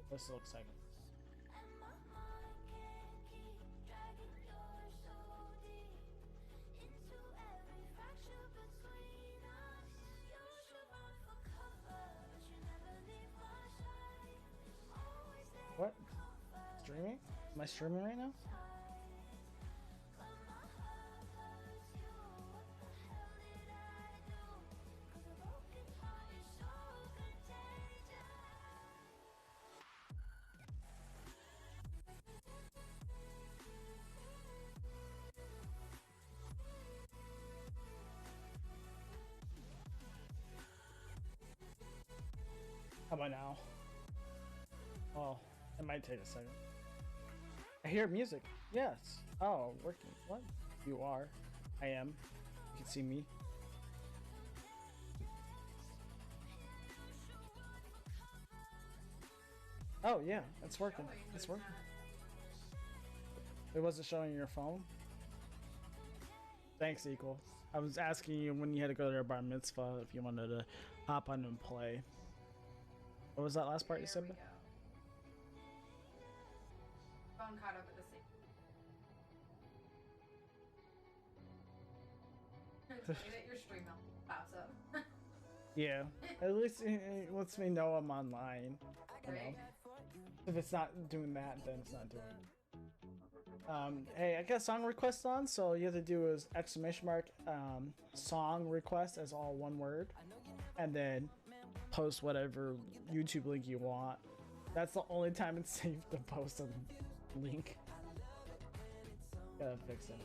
This looks like. What? Streaming? Am I streaming right now? How about now? Oh, it might take a second. I hear music. Yes. Oh, working. What? You are. I am. You can see me. Oh yeah, it's working. It's working. It wasn't showing your phone. Thanks, Equal. I was asking you when you had to go to your bar mitzvah if you wanted to hop on and play. What was that last part you said? Phone caught up at the same. That your stream pops up. Yeah, at least it lets me know I'm online. Right? If it's not doing that, then it's not doing it. Hey, I got song request on, so all you have to do is !, song request as all one word, and then post whatever YouTube link you want. That's the only time it's safe to post a link. Gotta fix it.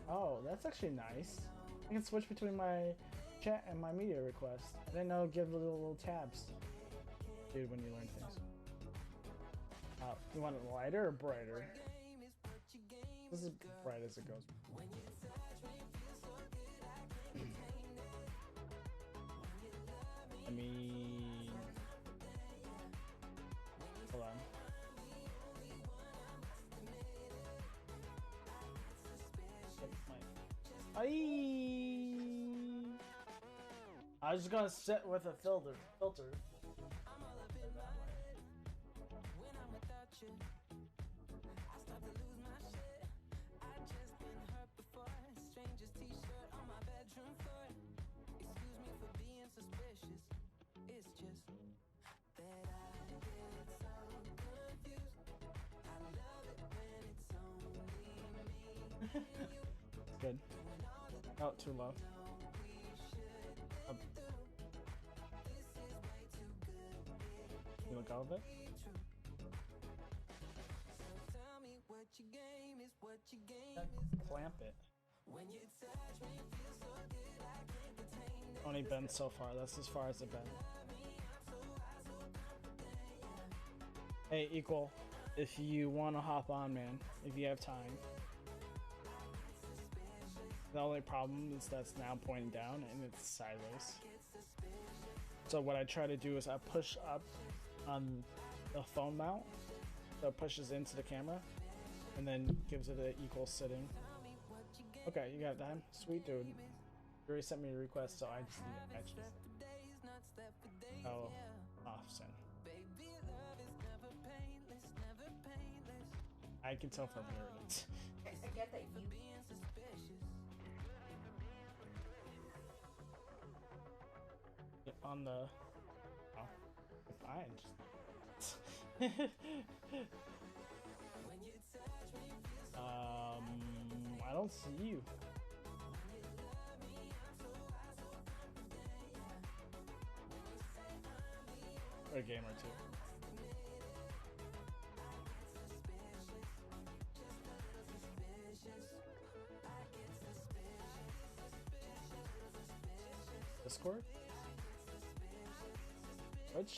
Oh, that's actually nice. I can switch between my chat and my media request. I didn't know give little tabs. Dude, when you learn things. You want it lighter or brighter? This is bright as it goes. I mean, hold on. I was just gonna sit with a filter. I start to lose my shit. I just been hurt before. Stranger's t-shirt on my bedroom floor. Excuse me for being suspicious. It's just that I get so confused. I love it when it's only me. It's good. Oh, too low. You look out of it? What your game is, what your game is. Clamp it. When you touch me, feel so good, I can't contain it. Only been so far. That's as far as it's been. Hey, Equal. If you want to hop on, man, if you have time. The only problem is that's now pointing down and it's sideways. So what I try to do is I push up on the phone mount, so it pushes into the camera. And then gives it an equal sitting. Okay, you got time? Sweet dude. You already sent me a request, so I just need to actually. Oh, Offsen. I can tell from here it is. I get that you. On the. Oh, fine. I don't see you. Or a game or two. Discord? Twitch?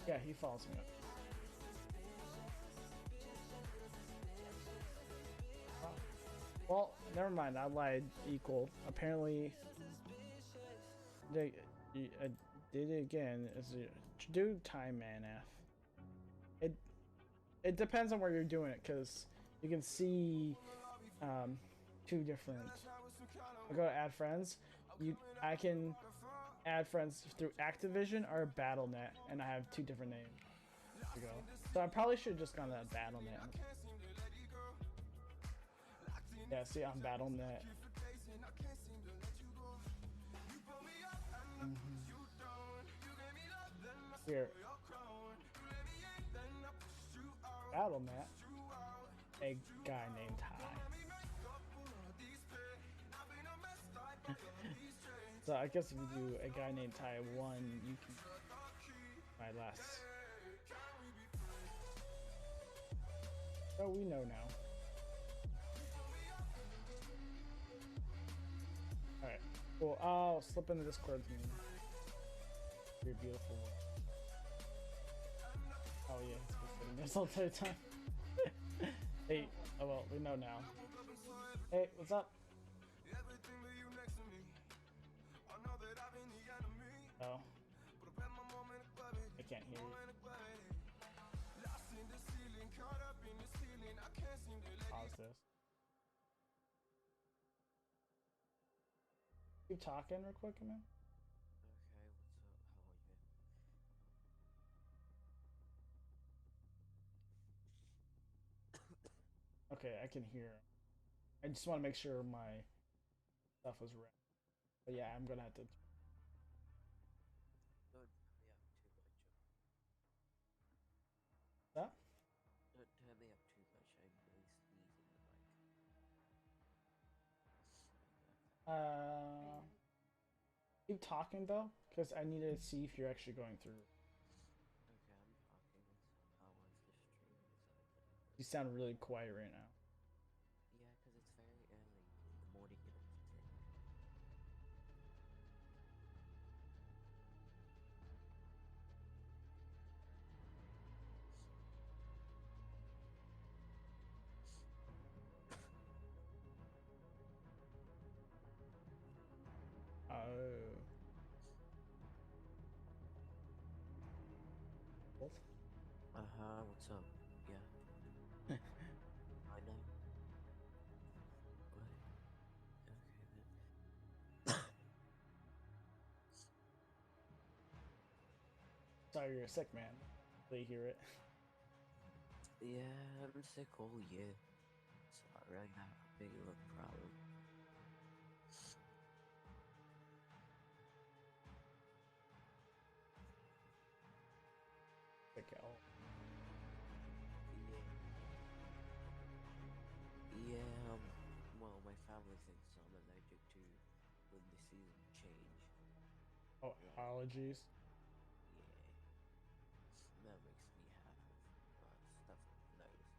Yeah, he follows me up. Well, never mind. I lied. Equal. Apparently, I did it again. Is it do time man F? It depends on where you're doing it, because you can see two different. I go to add friends. I can add friends through Activision or Battle.net, and I have 2 different names to go. So I probably should have just gone to Battle.net. Yeah, see, on Battle.net. Here. Battle.net. A guy named Ty. So I guess if you do a guy named Ty 1, you can my last. Oh, we know now. Alright, cool. I'll slip in the Discord to me. You're beautiful. Oh yeah, it's been sitting there this whole entire time. Hey, oh well, we know now. Hey, what's up? Oh. I can't hear you. Pause this. Keep talking real quick, man. Okay, what's up? How are you? Okay, I can hear. I just want to make sure my stuff was right. But yeah, I'm gonna have to. Don't turn me up too much. That? Don't turn me up too much. I'm really sneezing the mic. Keep talking though, because I need to see if you're actually going through. Okay, I'm talking, and somehow once the stream decided. You sound really quiet right now. Yeah, because it's very early in the morning and everything. Oh. What? What's up? Yeah, I know. What? Okay then. Sorry, you're sick, man. They hear it. Yeah, I'm sick all year. So I really have a big lung problem. Sick out. Yeah. Yeah, well, my family thinks I'm allergic to when the season change. Oh, allergies. Yeah. That makes me have stuff nose.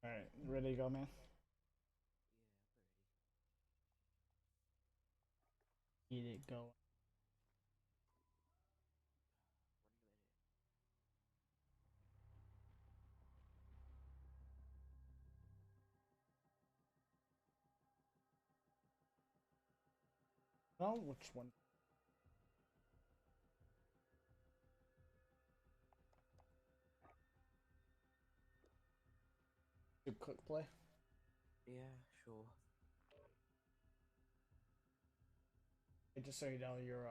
All right, ready to go, man. Yeah, I'm Eat it, go. ready. 1 minute. No, which one? Do quick play. Yeah, sure. Hey, just so you know, your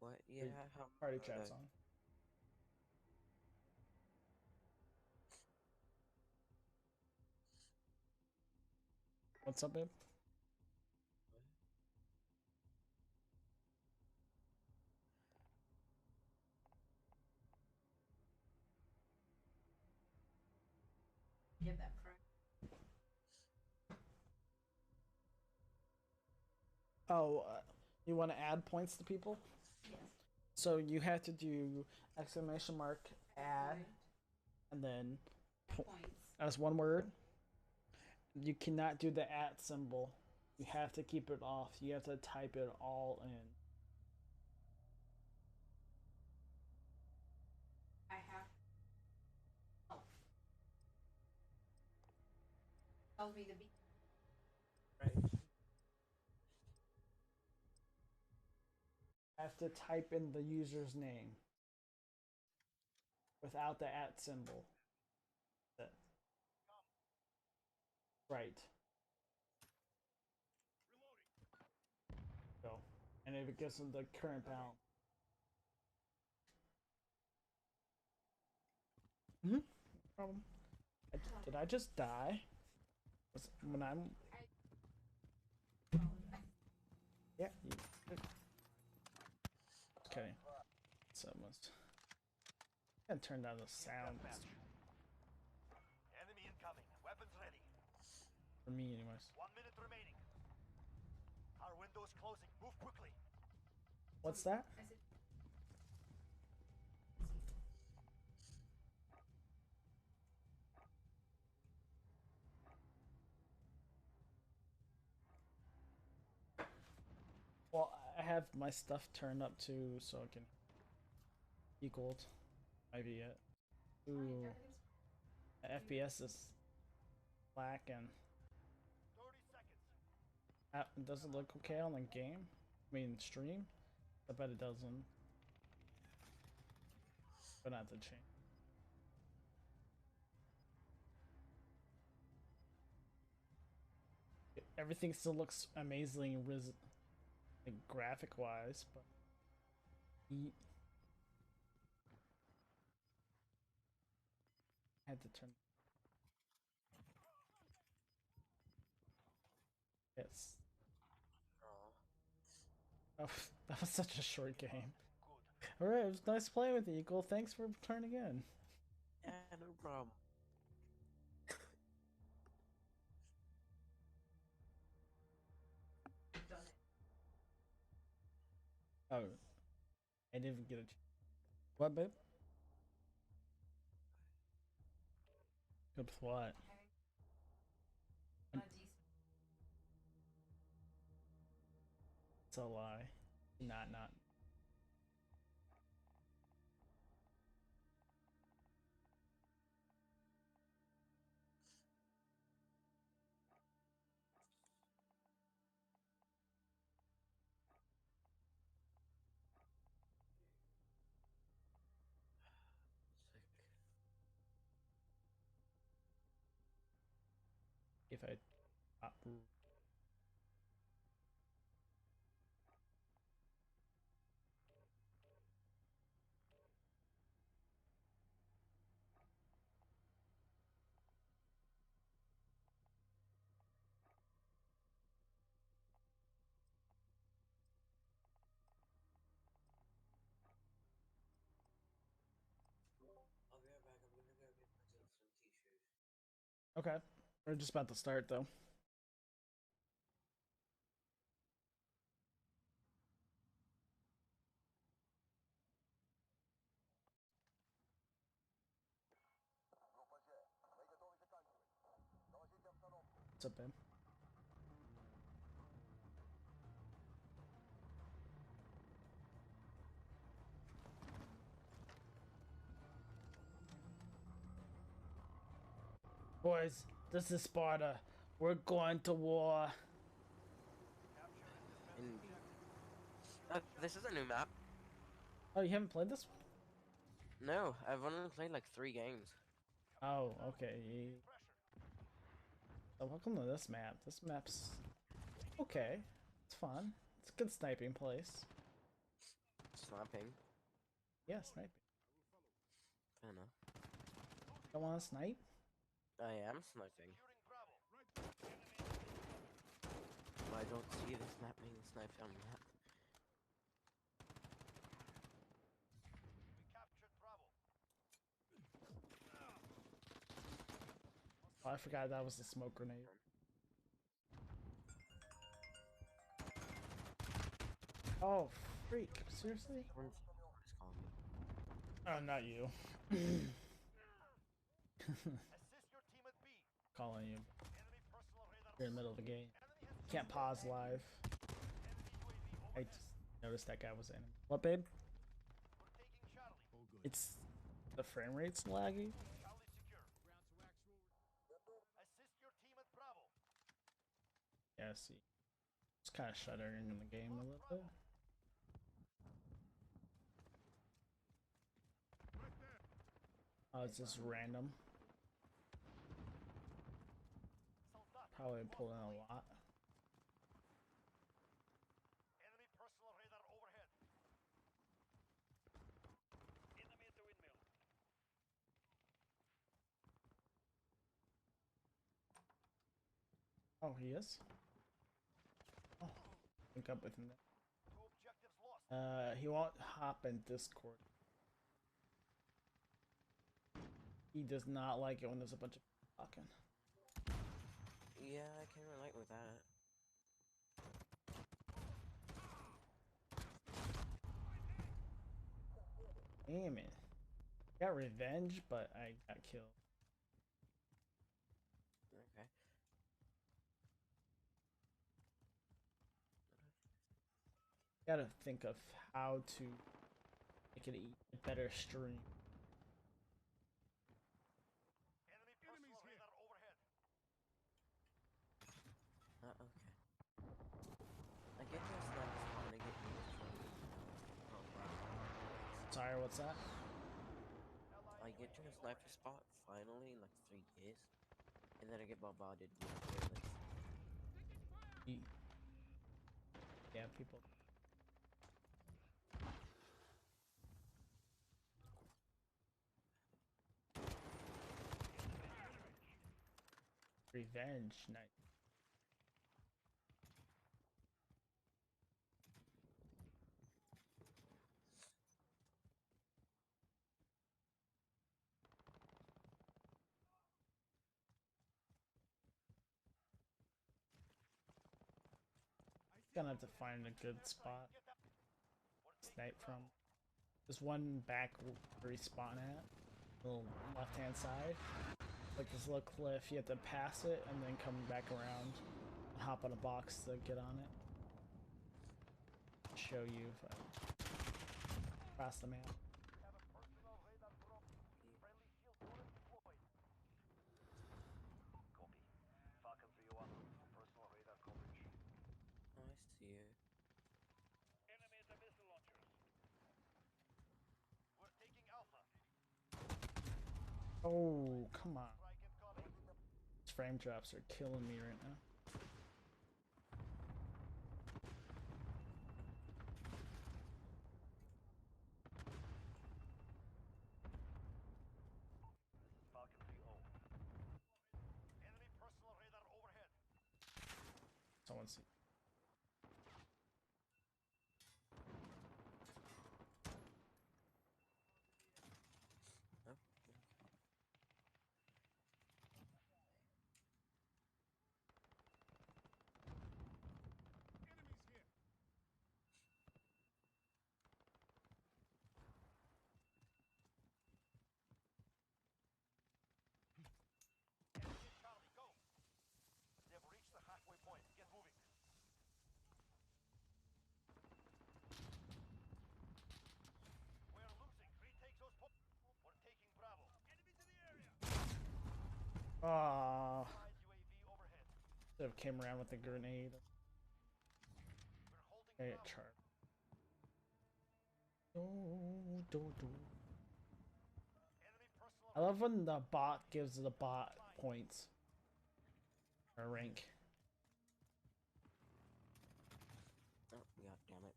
What? Yeah, how party about chat's that? on. What's up, babe? What? Give that price. Oh, you want to add points to people? Yes. So you have to do exclamation mark add, and then Points. as one word. You cannot do the at symbol. You have to keep it off. You have to type it all in. tells me to be. Right. I have to type in the user's name without the @ symbol. Right. Go. And if it gives them the current balance. Mm-hmm. Problem. Did I just die? When I'm. Yeah. Okay. So much. I'm gonna turn down the sound. Enemy incoming. Weapons ready. For me, anyways. 1 minute remaining. Our window's closing. Move quickly. What's that? I said, Well, I have my stuff turned up too, so it can equaled. Maybe it. Ooh. The FPS is black and 30 seconds. does it look okay on the game? I mean, stream? I bet it doesn't. But not to change. Everything still looks amazing, like graphic wise, but I had to turn. Yes. Oh, that was such a short game. Good. Alright, it was nice playing with you, Eagle. Thanks for turning in. Yeah, no problem. I've done it. Oh, I didn't even get a. What, babe? Good with what? Not a decent. It's a lie. Not. If I. I'll be right back. I'm gonna go get myself some tissues. Okay. We're just about to start though. What's up, babe? Boys, this is Sparta. We're going to war. Indeed. This is a new map. Oh, you haven't played this one? No, I've only played like 3 games. Oh, okay. So welcome to this map. This map's okay. It's fun. It's a good sniping place. Sniping. Yeah, sniping. Fair enough. Don't want to snipe? I am sniping. Securing Bravo. But I don't see this map being sniped on map. We captured Bravo. Oh, I forgot that was the smoke grenade. Oh, freak. Seriously? What is calling me? Oh, not you. Assist your team at B. Calling you. Enemy personal radar. You're in the middle of the game. Enemy has Can't pause live. enemy UAV I overhead. just noticed that guy was in. What, babe? We're taking Charlie. It's the frame rate's laggy. Charlie secure. Assist your team at Bravo. Yeah, see. It's kind of shuddering in the game a little bit. Oh, it's just random. Probably pulling a lot. Enemy personal radar overhead. Enemy at the windmill. Oh, he is? Oh, link up with him. Two objectives lost. He won't hop in Discord. He does not like it when there's a bunch of people talking. Yeah, I can relate with that. Damn it. Got revenge, but I got killed. Okay. Gotta think of how to make it a better stream. Enemy personal radar overhead. Okay. I get your snaps when they get used from. Oh wow. Sorry, what's that? I get to a sniper spot finally in like 3 years, and then I get bombarded with playlists. Yeah, people. Revenge night. Gonna have to find a good spot. Snipe from. There's one back where we spawn at. Little left hand side. Like this little cliff, you have to pass it and then come back around and hop on a box to get on it. Show you if I cross the map. Have a personal radar drop. Friendly shield bullet deployed. Copy. Falcon 301 for personal radar coverage. Oh, I see you. Enemy at the missile launchers. We're taking Alpha. Oh, come on. Strike incoming. These frame drops are killing me right now. This is Falcon 3-0. Enemy personal radar overhead. Someone see. Oh. Enemies here. Enemy at Charlie, go. They've reached the halfway point. Get moving. We're losing. Retake those points. We're taking Bravo. Enemy to the area. Ah, Allied UAV overhead. should have came around with a grenade. We're holding Hey, Bravo. chart. Do. Enemy personal I love when the bot gives the bot points or rank. Oh, god damn it.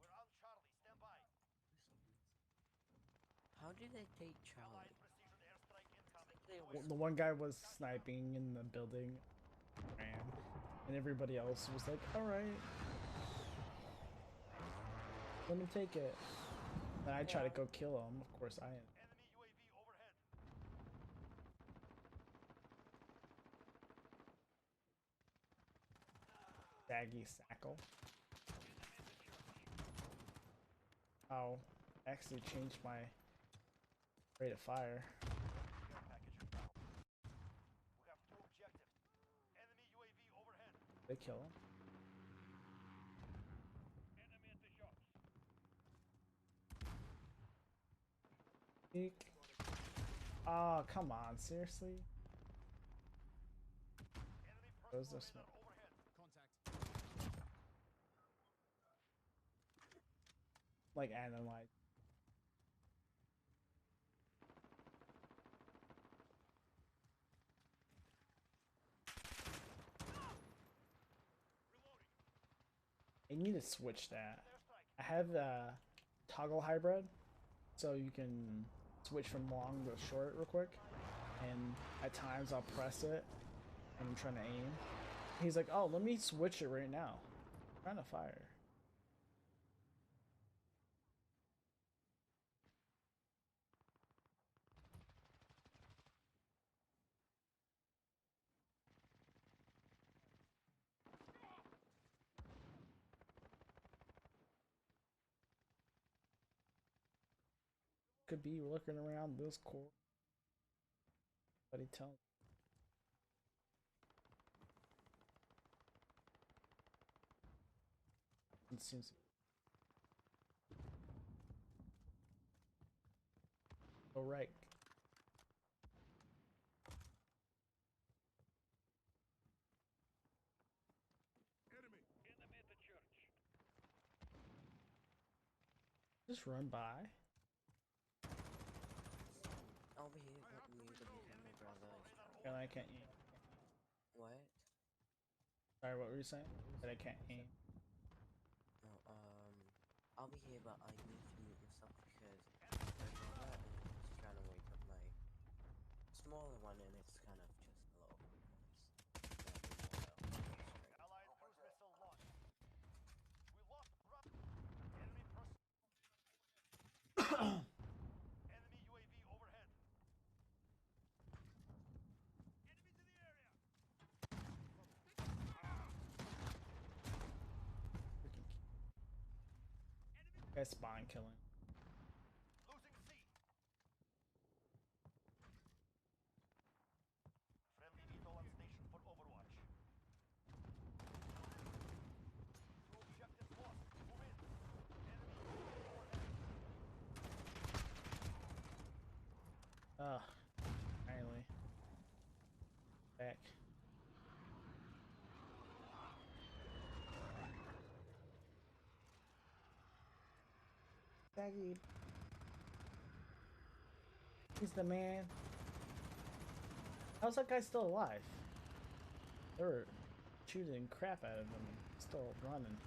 We're on Charlie. Stand by. How did they take Allied Charlie? precision airstrike incoming. They Well, were the one guy was sniping in the building, ran, and everybody else was like, "All right, let me take it." And I try to go kill him. Of course, I am. Enemy UAV overhead. Daggy Sackle. Oh, actually changed my rate of fire. Care package inbound. We have two objectives. Enemy UAV overhead. They kill him. Enemy at the shops. Eek. Oh, come on, seriously? Those are smoke. Like and then like. I need to switch that. I have the toggle hybrid, so you can switch from long to short real quick. And at times I'll press it when I'm trying to aim. He's like, "Oh, let me switch it right now." I'm trying to fire. Could be looking around this court. But he tells. It seems. All right. Just run by. Over here, got me to become my brother. And I can't aim. What? Sorry, what were you saying? That I can't aim. No, I'll be here, but I need to mute myself because my brother is trying to wake up my smaller one, and it's kind of just a little bit noise. Allied cruise missile launched. We lost Bravo. Enemy Enemy UAV overhead. Enemy to the area. Guys spawn killing. Losing C. Friendly VTOL on station for Overwatch. Two objectives lost. Move in. Enemy UAV overhead. Ah, finally. Back. Baggy. He's the man. How's that guy still alive? They were shooting crap out of him. Still running.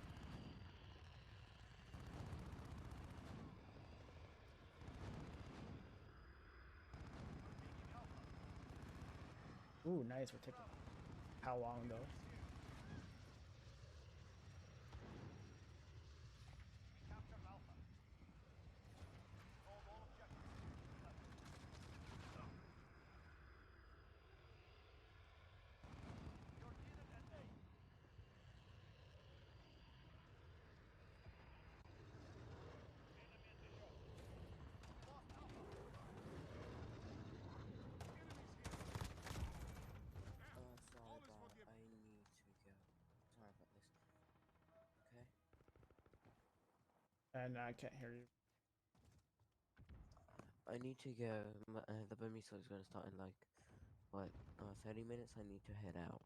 Ooh, nice. We're taking. How long though? Captured Alpha. Hold all objectives. You're needed at A. Lost Alpha. Sorry, but I need to go. Sorry about this. Okay. And I can't hear you. I need to go. The Burmese is going to start in like, what, 30 minutes? I need to head out.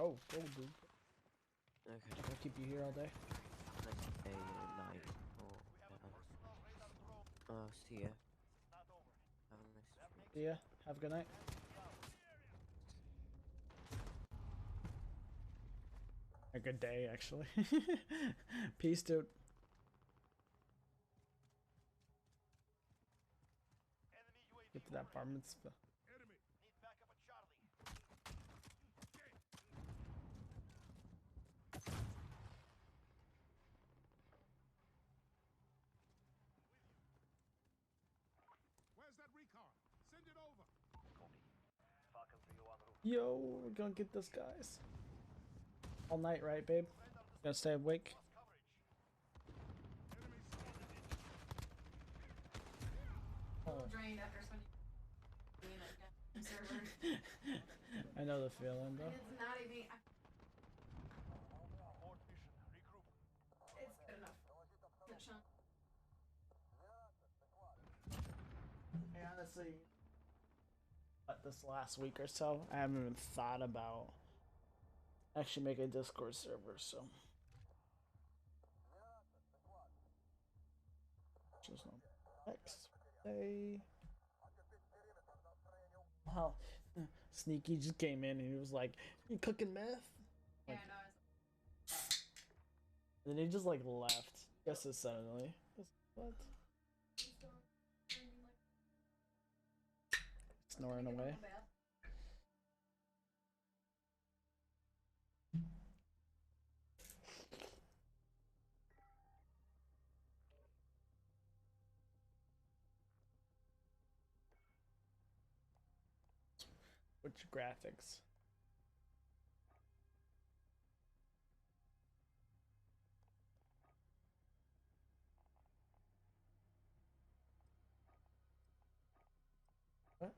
Oh, cool, dude. Okay. I'll keep you here all day. Nice day, night, or whatever. Personal radar drone. See ya. Not over. Have a nice stream. See ya. Have a good night. A good day, actually. Peace, dude. Enemy UAV Get to that bar overhead. mitzvah. Need backup at Charlie. Where's that recon? Send it over. Copy. Falcon 3 en route. Yo, we're gonna get this, guys. All night, right, babe? Gonna stay awake. Lost coverage. Oh. Drained after so many being a server. I know the feeling, though. And it's not even. Abort mission. Regroup. It's good enough. The chunk. Hey, honestly, but this last week or so, I haven't even thought about actually make a Discord server, so just no next day. Wow, Sneaky just came in and he was like, "You cooking meth?" Yeah, Like, no, and then he just like left just so suddenly. What? Snoring away. Which graphics? What?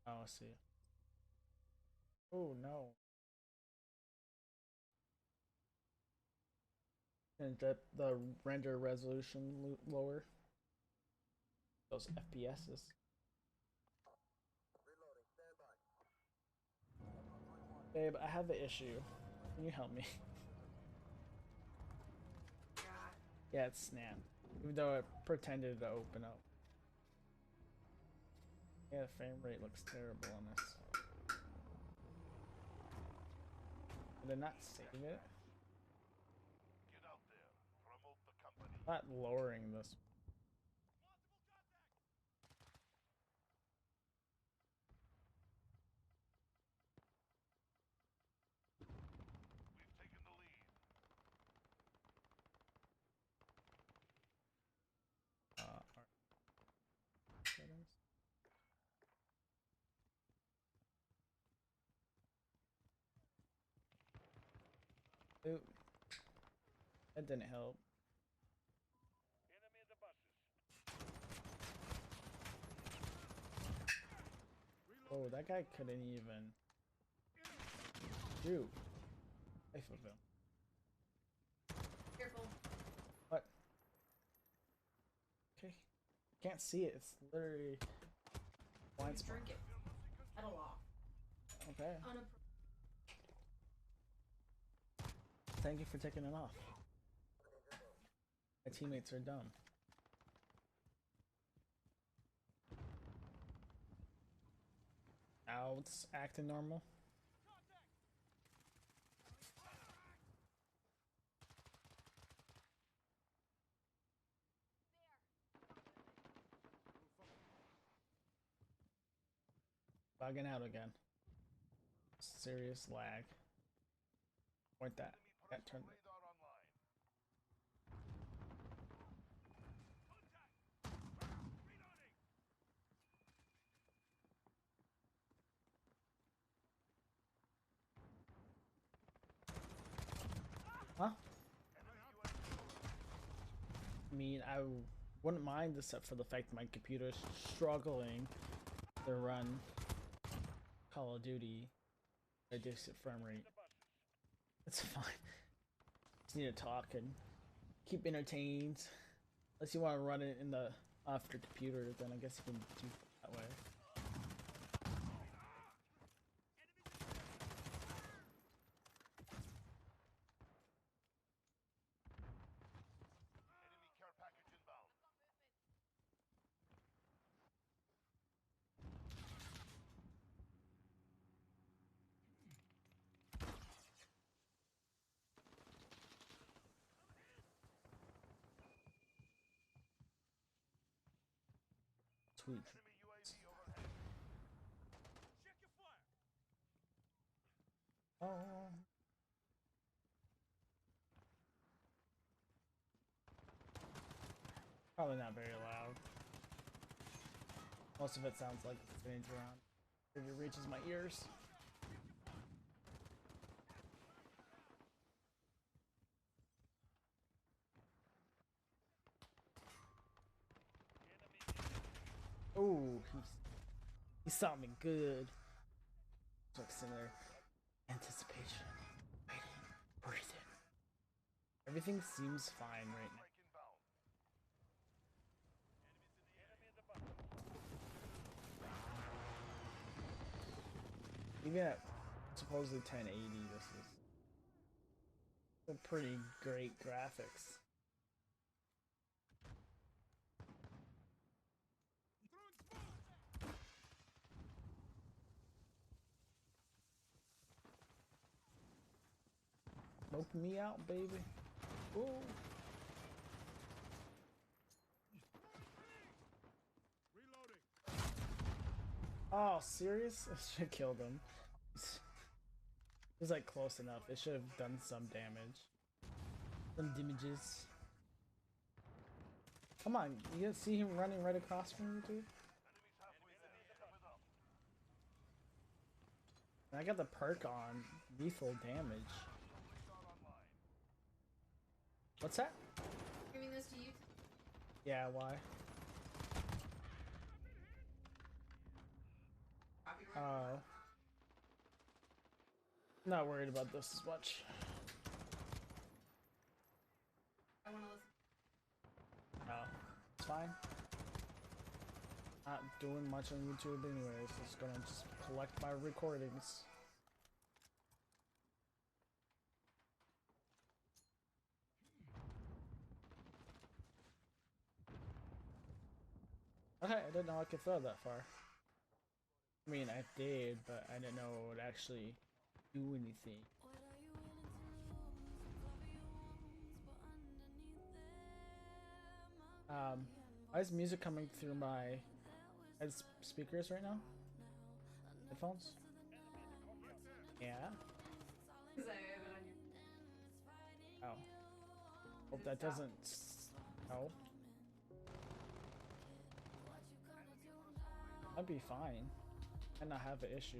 Oh, I see. Oh no. And the render resolution lower. Those FPSs. Babe, I have an issue. Can you help me? God. Yeah, it's Snap. Even though it pretended to open up. Yeah, the frame rate looks terrible on this. Did I not save it? Get out there. Promote the company. Not lowering this. We've taken the lead. Our settings. Ooh. That didn't help. Enemy at the buses. Oh, that guy couldn't even shoot. Life of him. Careful. What? Okay. Can't see it. It's literally blind spot. Drink it. Pedal off. Okay. Thank you for taking it off. My teammates are dumb. Now it's acting normal. Bugging out again. Serious lag. Point that. That turned. Radar online. Huh? I mean, I wouldn't mind except for the fact that my computer is struggling to run Call of Duty at a decent frame rate. It's fine. Just need to talk and keep entertained. Unless you want to run it in the off your computer, then I guess you can do it that way. Enemy care package inbound. Sweet. Enemy UAV overhead. Check your fire. Oh. Probably not very loud. Most of it sounds like it's spinning around. If it reaches my ears. Oh, he saw me good. Like sitting there, anticipation, waiting, breathing. Everything seems fine right now. Strike inbound. Enemies in the enemy at the buses. You even at supposedly 1080, this is a pretty great graphics. Smoke me out, baby. Ooh. Reloading. Oh, serious? I should have killed him. It was like close enough. It should have done some damage. Some damages. Come on, you didn't see him running right across from you, dude? And I got the perk on lethal damage. What's that? Streaming this to YouTube. Yeah, why? Copyright. Not worried about this as much. I want to listen. No, it's fine. Not doing much on YouTube anyways. Just gonna just collect my recordings. Okay, I didn't know I could throw that far. I mean, I did, but I didn't know it would actually do anything. Why is music coming through my speakers right now? Headphones? Yeah. Because I have it on your. Oh. Hope that doesn't. Oh. That'd be fine. And not have an issue.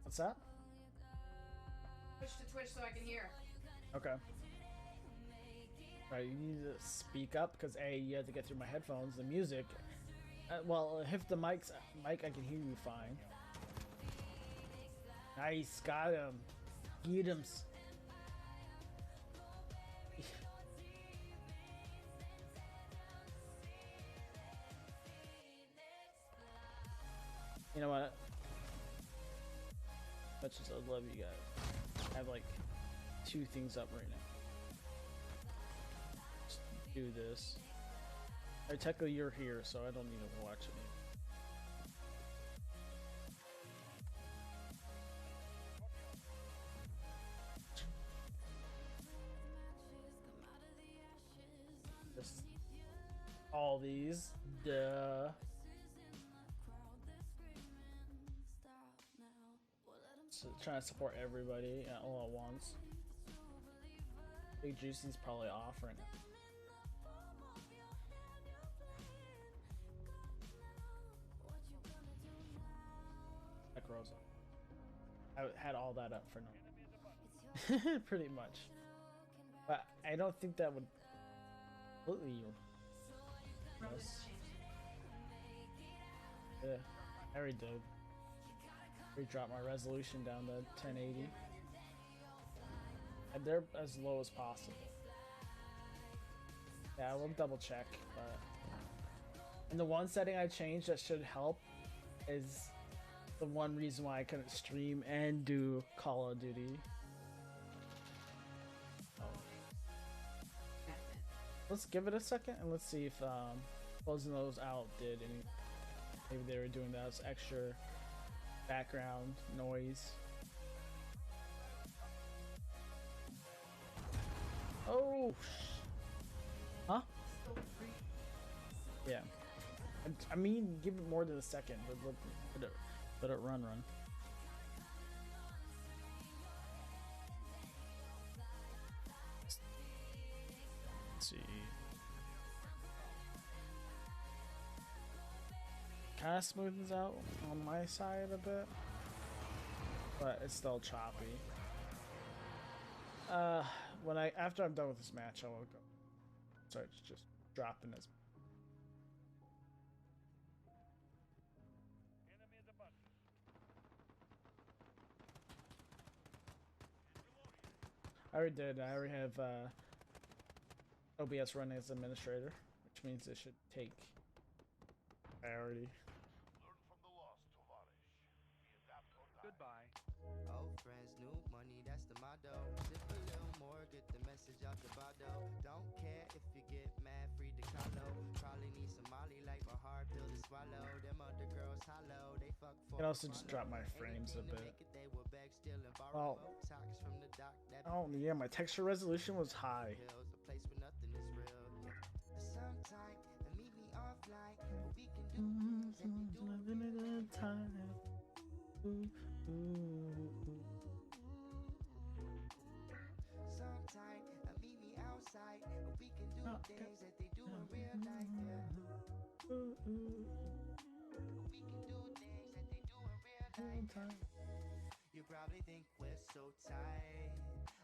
What's that? Switch to Twitch so I can hear. Okay. Right, you need to speak up because A, you have to get through my headphones. The music, well, if the mic, I can hear you fine. Nice, got him. Get him. You know what? Much as I love you guys, I have like 2 things up right now. Just do this. Alright, technically you're here, so I don't need to watch it. Just all these, duh. So trying to support everybody all at once. Big Juicy's probably off right now. Like Rosa. I had all that up for no. Pretty much. But I don't think that would completely. Yes. Yeah, I already did. Drop my resolution down to 1080. And they're as low as possible. Yeah, we'll double check, but and the one setting I changed that should help is the one reason why I couldn't stream and do Call of Duty. Oh. Let's give it a second and let's see if closing those out did any. Maybe they were doing that as extra background noise. Oh, huh? Yeah. I mean, give it more than a second, but let it run. Let's see. Kind of smoothens out on my side a bit, but it's still choppy. After I'm done with this match, I will go start just dropping this. I already did. I already have OBS running as administrator, which means it should take priority. that's the motto. Sip a little more, get the message out the bottle. Don't care if you get mad, free to follow. Probably need some Molly like a hard pill to swallow. Them other girls hollow, they fuck I for can also just drop my frames a bit. they will beg, steal, and Well, borrow Botox from the doc that oh yeah, my texture resolution was high. pills, a place where nothing is real. Sometime meet me offline, but we can do things that they do in real life. Sometime meet me outside, but we can do things that they do in real life. Yeah. We can do things that they do in real life. You probably think we're so tight.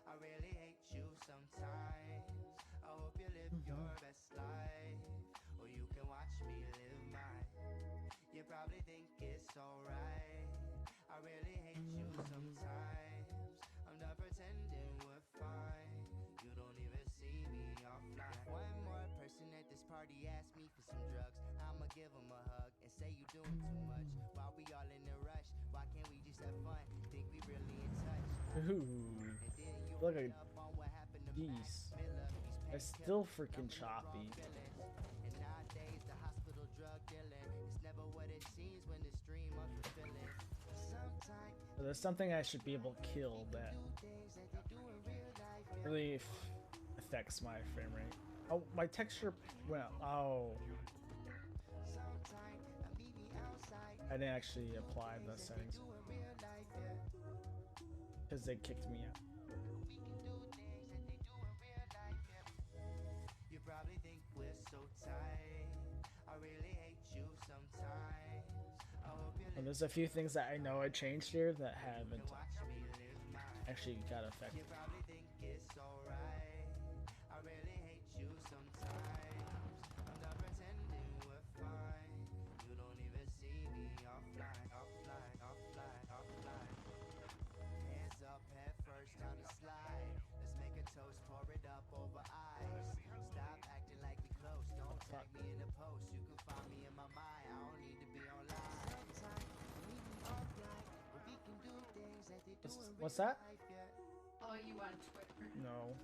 I really hate you sometimes. I hope you live your best life, or you can watch me live mine. You probably think it's alright. I really hate you sometimes. I'm not pretending we're fine. You don't even see me offline. One more person at this party asked me for some drugs. I'ma give him a hug and say you doing too much. While we all in a rush, why can't we just have fun? Think we really in touch? Ooh, And then you look read at up on what happened to these. Mac Miller. It's still freaking choppy. And nowadays the hospital drug dealing, it's never what it seems when it's dream unfulfilling. Sometimes But there's something I should be able to kill that things that they do in real life. really affects my frame rate. Oh, my texture went up. Oh, Sometimes meet me outside. I didn't actually apply the settings Do in real life, yeah. because they kicked me out. We can do things that they do in real life, yeah. You probably think we're so tight. I really hate you sometimes. I hope you And there's a few things that I know I changed here that haven't watch me live mine. actually got affected. You probably think it's alright. I really hate you sometimes. I'm not pretending we're fine. You don't even see me offline, offline, offline, offline. Hands up, head first, time to slide. Let's make a toast, pour it up over ice. Stop acting like we close. Don't tag me in the post. You can find me in my mind. I don't need to be online. Sometimes meet me offline, but we can do things that they do in What's real that? life, yeah. Oh, you on Twitter? No.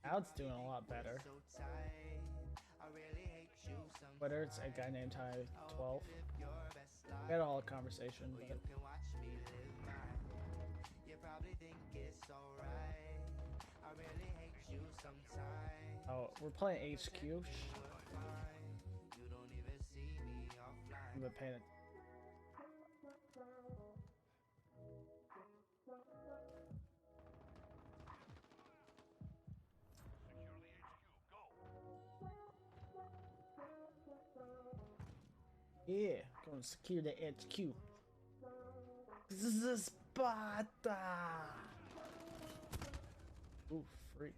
Now it's doing a lot better. So tight. I really hate you sometimes. Twitter, it's a guy named Ty12. Live your best life. We had a whole conversation, You but can watch me live mine. You probably think it's alright. I really hate you sometimes. oh, we're playing HQ. We're fine. You don't even see me offline. I've been paying it. Yeah, gonna secure the HQ. Sparta! Ooh, freak.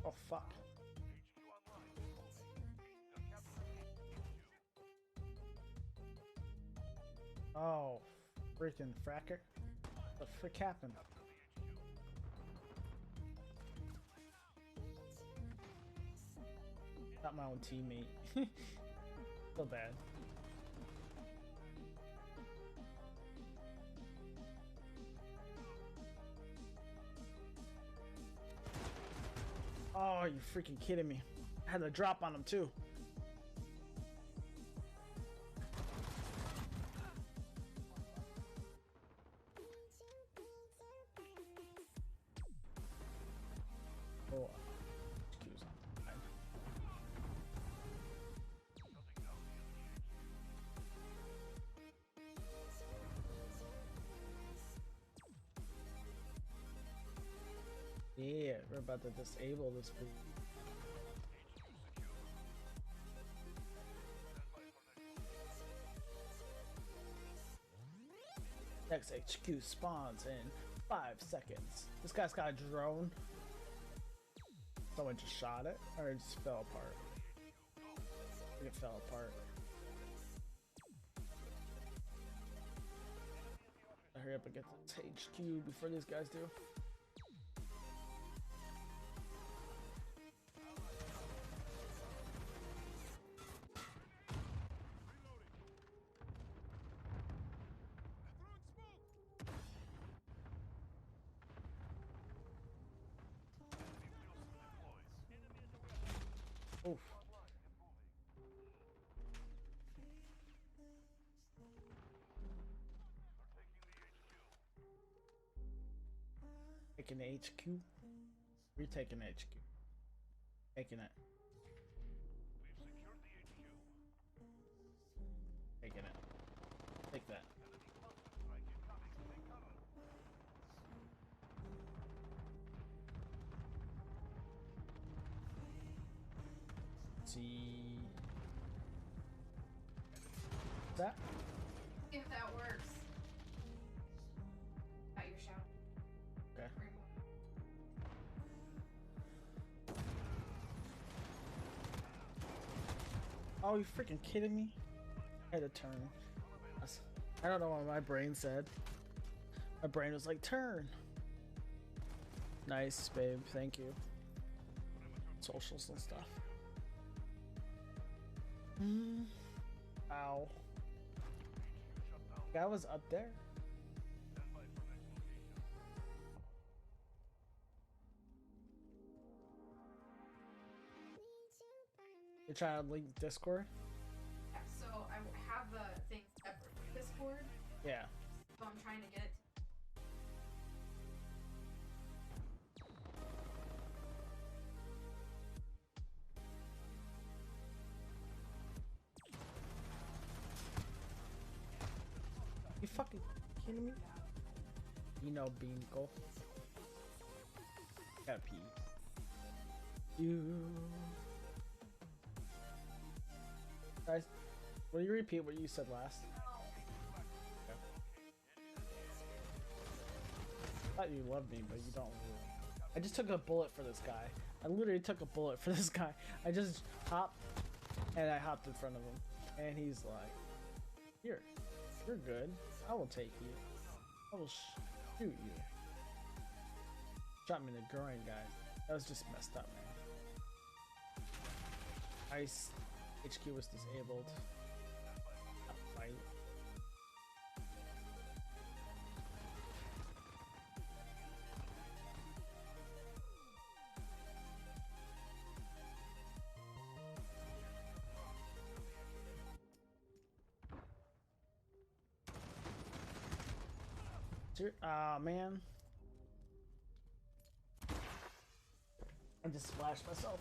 Oh, fuck. Oh, freaking fracker. What the frick happened? Not my own teammate. So bad. Oh, you freaking kidding me. I had a drop on him too. Oh, excuse me. Yeah, we're about to disable this food. Next HQ spawns in 5 seconds. This guy's got a drone. Someone just shot it, or it just fell apart. I think it fell apart. Hurry up and get this HQ before these guys do. Oof. Taking the HQ. We're taking the HQ. Taking it. Taking it. Take that. See that? If that works. Got your shout. Okay. Oh, you freaking kidding me? I had to turn. I don't know what my brain said. My brain was like, turn. Nice, babe. Thank you. Socials and stuff. Ow. Guy was up there. You're trying to link Discord? Yeah, so I have the thing separate from Discord, Yeah. so I'm trying to get it. You fucking kidding me? You know, Beankle. Gotta pee. You. Guys, will you repeat what you said last? Okay. I thought you loved me, but you don't really. I just took a bullet for this guy. I literally took a bullet for this guy. I just hopped, and I hopped in front of him. And he's like, here, you're good. I will take you. I will shoot you. Shot me in the groin, guys. That was just messed up, man. Ice HQ was disabled. Fight. Ah, man. I just splashed myself.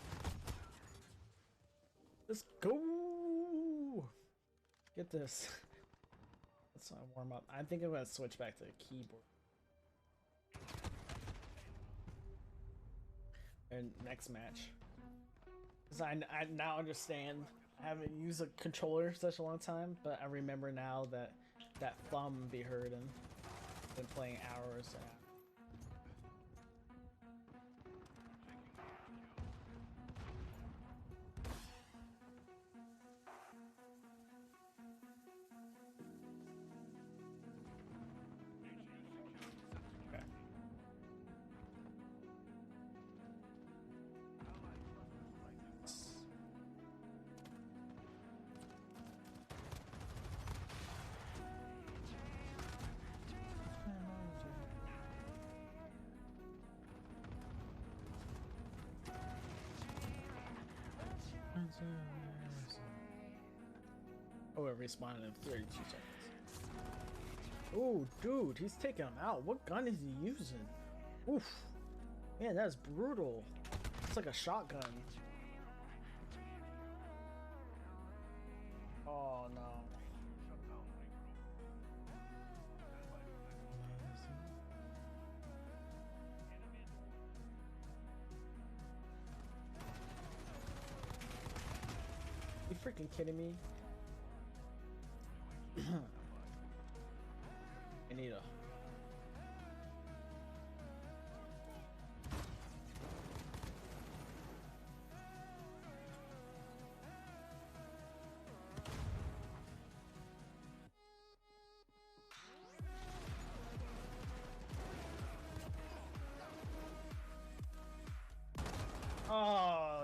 Let's go. Get this. That's my warm up. I think I'm gonna switch back to the keyboard. And next match. Because I now understand. I haven't used a controller such a long time, but I remember now that that thumb be hurting. Been playing hours and hours. Okay. Oh, it respawned in 32 seconds. Oh, dude, he's taking him out. What gun is he using? Oof. Man, that's brutal. It's like a shotgun. Oh, no. You freaking kidding me? Anita.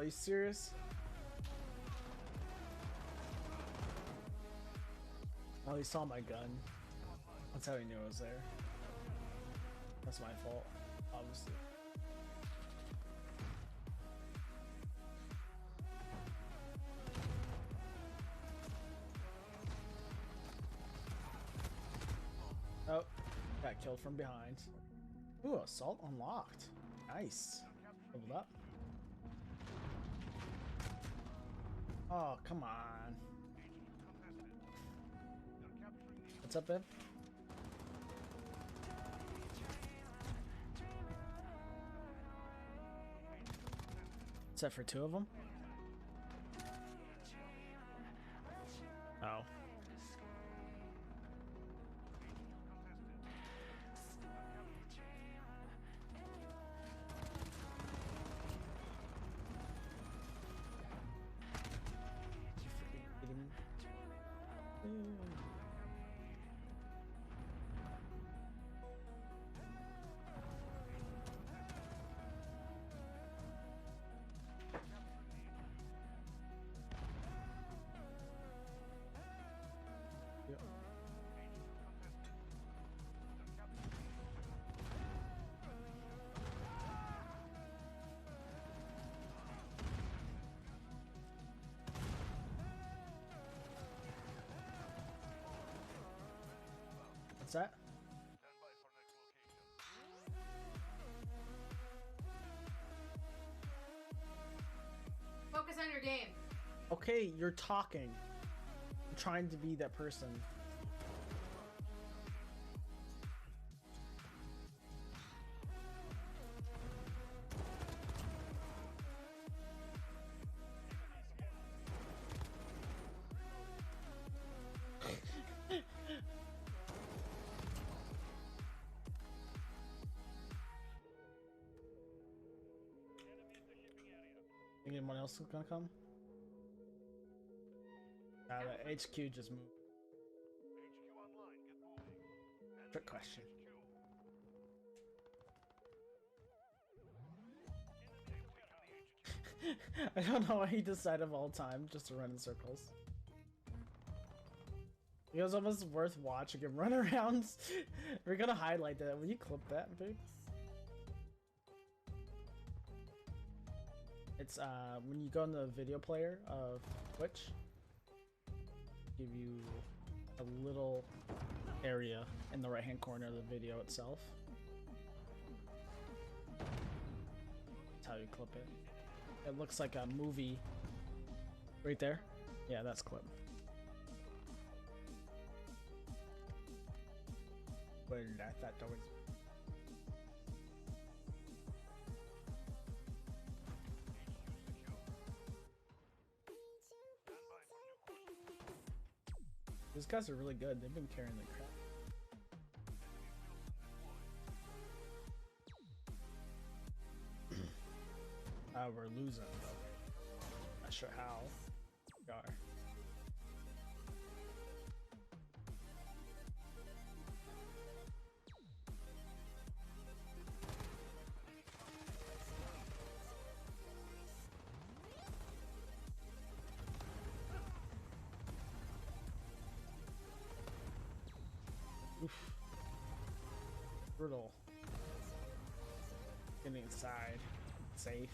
Are you serious? Oh, he saw my gun. That's how he knew I was there. That's my fault, obviously. Oh, got killed from behind. Ooh, assault unlocked. Nice. Leveled up. Oh, come on. What's up, babe? Is that for 2 of them? Oh. What's that? Focus on your game. Okay, you're talking. I'm trying to be that person. Think anyone else is gonna come? The HQ just moved. Trick question. I don't know why he decided of all time just to run in circles. It was almost worth watching him run around. We're gonna highlight that. Will you clip that, babe? It's when you go in the video player of Twitch, give you a little area in the right hand corner of the video itself. That's how you clip it. It looks like a movie right there. Yeah, that's clip. But that always. These guys are really good. They've been carrying the crap. We're losing though. Not sure how. We are. Oof. Brutal. Getting inside. Safe.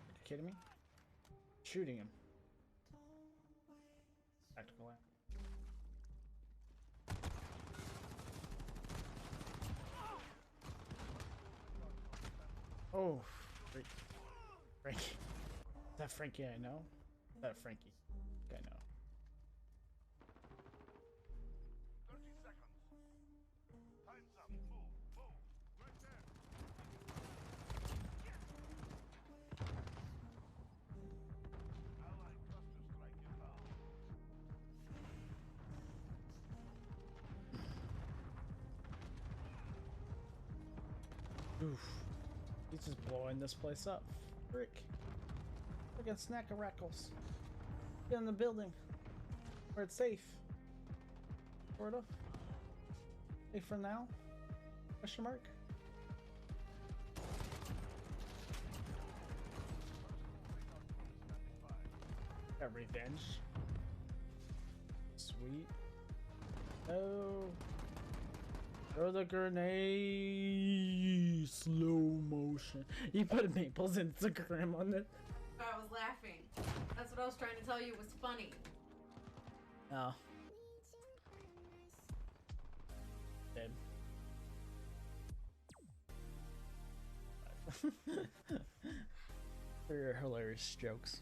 You kidding me? Shooting him. Tactical aim. Oh, Frankie. Is that Frankie I know? Is that Frankie? I know. 30 seconds. Time's up. Move. Right there. Allied cluster strike inbound. Oof. He's just blowing this place up. Frick. Freaking snack of rackles. Get in the building. Where it's safe. Sort of. Safe for now? Question mark? Got revenge. Sweet. Oh. Throw the grenade. Slow motion. You put Maple's Instagram on it. I was laughing. That's what I was trying to tell you was funny. Oh. Dead. For your hilarious jokes.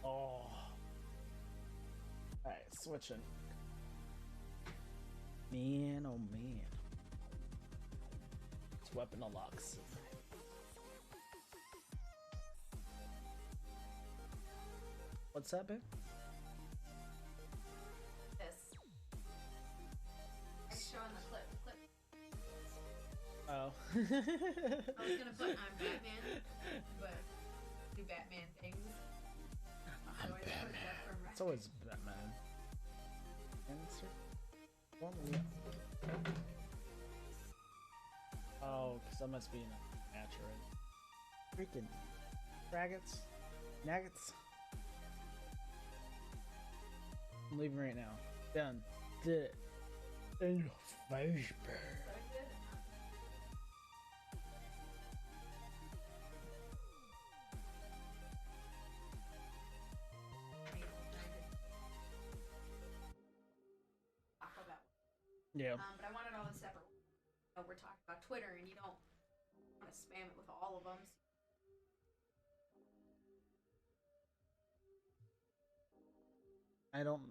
Oh. Alright, switching. Man, oh man. It's weapon unlocks. What's that, babe? This. I'm showing the clip. Oh. I was gonna put I'm Batman, but do Batman things. I'm So I just put Batman. that from It's always Batman. Answer. One, yeah. Oh, because I must be in a match already. Freaking faggots. Nuggets. I'm leaving right now. Done. Did it. In your face, bird. Yeah. But I want it all in separate. So we're talking about Twitter, and you don't want to spam it with all of them. I don't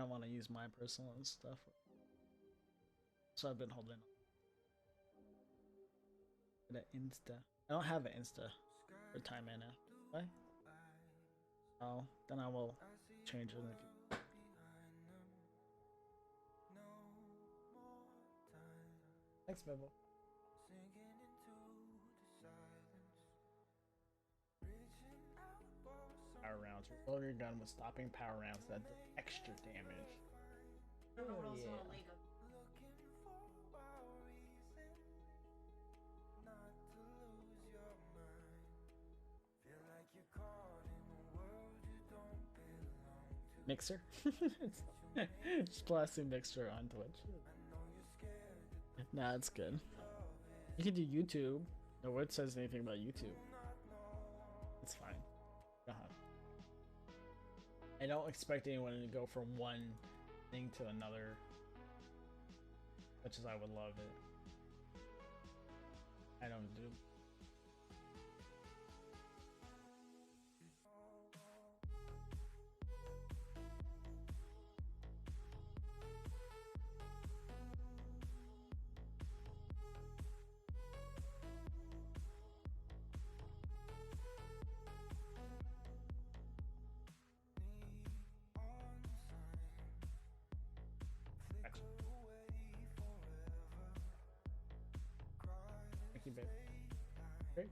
want to use my personal stuff. So I've been holding on. The Insta. I don't have an Insta for Time Mana. Why? Oh, then I will change it in the future. Thanks, Bibble. Power rounds. Reload your gun with stopping power rounds that do extra damage. I don't know what else Yeah. in a league of. Mixer? Just blasting Mixer on Twitch. Nah, it's good. You can do YouTube. No one says anything about YouTube. It's fine. I don't expect anyone to go from one thing to another, much as I would love it. I don't do. Thank you, babe. Great.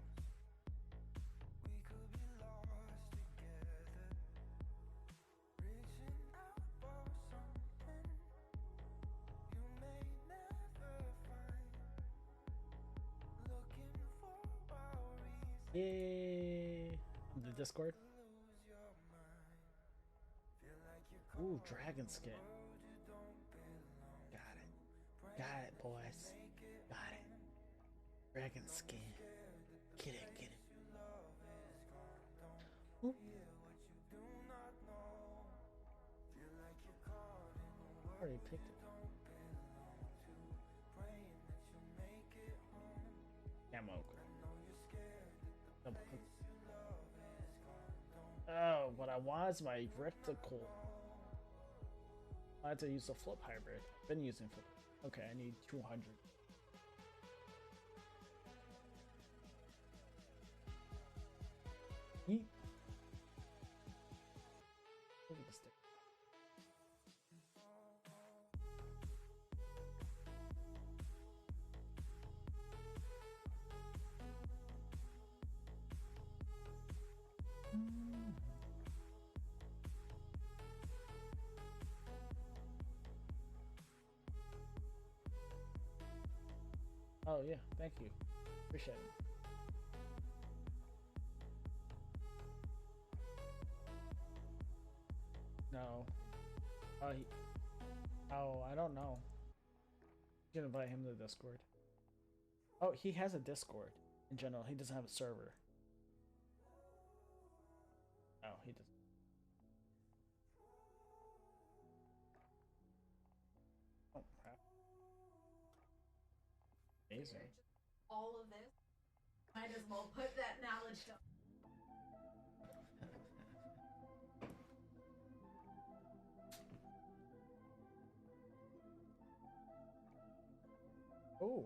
Yay! The Discord. Ooh, dragon skin. Got it. Got it, boys. Got it. Dragon skin. Get it, get it. Ooh. Already picked it. Camo. Double click. Oh, what I want is my reticle. I had to use the flip hybrid. Been using flip. Okay, I need 200. Yeet. Look at the stick. Oh yeah, thank you. Appreciate it. No. Oh, I don't know. You can invite him to Discord. Oh, he has a Discord in general. He doesn't have a server. Oh, he doesn't. Oh, crap. Amazing. All of this, might as well put that knowledge to. Oh.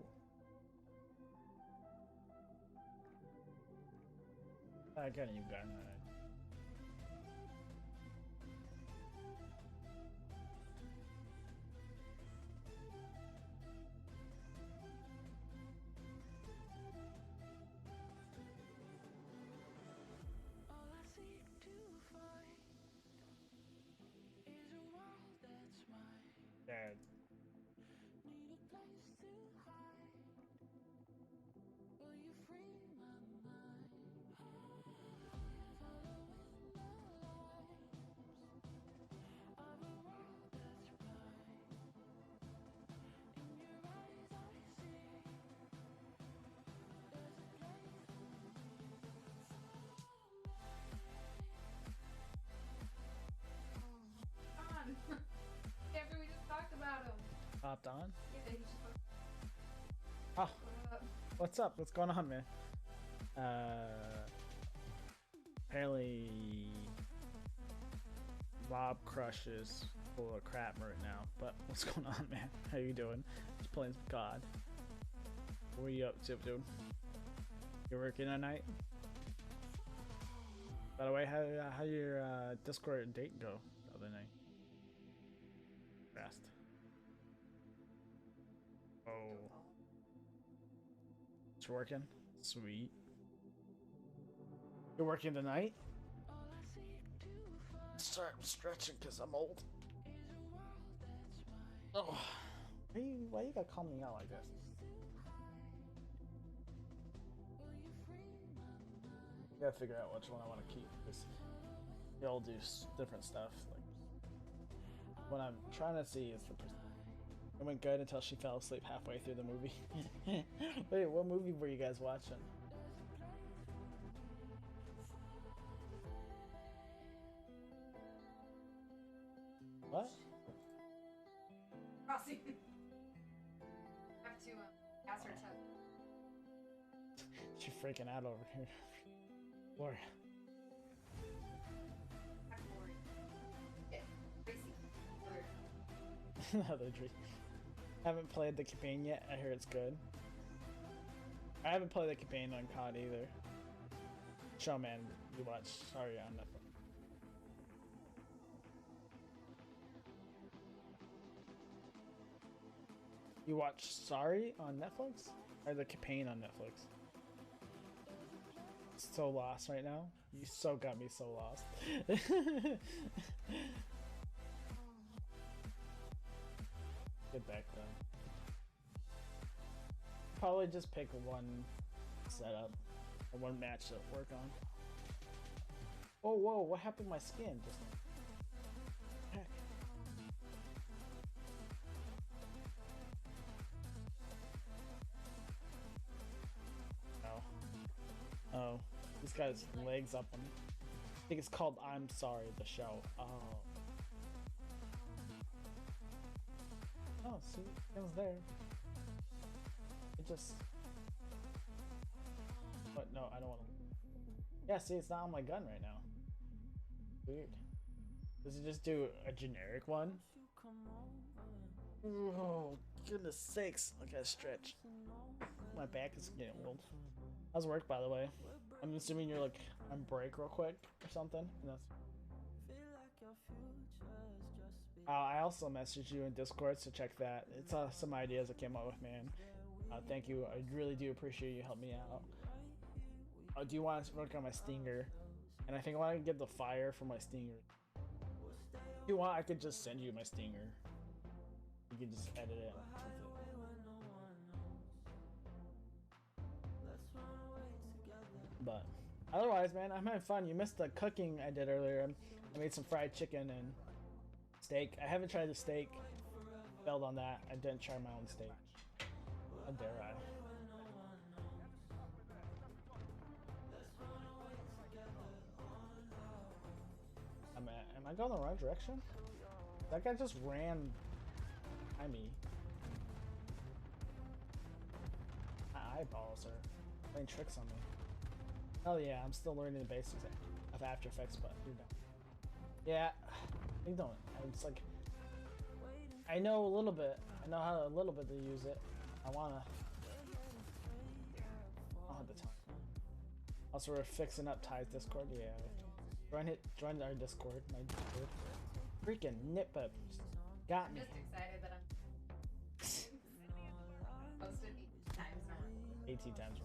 Again, you got that. All I seek to find is a world that's mine. Dad. Need a place to hide. Will you free my mind? Following the lights of a world that's bright. In your eyes I see there's a place for Come on. After we just talked about him. Popped on? Yeah, he just fucked Oh, up. what's up? What's going on, man? Apparently, Mob Crush is full of crap right now. But what's going on, man? How you doing? Just playing some God. What are you up to, dude? You working tonight? By the way, how your Discord date go the other night? Fast. Oh. It's working? Sweet. You're working tonight? Sorry, I'm stretching because I'm old. Oh. Why you gotta call me out like this? I gotta figure out which one I want to keep because they all do different stuff. Like, what I'm trying to see is the person. It went good until she fell asleep halfway through the movie. Wait, what movie were you guys watching? What? Crossing. Have to ask her to. She's freaking out over here. Laura. Ask Lori. Yeah, Tracy. Another dream. Haven't played the campaign yet. I hear it's good. I haven't played the campaign on COD either. Showman, you watch. Sorry, on Netflix. You watch Sorry on Netflix? Or the campaign on Netflix? So lost right now. You so got me so lost. Get back then. Probably just pick one setup or one match to work on. Oh whoa, what happened to my skin? Just heck. Oh, this guy's legs up on. I think it's called I'm Sorry, the show. Oh. Oh, see, it was there. It just. But no, I don't want to. Yeah, see, it's not on my gun right now. Weird. Does it just do a generic one? Oh, goodness sakes. I gotta stretch. My back is getting old. How's work, by the way? I'm assuming you're like on break real quick or something. And that's... I also messaged you in Discord, so check that. It's some ideas I came up with, man. Thank you. I really do appreciate you helping me out. Do you want to work on my stinger? And I think I want to get the fire from my stinger. If you want, I could just send you my stinger. You can just edit it. But otherwise, man, I'm having fun. You missed the cooking I did earlier. I made some fried chicken and steak. I haven't tried the steak. Failed on that. I didn't try my own steak. How dare I? Am I going the wrong direction? That guy just ran by me. My eyeballs are playing tricks on me. Oh yeah, I'm still learning the basics of After Effects, but you're done. Yeah, you don't. It's like I know a little bit. I know how a little bit to use it. I don't have the time. Also, we're fixing up Ty's Discord. Yeah. Join our Discord. My Discord. Freaking nitpip got me. I'm just excited that I'm posted 18 times now. 18 times.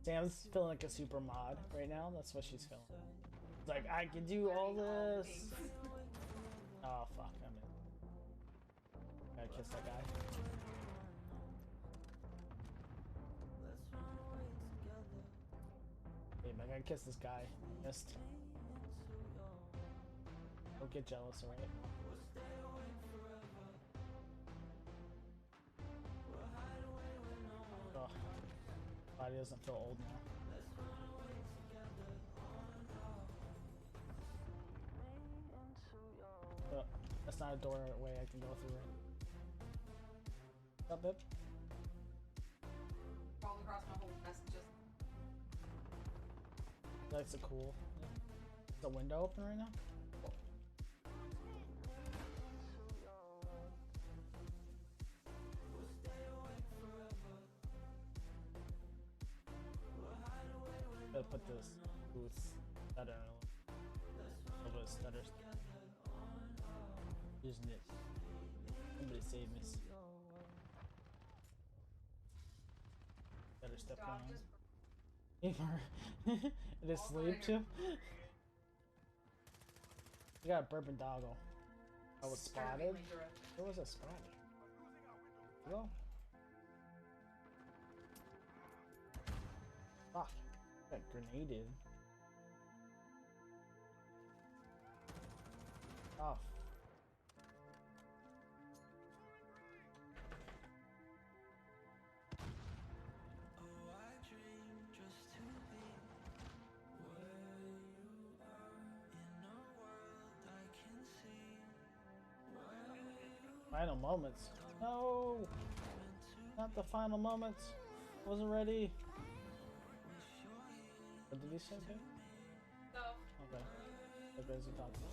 Sam's feeling like a super mod right now. That's what she's feeling. It's like I can do all this. Oh fuck! I'm in. Gotta kiss that guy. Hey, man, I gotta kiss this guy. Missed. Don't get jealous, alright? Oh, body doesn't feel old now. Oh, that's not a doorway I can go through, right? What's up, babe? Crawled across my whole mess just. That's a cool. Is the window open right now? Gotta put this booth stutter in a little bit of stutter. Using it. Somebody save me. Better step Dog on. It is sleep too? You got a bourbon doggle. I was spotted. Where was I spotted? Hello? Fuck. Got grenaded. Oh. Final moments. No! Not the final moments. Wasn't ready. What did he say, babe? So, Okay. What does he talk about?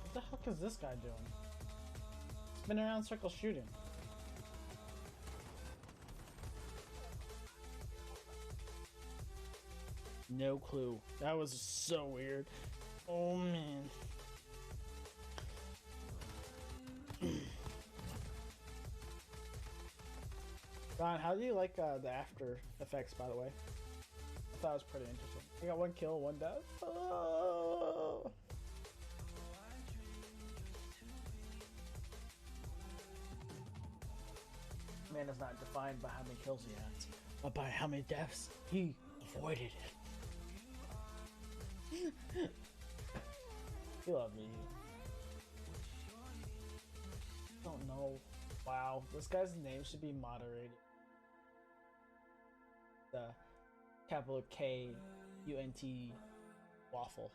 What the heck is this guy doing? Spinning around circle shooting. No clue. That was so weird. Oh man. Ron, how do you like the After Effects, by the way? I thought it was pretty interesting. I got 1 kill, 1 death. Oh. Man is not defined by how many kills he has, but by how many deaths he avoided it. You love me. Don't know. Wow, this guy's name should be moderated. The capital K UNT waffle.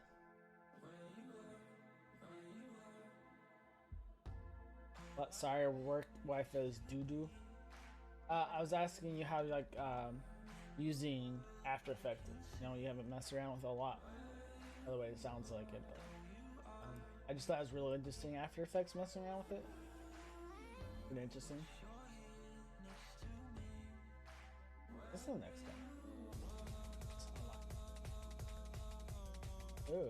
But sorry, work wife is doo-doo. I was asking you how like using After Effects. You know, you haven't messed around with it a lot. By the way, it sounds like it, but I just thought it was really interesting. After Effects, messing around with it. Pretty interesting. What's the next guy? Ooh.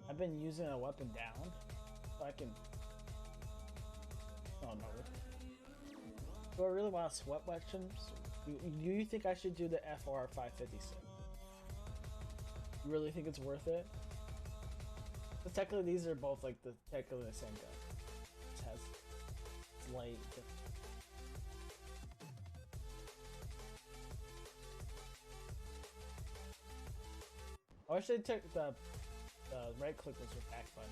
I've been using a weapon down, so I can. Oh no. Do I really want to sweat weapons? Do you think I should do the FR 556? You really think it's worth it? But technically, these are both like technically the same gun. It has slight. I wish they took the right click was your back button.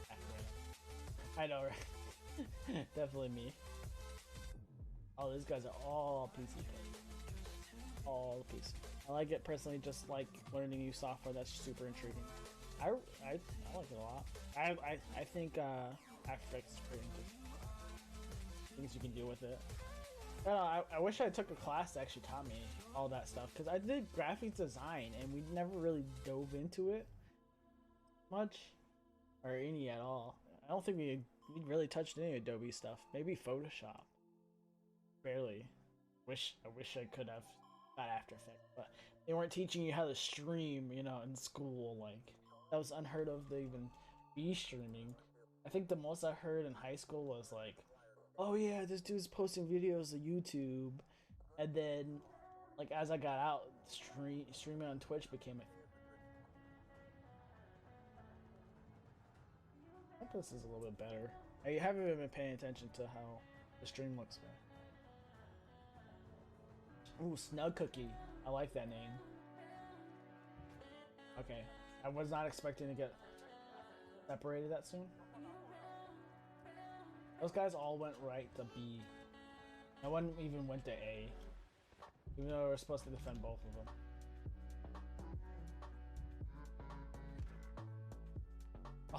Back button. I know, right? Definitely me. Oh, these guys are all PC players. All PC. I like it personally, just like learning new software. That's super intriguing. I like it a lot. I think After Effects is pretty interesting. Things you can do with it. I wish I took a class that actually taught me all that stuff, because I did graphics design and we never really dove into it much, or any at all. I don't think we really touched any Adobe stuff. Maybe Photoshop. Barely. I wish I could have got After Effects, but they weren't teaching you how to stream, you know, in school. Like, that was unheard of to even be streaming. I think the most I heard in high school was like, oh yeah, this dude's posting videos to YouTube, and then like as I got out, streaming on Twitch became a thing. I hope this is a little bit better. I haven't even been paying attention to how the stream looks, man. Ooh, Snug Cookie. I like that name. Okay, I was not expecting to get separated that soon. Those guys all went right to B. No one even went to A. Even though we were supposed to defend both of them.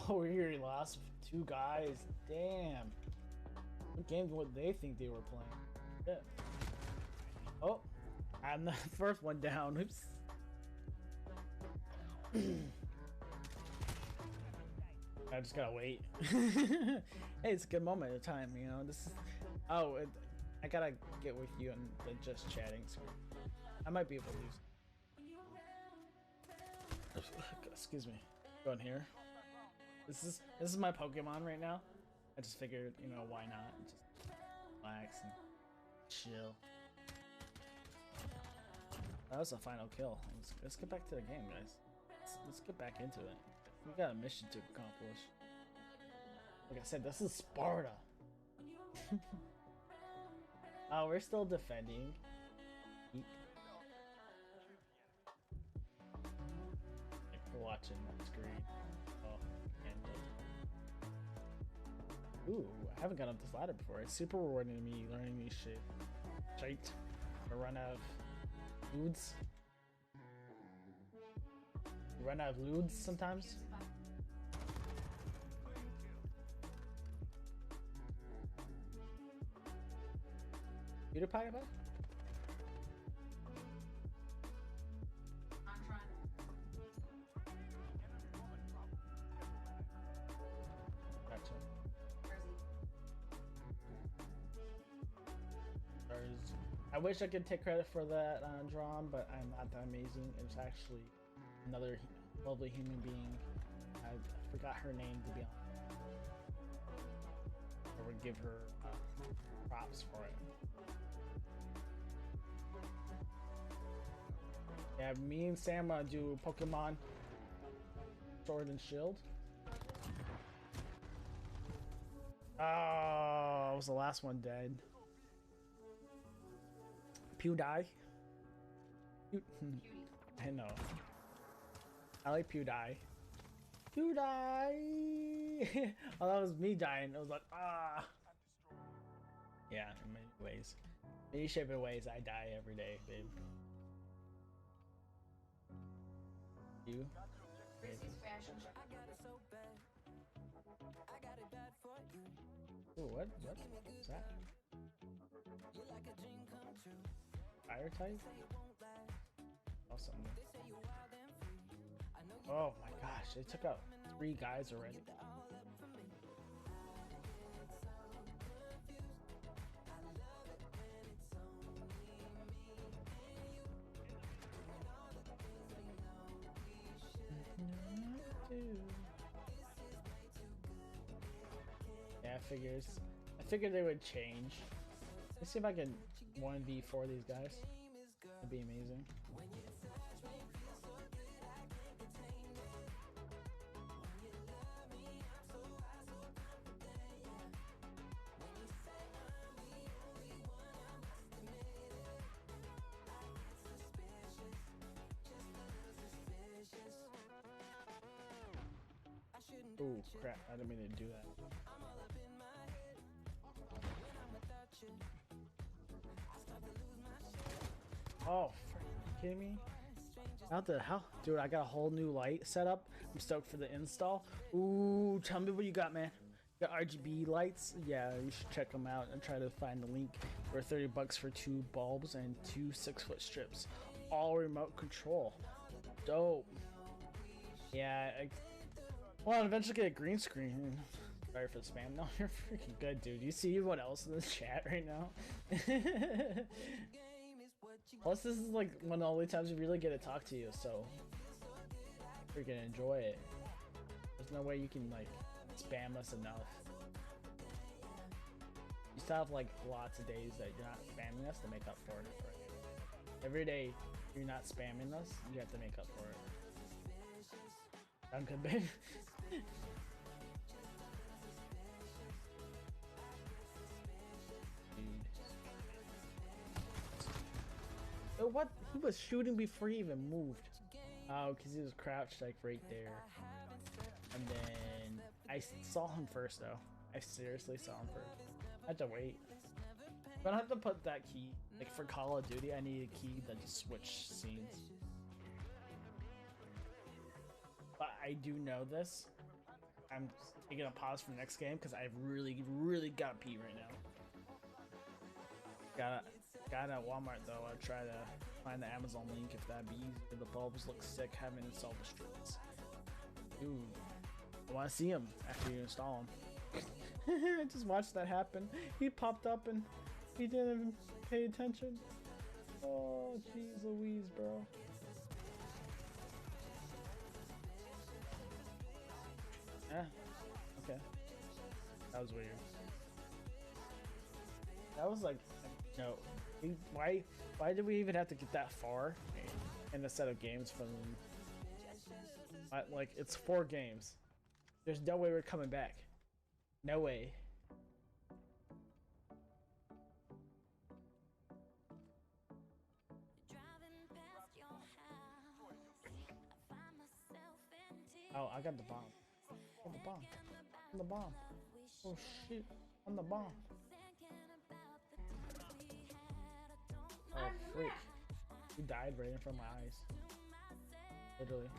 Oh, we lost 2 guys. Damn. What game would they think they were playing? Yeah. Oh, I'm the first one down. Oops. I just gotta wait. Hey, it's a good moment of time, you know. This is. Oh, I gotta get with you on the just chatting screen. I might be able to use. Excuse me. Go in here. This is my Pokemon right now. I just figured, you know, why not? Just relax and chill. That was a final kill. Let's get back to the game, guys. Let's get back into it. We got a mission to accomplish. Like I said, this is Sparta. Oh, we're still defending. Like, we're watching the screen. Oh, and ooh, I haven't got up this ladder before. It's super rewarding to me learning new shit. Shite. I run out of loods. You run out of loods sometimes. PewDiePie about? I'm trying. Gotcha. Where is he? I wish I could take credit for that drum, but I'm not that amazing. It was actually another lovely human being. I forgot her name, to be honest. I would give her props for it. Yeah, me and Sam do Pokemon Sword and Shield. Oh, was the last one dead? PewDie. I know. I like PewDie. PewDie. Oh, that was me dying. It was like ah. Yeah, in many ways, many shape and ways, I die every day, babe. You? Rizzy's fashion show. Ooh, what? What? What's that? Fire type? Oh, something. Oh my gosh, they took out 3 guys already. I figured they would change. Let's see if I can 1v4 these guys. That'd be amazing. Oh crap, I didn't mean to do that. Oh, are you kidding me? What the hell? Dude, I got a whole new light set up. I'm stoked for the install. Ooh, tell me what you got, man. You got RGB lights? Yeah, you should check them out and try to find the link. For 30 bucks for 2 bulbs and 2 6-foot strips. All remote control. Dope. Yeah, well, I'll eventually get a green screen. Sorry for the spam. No, you're freaking good, dude. You see everyone else in the chat right now? Plus, this is like one of the only times we really get to talk to you, so freaking enjoy it. There's no way you can like spam us enough. You still have like lots of days that you're not spamming us to make up for it. Right? Every day you're not spamming us, you have to make up for it. Sound good, babe? Oh, what? He was shooting before he even moved. Oh, because he was crouched like right there. And then I saw him first though. I seriously saw him first. I had to wait. But I have to put that key. Like for Call of Duty, I need a key that just switch scenes. But I do know this. I'm taking a pause for the next game because I really got pee right now. Got at Walmart though. I'll try to find the Amazon link if that'd be easy. The bulbs look sick. Haven't installed the strips. Dude, I want to see him after you install him. I just watched that happen. He popped up and he didn't even pay attention. Oh, jeez Louise, bro. Yeah, okay. That was weird. That was like, no. Why did we even have to get that far in the set of games from? Like, it's 4 games. There's no way we're coming back. No way. Oh, I got the bomb. On the bomb. On the bomb. Oh shit. On the bomb. Oh freak. He died right in front of my eyes. Literally.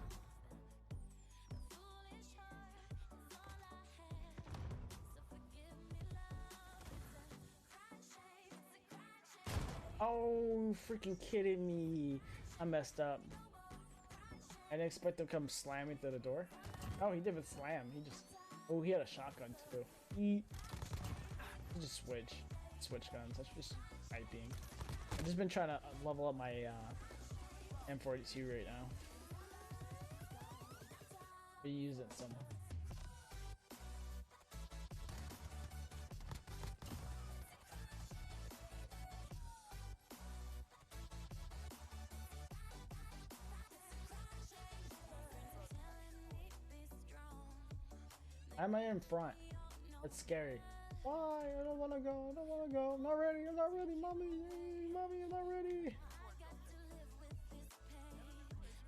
Oh, freaking kidding me. I messed up. I didn't expect him to come slamming through the door. Oh, he didn't slam. He just... Oh, he had a shotgun too. He just switch guns. That's just typing. I've just been trying to level up my M42 right now. We use it some. Why am I in front? That's scary. Why? I don't want to go. I don't want to go. I'm not ready. I'm not ready. Mommy. Mommy, I'm not ready.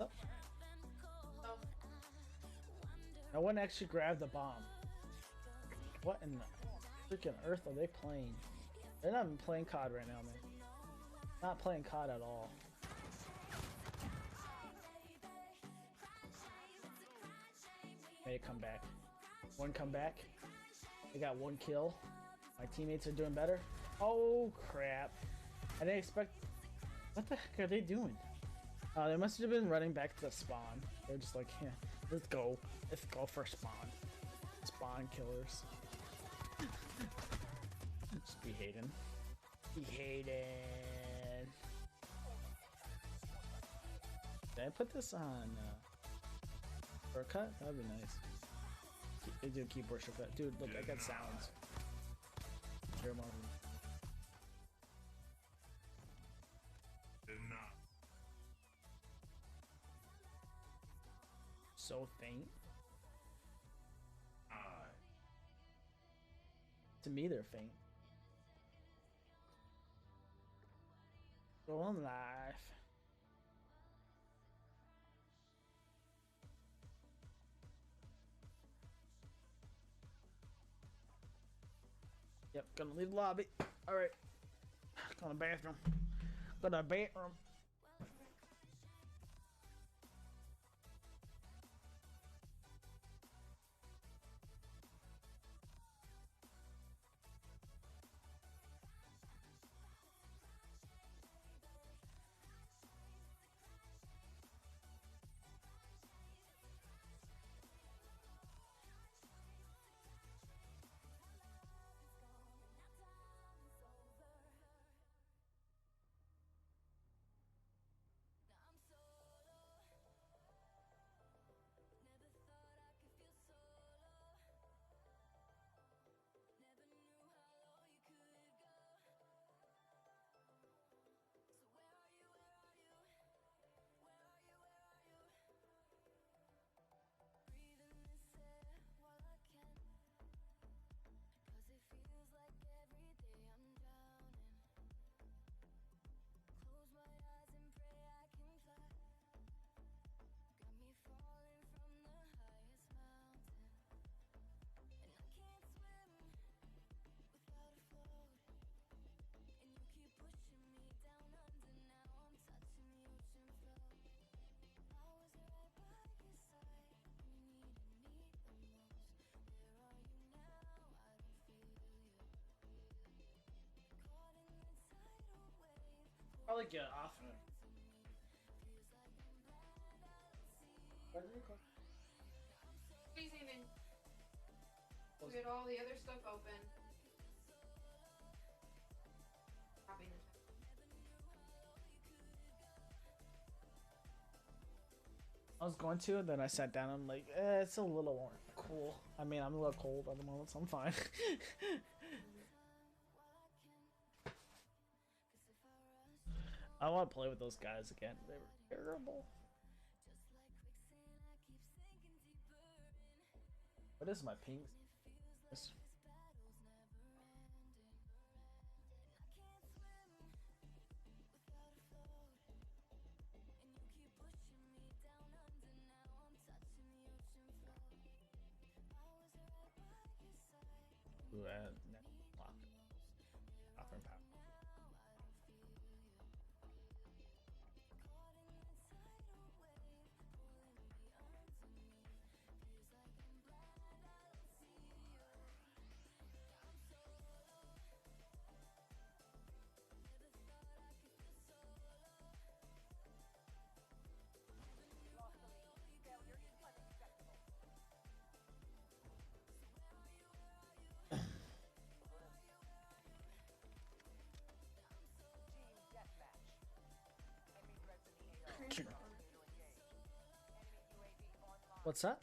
Oh. No one actually grabbed the bomb. What in the freaking earth are they playing? They're not even playing COD right now, man. Not playing COD at all. Made it come back. One comeback. They got 1 kill. My teammates are doing better. Oh crap. I didn't expect... What the heck are they doing? They must have been running back to the spawn. They're just like, yeah, let's go. Let's go for spawn. Spawn killers. Just be hating. Be hating. Did I put this on shortcut? That'd be nice. They do keyboard shortcut. Dude, look, I got sounds. Here, Marvin. Enough. So faint. To me, they're faint. Go on live. Yep, gonna leave the lobby. Alright. Go to the bathroom. Go to the bathroom. Probably get off of him. Squeezing in. We had all the other stuff open. Copying the I was going to, and then I sat down. I'm like, it's a little more cool. I mean, I'm a little cold at the moment, so I'm fine. I want to play with those guys again. They were terrible. What is my ping? This- Ooh, lock. Bathroom power. What's that?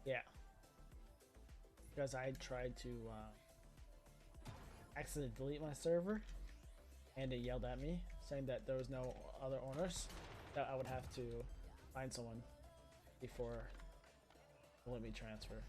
Yeah. Because I tried to accidentally delete my server, and it yelled at me saying that there was no other owners, that I would have to find someone before they let me transfer.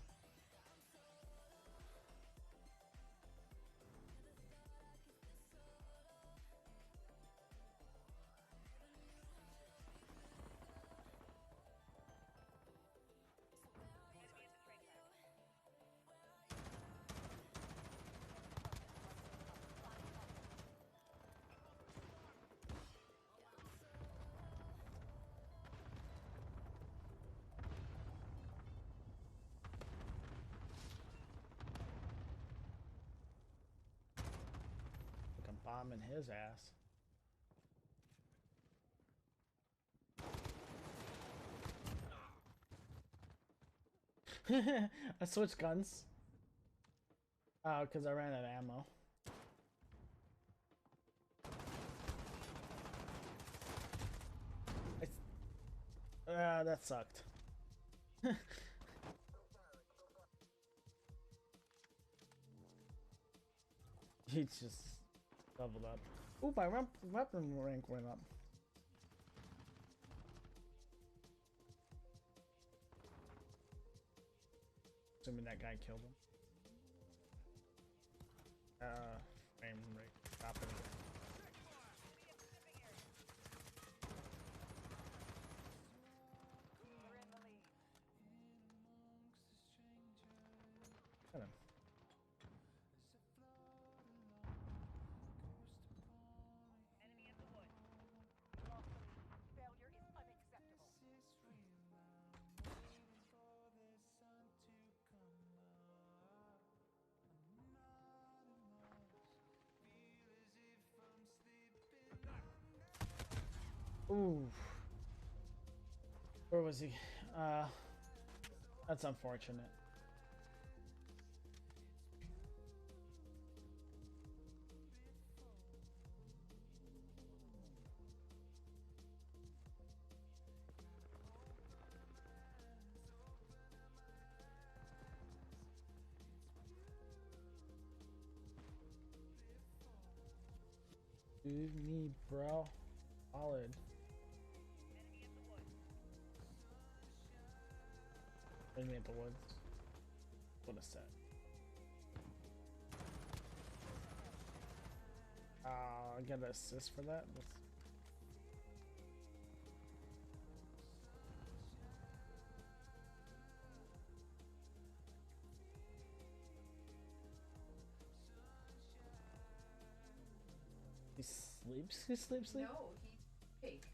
Like I'm bombing his ass. I switched guns. Oh, because I ran out of ammo. That sucked. he just leveled up. Ooh, my weapon rank went up. Assuming that guy killed him. Frame rate dropping again. Got him. Ooh. Where was he? That's unfortunate. Dude, me, bro. Solid. Enemy at the woods. What a set. I get an assist for that. He sleeps? He sleeps? No, he's fake.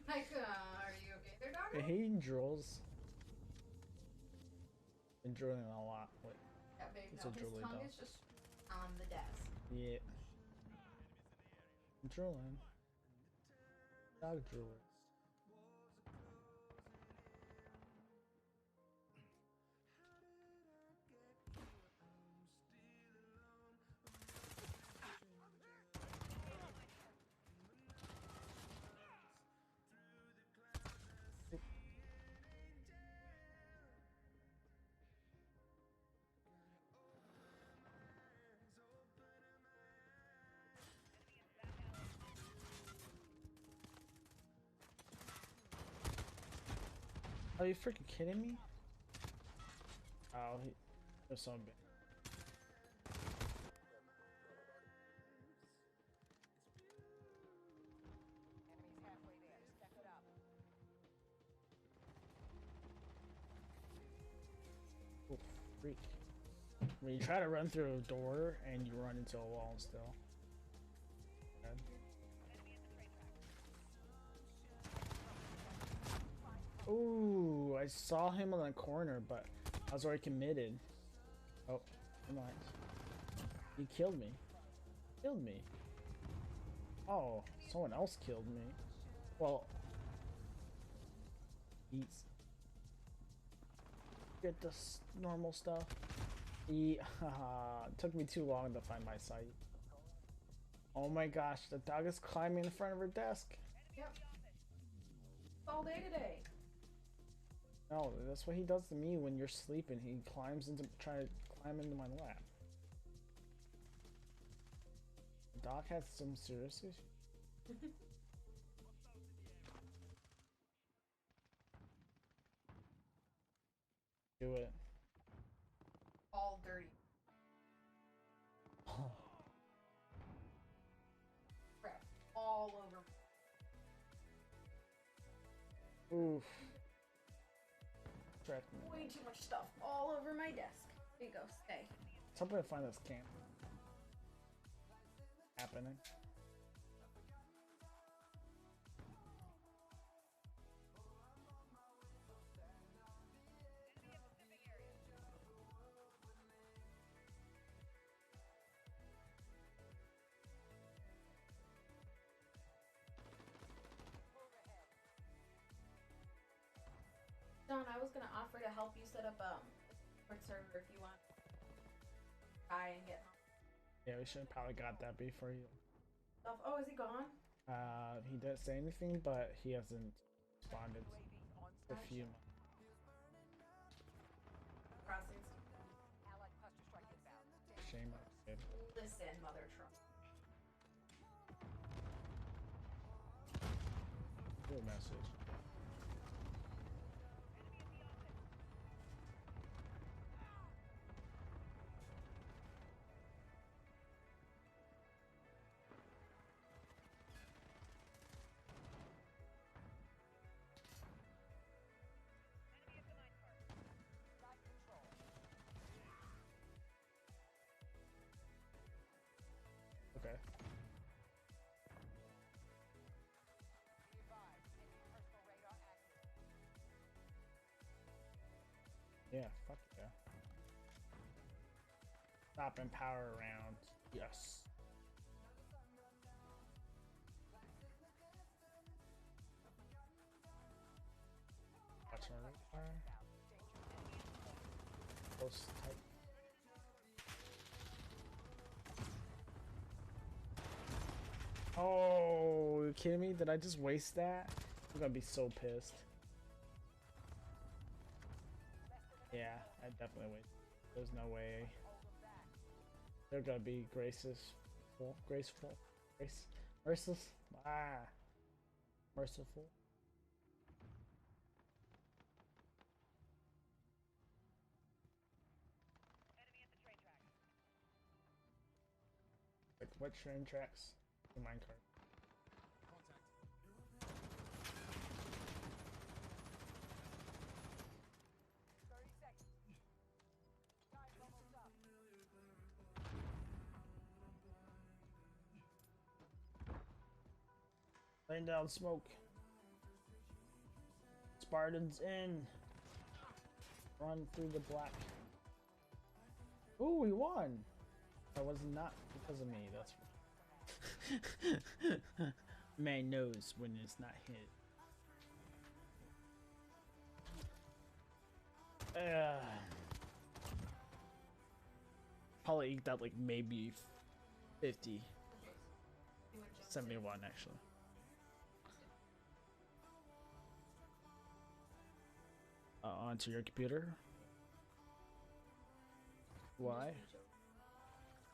Micah, are you okay there, doggo? He drools. Been drooling a lot. Wait. Yeah, babe, It's no, a his drooly tongue dog. is just on the desk. Yeah. Drooling. Dog drooler. Are you freaking kidding me? Oh, there's so big. Oh, freak. When you try to run through a door and you run into a wall still. Dead. Ooh, I saw him on the corner, but I was already committed. Oh, never mind. He killed me. Killed me. Oh, someone else killed me. Well, he's get this normal stuff. He took me too long to find my site. Oh my gosh, the dog is climbing in front of her desk. Yep. All day today. No, that's what he does to me when you're sleeping. He climbs into try to climb into my lap. The dog has some serious issues. Do it. All dirty. Crap. All over. Oof. Distracting me. Way too much stuff all over my desk. Here you go, stay. Somebody find this camp. Happening. Don, I was gonna offer to help you set up quick server if you want. Try and get Yeah, we should have probably got that before you. stuff. Oh, is he gone? He didn't say anything, but he hasn't responded for a few months. shame. Kid. Listen, mother truck. Good message. Okay. Yeah, fuck yeah. Stop and power around. Yes. Watch my right fire. Close tight. Oh, you kidding me? Did I just waste that? I'm gonna be so pissed. Yeah, I definitely wasted. There's no way. They're gonna be graceful, merciless. Merciful. Like what train tracks? The minecart. Laying down smoke. Spartans in. Run through the black. Ooh, we won. That was not because of me. That's man knows when it's not hit. Probably eked out like maybe 50. 71 actually. Onto your computer. Why?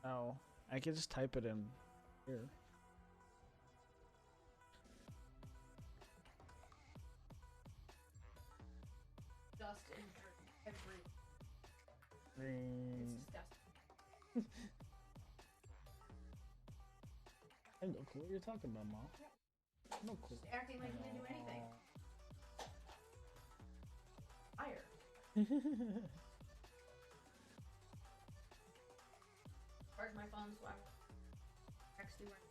Oh, I can just type it in here. Dust and dirt every. Green. It's disgusting. I have no clue what you're talking about, Mom. No clue. Just acting like you didn't do anything. Fire. Charge my phone so I'm actually wearing.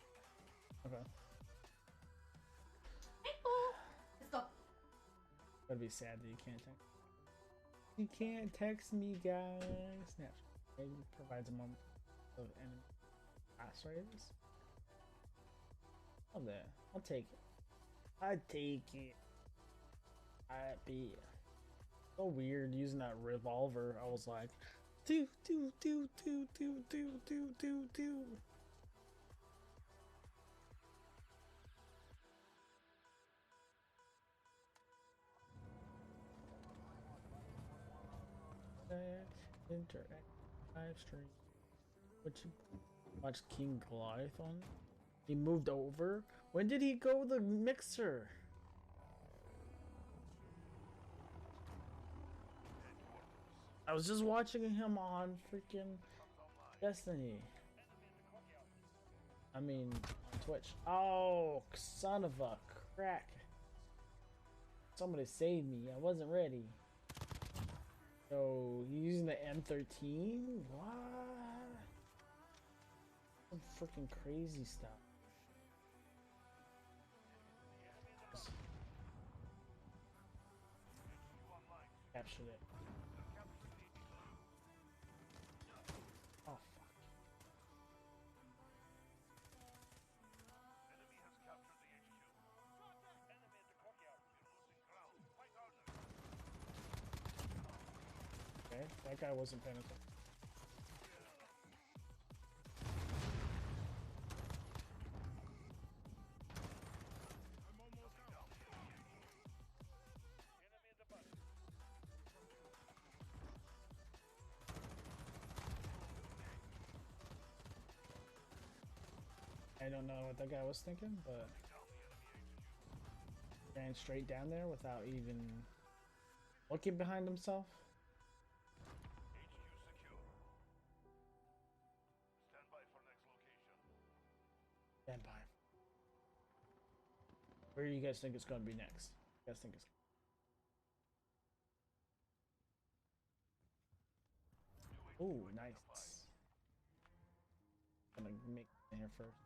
Okay. Stop. That'd be sad that you can't text. You can't text me, guys. Snapchat. It provides a moment of enemy passwords. Love that. I'll take it. I take it. I'd be so weird using that revolver. I was like, do. Interact live stream. What you watch King Goliath on? He moved over? When did he go the mixer? I was just watching him on freaking Destiny. I mean, on Twitch. Oh, son of a crack. Somebody saved me. I wasn't ready. So, you using the M13? What? Some freaking crazy stuff. Captured it. Oh, fuck. Enemy has captured the HQ. Enemy at the courtyard. You're losing ground. Fight harder. Okay, that guy wasn't paying attention. I'm almost out. Enemy at the bus. I don't know what that guy was thinking, but ran straight down there without even looking behind himself. HQ secure. Stand by for next location. Stand by. Where do you guys think it's going to be next? You guys think it's oh, nice. Gonna make it here first.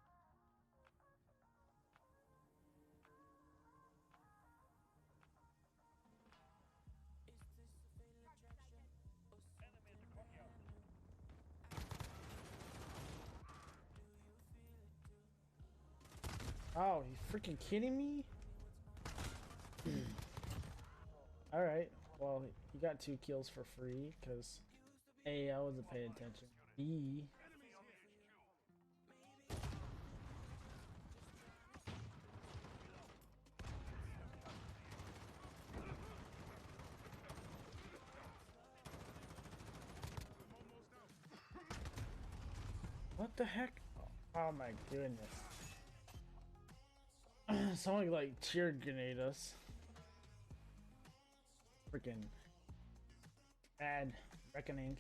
Oh, you freaking kidding me? Alright, well, he got 2 kills for free because A, I wasn't paying attention. B, what the heck? Oh my goodness. Someone like tear grenade us. Freaking bad reckoning.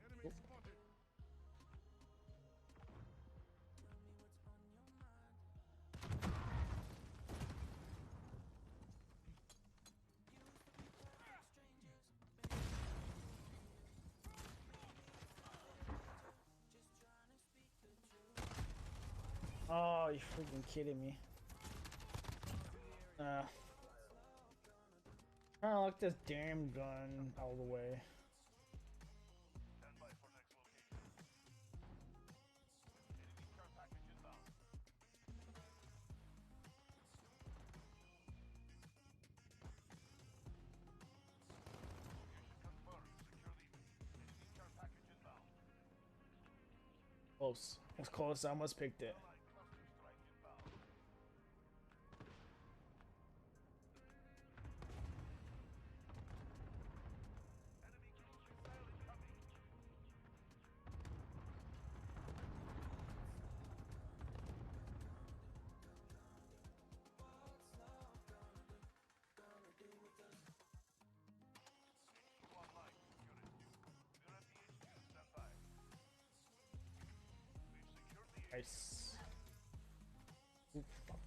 Enemy spotted. Oh, you freaking kidding me? Trying to lock this damn gun out of the way. Stand by for next location. Enemy care package inbound. Location confirmed. Secure the enemy care package inbound. Close. It's close. I almost picked it. Allied cluster strike inbound. Enemy cruise missile incoming. HQ online. Secure it. We're at the HQ. Stand by. We've secured the HQ. Nice. Ooh, fuck.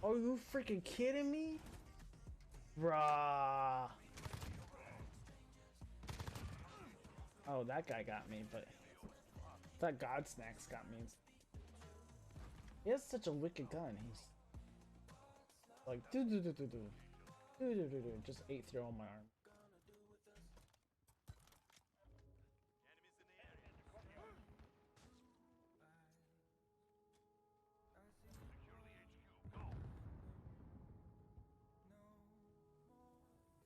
Are you freaking kidding me? Bruh. Oh, that guy got me, but that God Snacks got me. He has such a wicked gun. He's like do do do do do do do do do. Just 8 throw on my arm. Secure the HQ. Go. Enemy in the bus.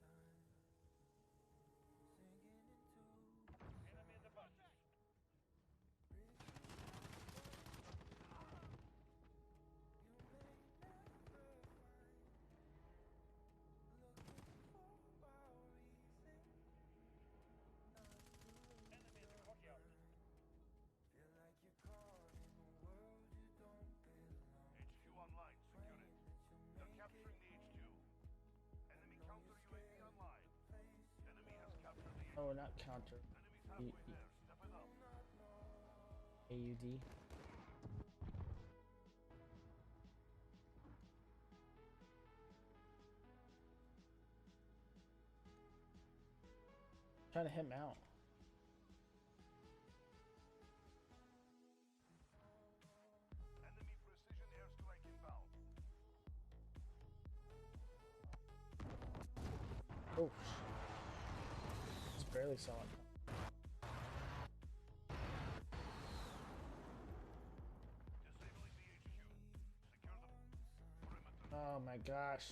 Enemy in the courtyard. HQ online. Secure it. They're capturing the HQ. Enemy counter UAV online. Enemy has captured the HQ. Oh, not counter. Enemies halfway there. Step it up. AUD. Trying to hit him out. Enemy precision airstrike inbound. Oh, just barely saw it. Disabling the HQ. Secure the perimeter. Oh my gosh.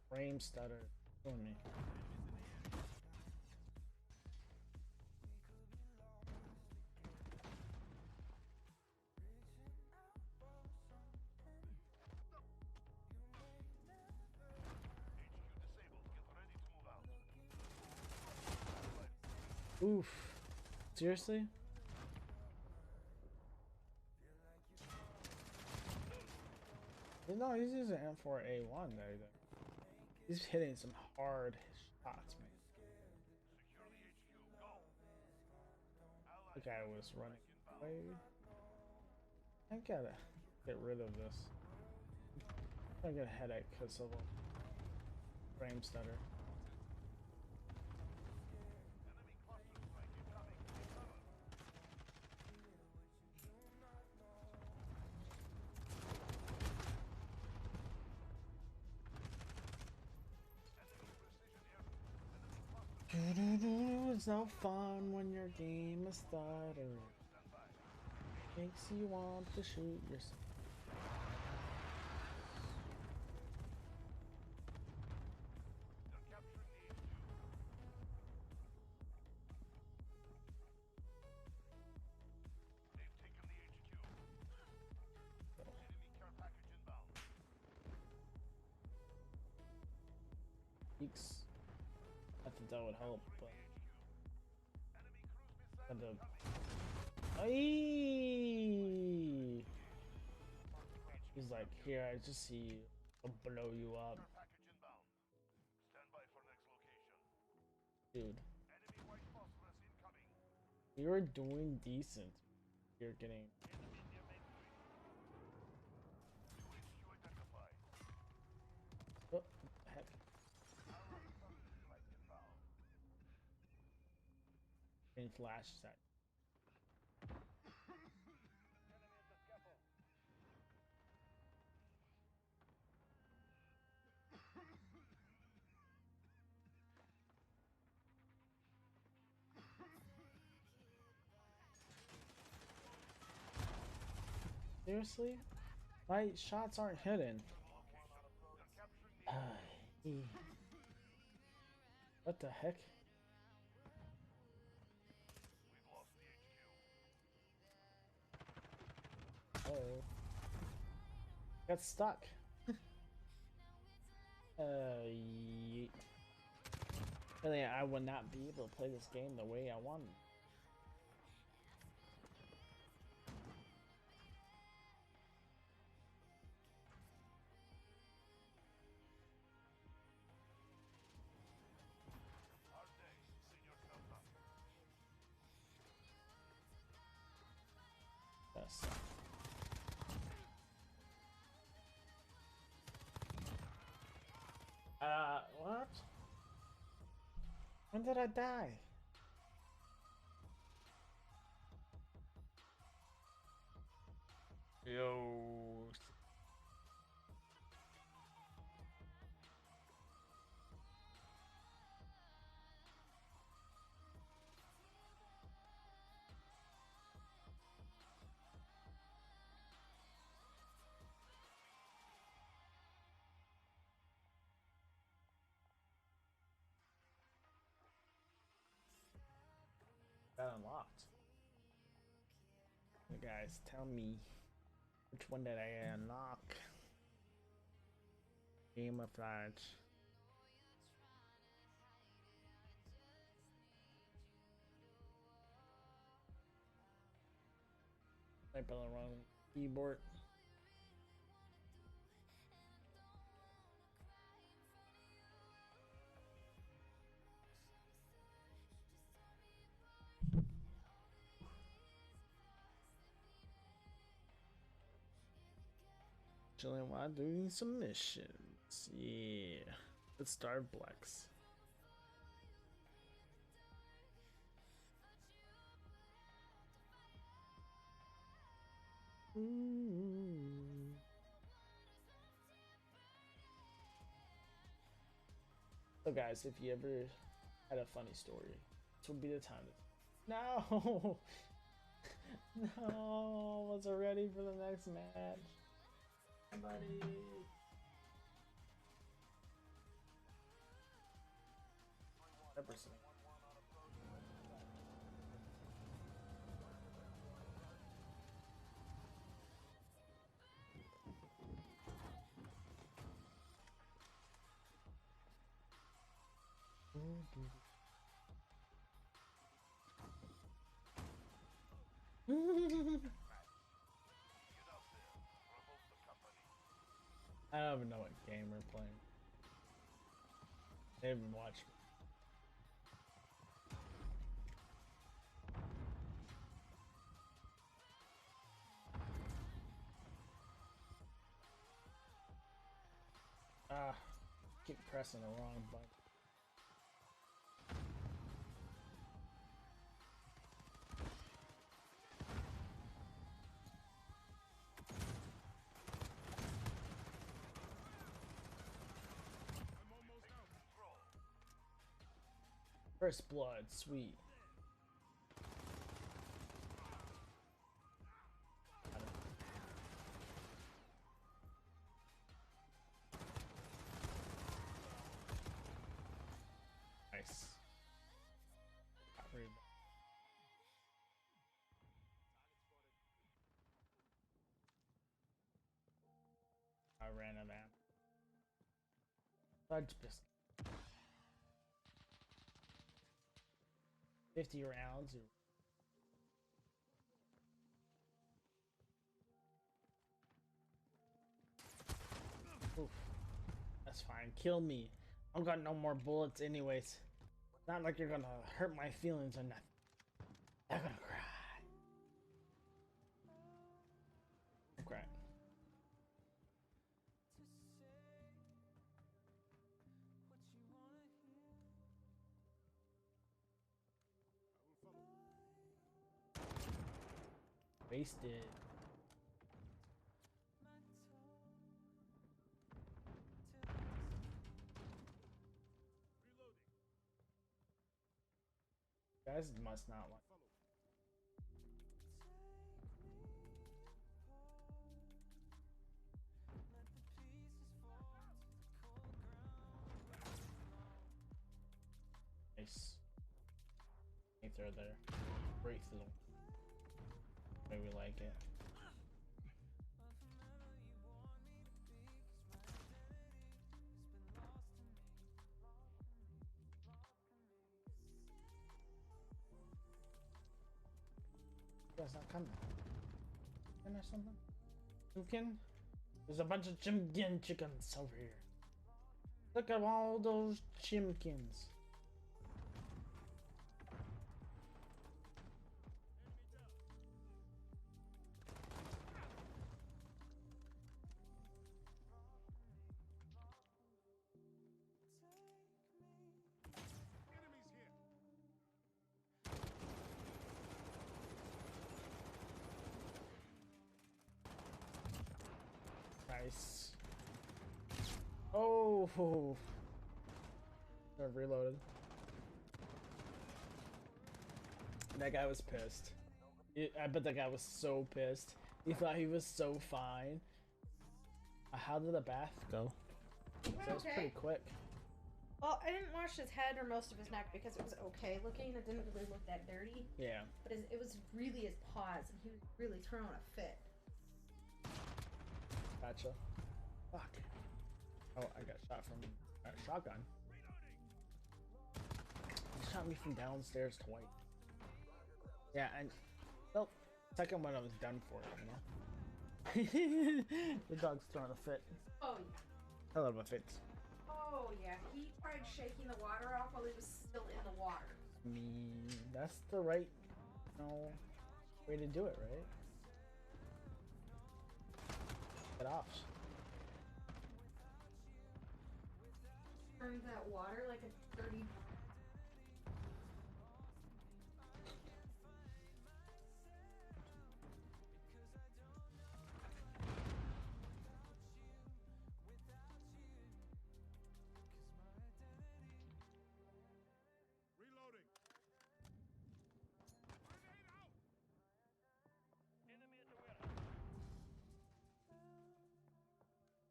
Frame stutter. Killing me. Oof. Seriously? No, he's using M4A1 there. He's hitting some hard shots, man. The guy was running away. I gotta get rid of this. I get a headache because of a frame stutter. It's no fun when your game is stuttering. Makes you want to shoot yourself. Peaks. I think that would help, but had to. Aye! He's like, here, I just see you. I'll blow you up. Dude. You're doing decent. You're getting. Oh, heck. Getting flashed at. Seriously? My shots aren't hidden. What the heck? Oh. Got stuck. Yeet. Really, I would not be able to play this game the way I want. Yes. What? When did I die? Yo. That unlocked. You guys, tell me, which one did I unlock? Game of Thrones. Type on the wrong keyboard. Chilling while doing some missions. Yeah. Let's start Blex. So guys, if you ever had a funny story, this would be the time to... No! No! Was I ready for the next match? Buddy. Epperson. even know what game we're playing. They haven't watched me. Ah, keep pressing the wrong button. I'm almost out. First blood, sweet. Nice. Got rebound. I ran out of ammo. Fudge biscuit. 50 rounds. Oof. That's fine. Kill me. I've got no more bullets anyways. Not like you're gonna hurt my feelings or nothing. I'm gonna cry. I'm crying. I will follow. Wasted. Reloading. Guys must not like. Follow. Nice. Think they're there. Break through. Maybe we like it. You guys not coming? Chicken or something? Chicken? There's a bunch of chimkin chickens over here. Look at all those chimkins. Enemies here. Nice. Oh, I've reloaded. That guy was pissed. I bet that guy was so pissed. He thought he was so fine. How did the bath go? That was pretty quick. Well, I didn't wash his head or most of his neck because it was okay looking. It didn't really look that dirty. Yeah. But it was really his paws, and he was really throwing a fit. Gotcha. Fuck. Oh, I got shot from a shotgun. He shot me from downstairs twice. Yeah, and well, second one I was done for, you know. The dog's throwing a fit. Oh yeah. Hell of a fit. Oh yeah. He tried shaking the water off while he was still in the water. I mean, that's the right, you know, way to do it, right? Get off. Turned that water like a dirty. Reloading. Grenade out.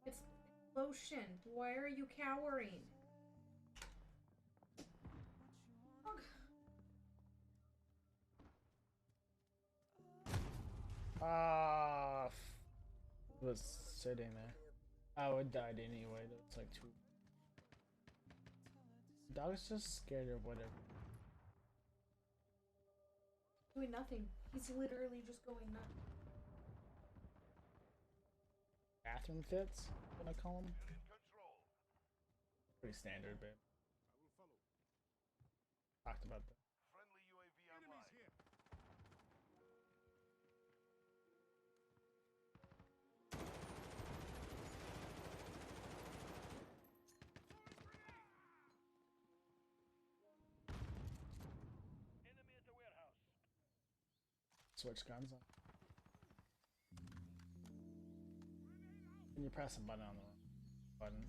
It's lotion. Why are you cowering? Ugh. Ah, was sitting there. I would died anyway. That's like two. Dog's just scared of whatever. Doing nothing. He's literally just going nuts. bathroom fits, what I call them. You're in control. Pretty standard, but I will follow. talked about that. Friendly UAV Enemies online. here. Enemy at the warehouse. Switch guns on. And you press a button on the button.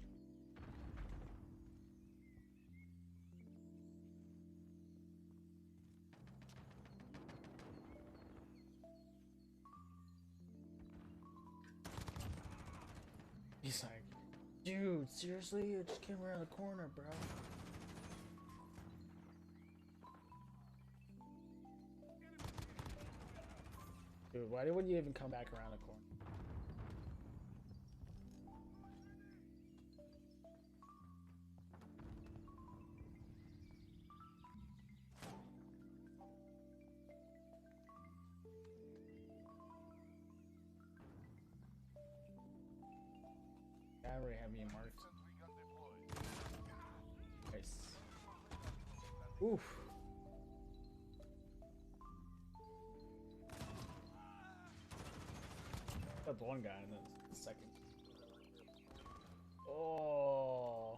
He's like, dude, seriously? It just came around the corner, bro. Dude, why would you even come back around the corner? I already have you marked. Sentry gun deployed. Nice. Oof. Got one guy and then the second. Oh.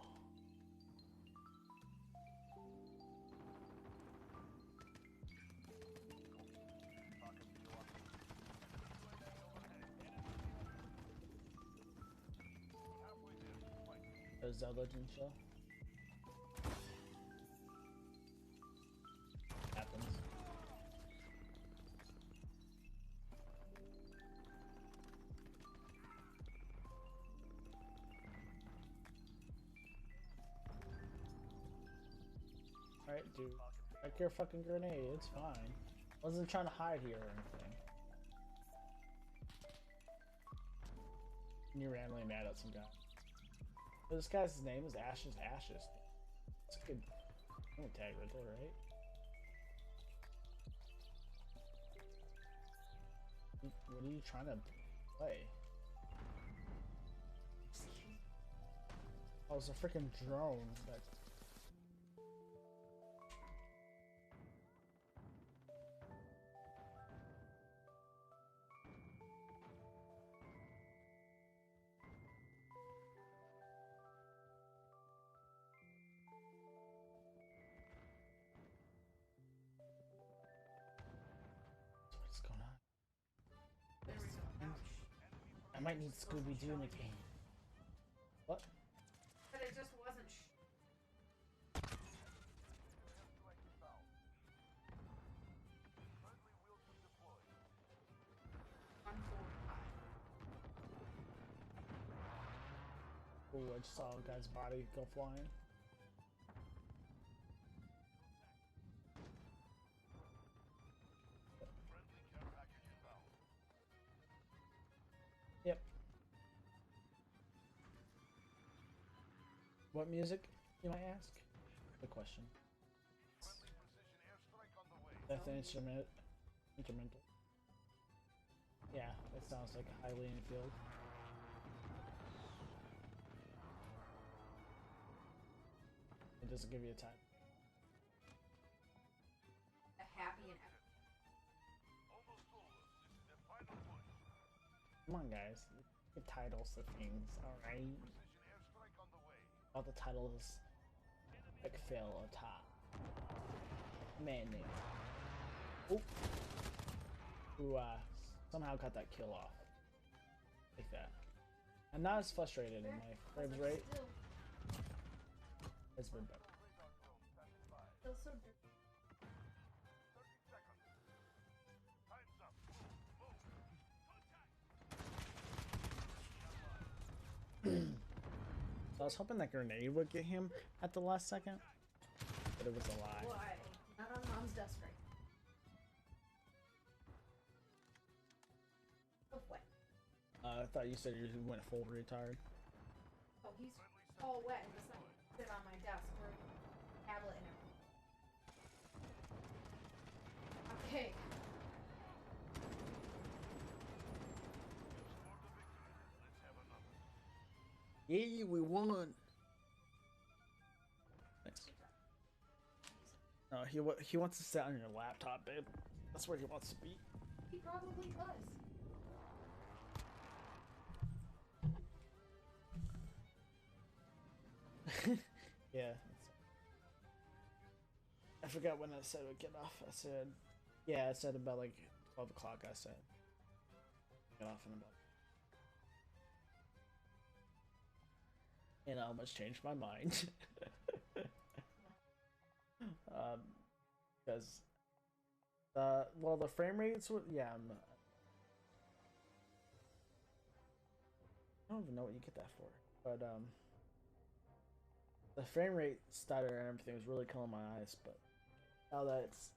There's that legend show. Happens. Alright, dude. Like your fucking grenade, it's fine. Wasn't trying to hide here or anything. And you're randomly mad at some guy. But this guy's name is Ashes Ashes. It's a good name tag right there, right? What are you trying to play? Oh, it's a freaking drone. That... What's going on? There we go. Ouch. I might need Scooby-Doo in the game. What? But it just wasn't. Airstrike inbound. Friendly Wilson deployed. 145. Oh, I just saw a guy's body go flying. Friendly care package inbound. Yep. What music, you might ask? The question. Friendly precision airstrike on the way. That's the instrumental. Yeah, that sounds like highly infield. It doesn't give you a time. A happy and Almost over. This is the final push. Come on, guys. The titles of things, alright? Precision airstrike on the way. All the titles like Phil or Top. Man name. Oop. Who somehow got that kill off. Like that. I'm not as frustrated in my frames rate. Still, It's been better. Radar drone standing by. still so dirty. 30 seconds. Time's up. Move. Contact. So I was hoping that grenade would get him at the last second, but it was a lie. Why? Not on mom's desk right now. Oh, what? I thought you said you went full retard. Oh, he's all wet and decided to sit on my desk for a tablet and everything. Okay. For the victory. Let's have another. Yeah, we won. Nice. No, he wants to sit on your laptop, babe. That's where he wants to be. He probably was. Yeah. I forgot when I said we'd get off. I said, yeah, I said about like 12 o'clock. I said, get off in about. And I almost changed my mind. Because, well, the frame rates were, yeah, I don't even know what you get that for, but, the frame rate stutter and everything was really killing my eyes, but now that it's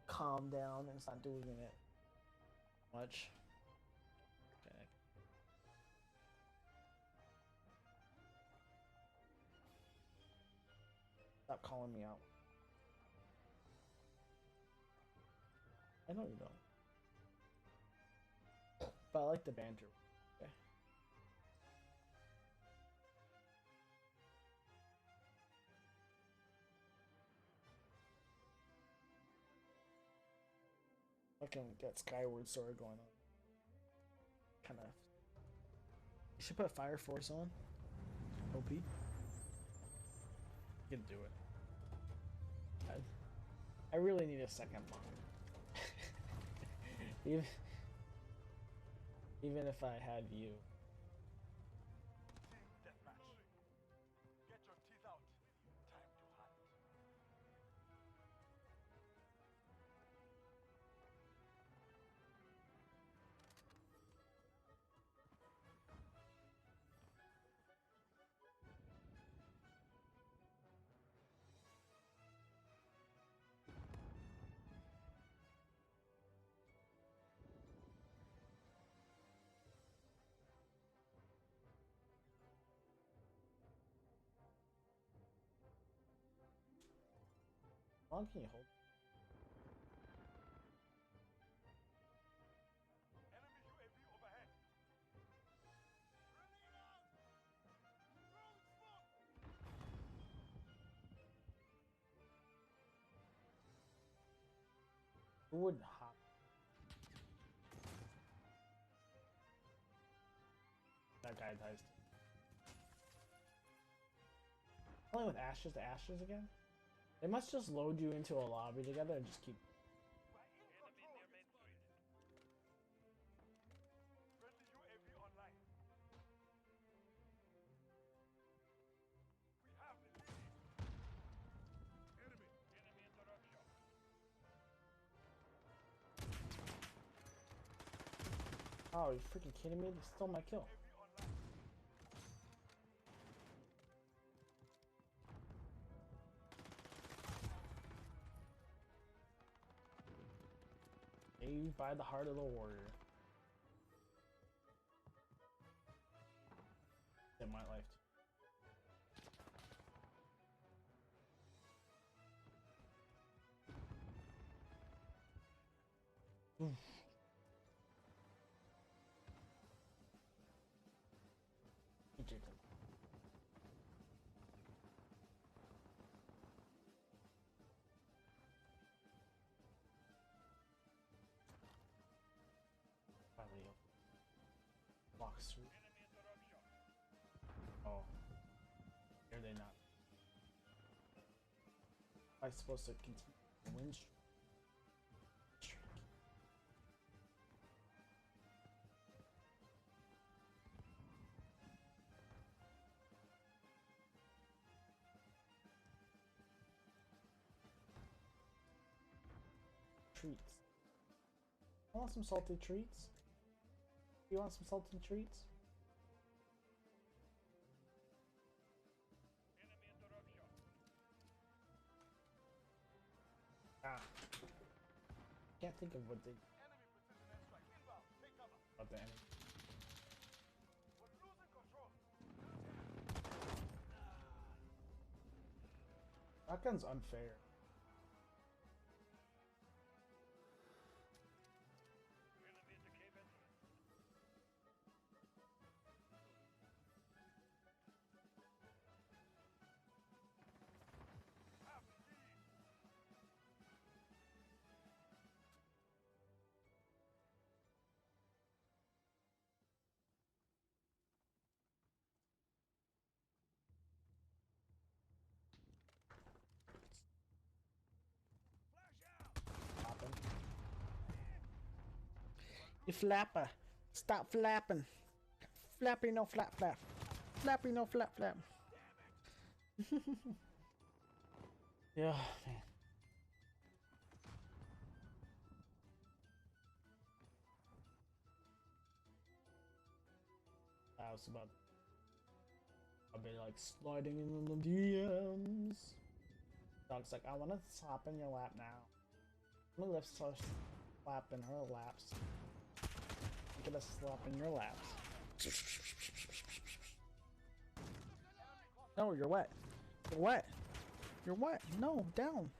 calmed down and it's not doing it much. Okay. Stop calling me out. I know you don't. But I like the banter. Okay. I can get Skyward Sword going on. Kind of. You should put Fire Force on. OP. You can do it. I really need a second mom. even if I had you. Team deathmatch. Get your teeth out. Time to hunt. How long can you hold? Enemy UAV overhead. Who would hop? That guy dies. Playing with Ashes to Ashes again? They must just load you into a lobby together and just keep. Enemy near main point. Friendly UAV online. We have the lead. Enemy interruption. Oh, you freaking kidding me? They stole my kill. UAV online. Saved by the heart of the warrior. In my life. Oof. Egypt. Finally, walks through. Enemy interruption. Oh, are they not? Am I supposed to continue the win streak? Treats. I want some salted treats. You want some salted treats? Enemy interruption. Ah. Can't think of what they Enemy precision airstrike inbound. Take cover. about the enemy. We're losing control. That gun's unfair. Enemy at the cave entrance. You flapper. Stop flapping. Flappy no flap flap. Flappy no flap flap. Yeah, man. I was about. I'll be like sliding in the DMs. Dog's like, I want to slap in your lap now. I'm gonna lift so slap in her laps. I'm gonna slap in your laps. No, you're wet. You're wet. You're wet. No, down.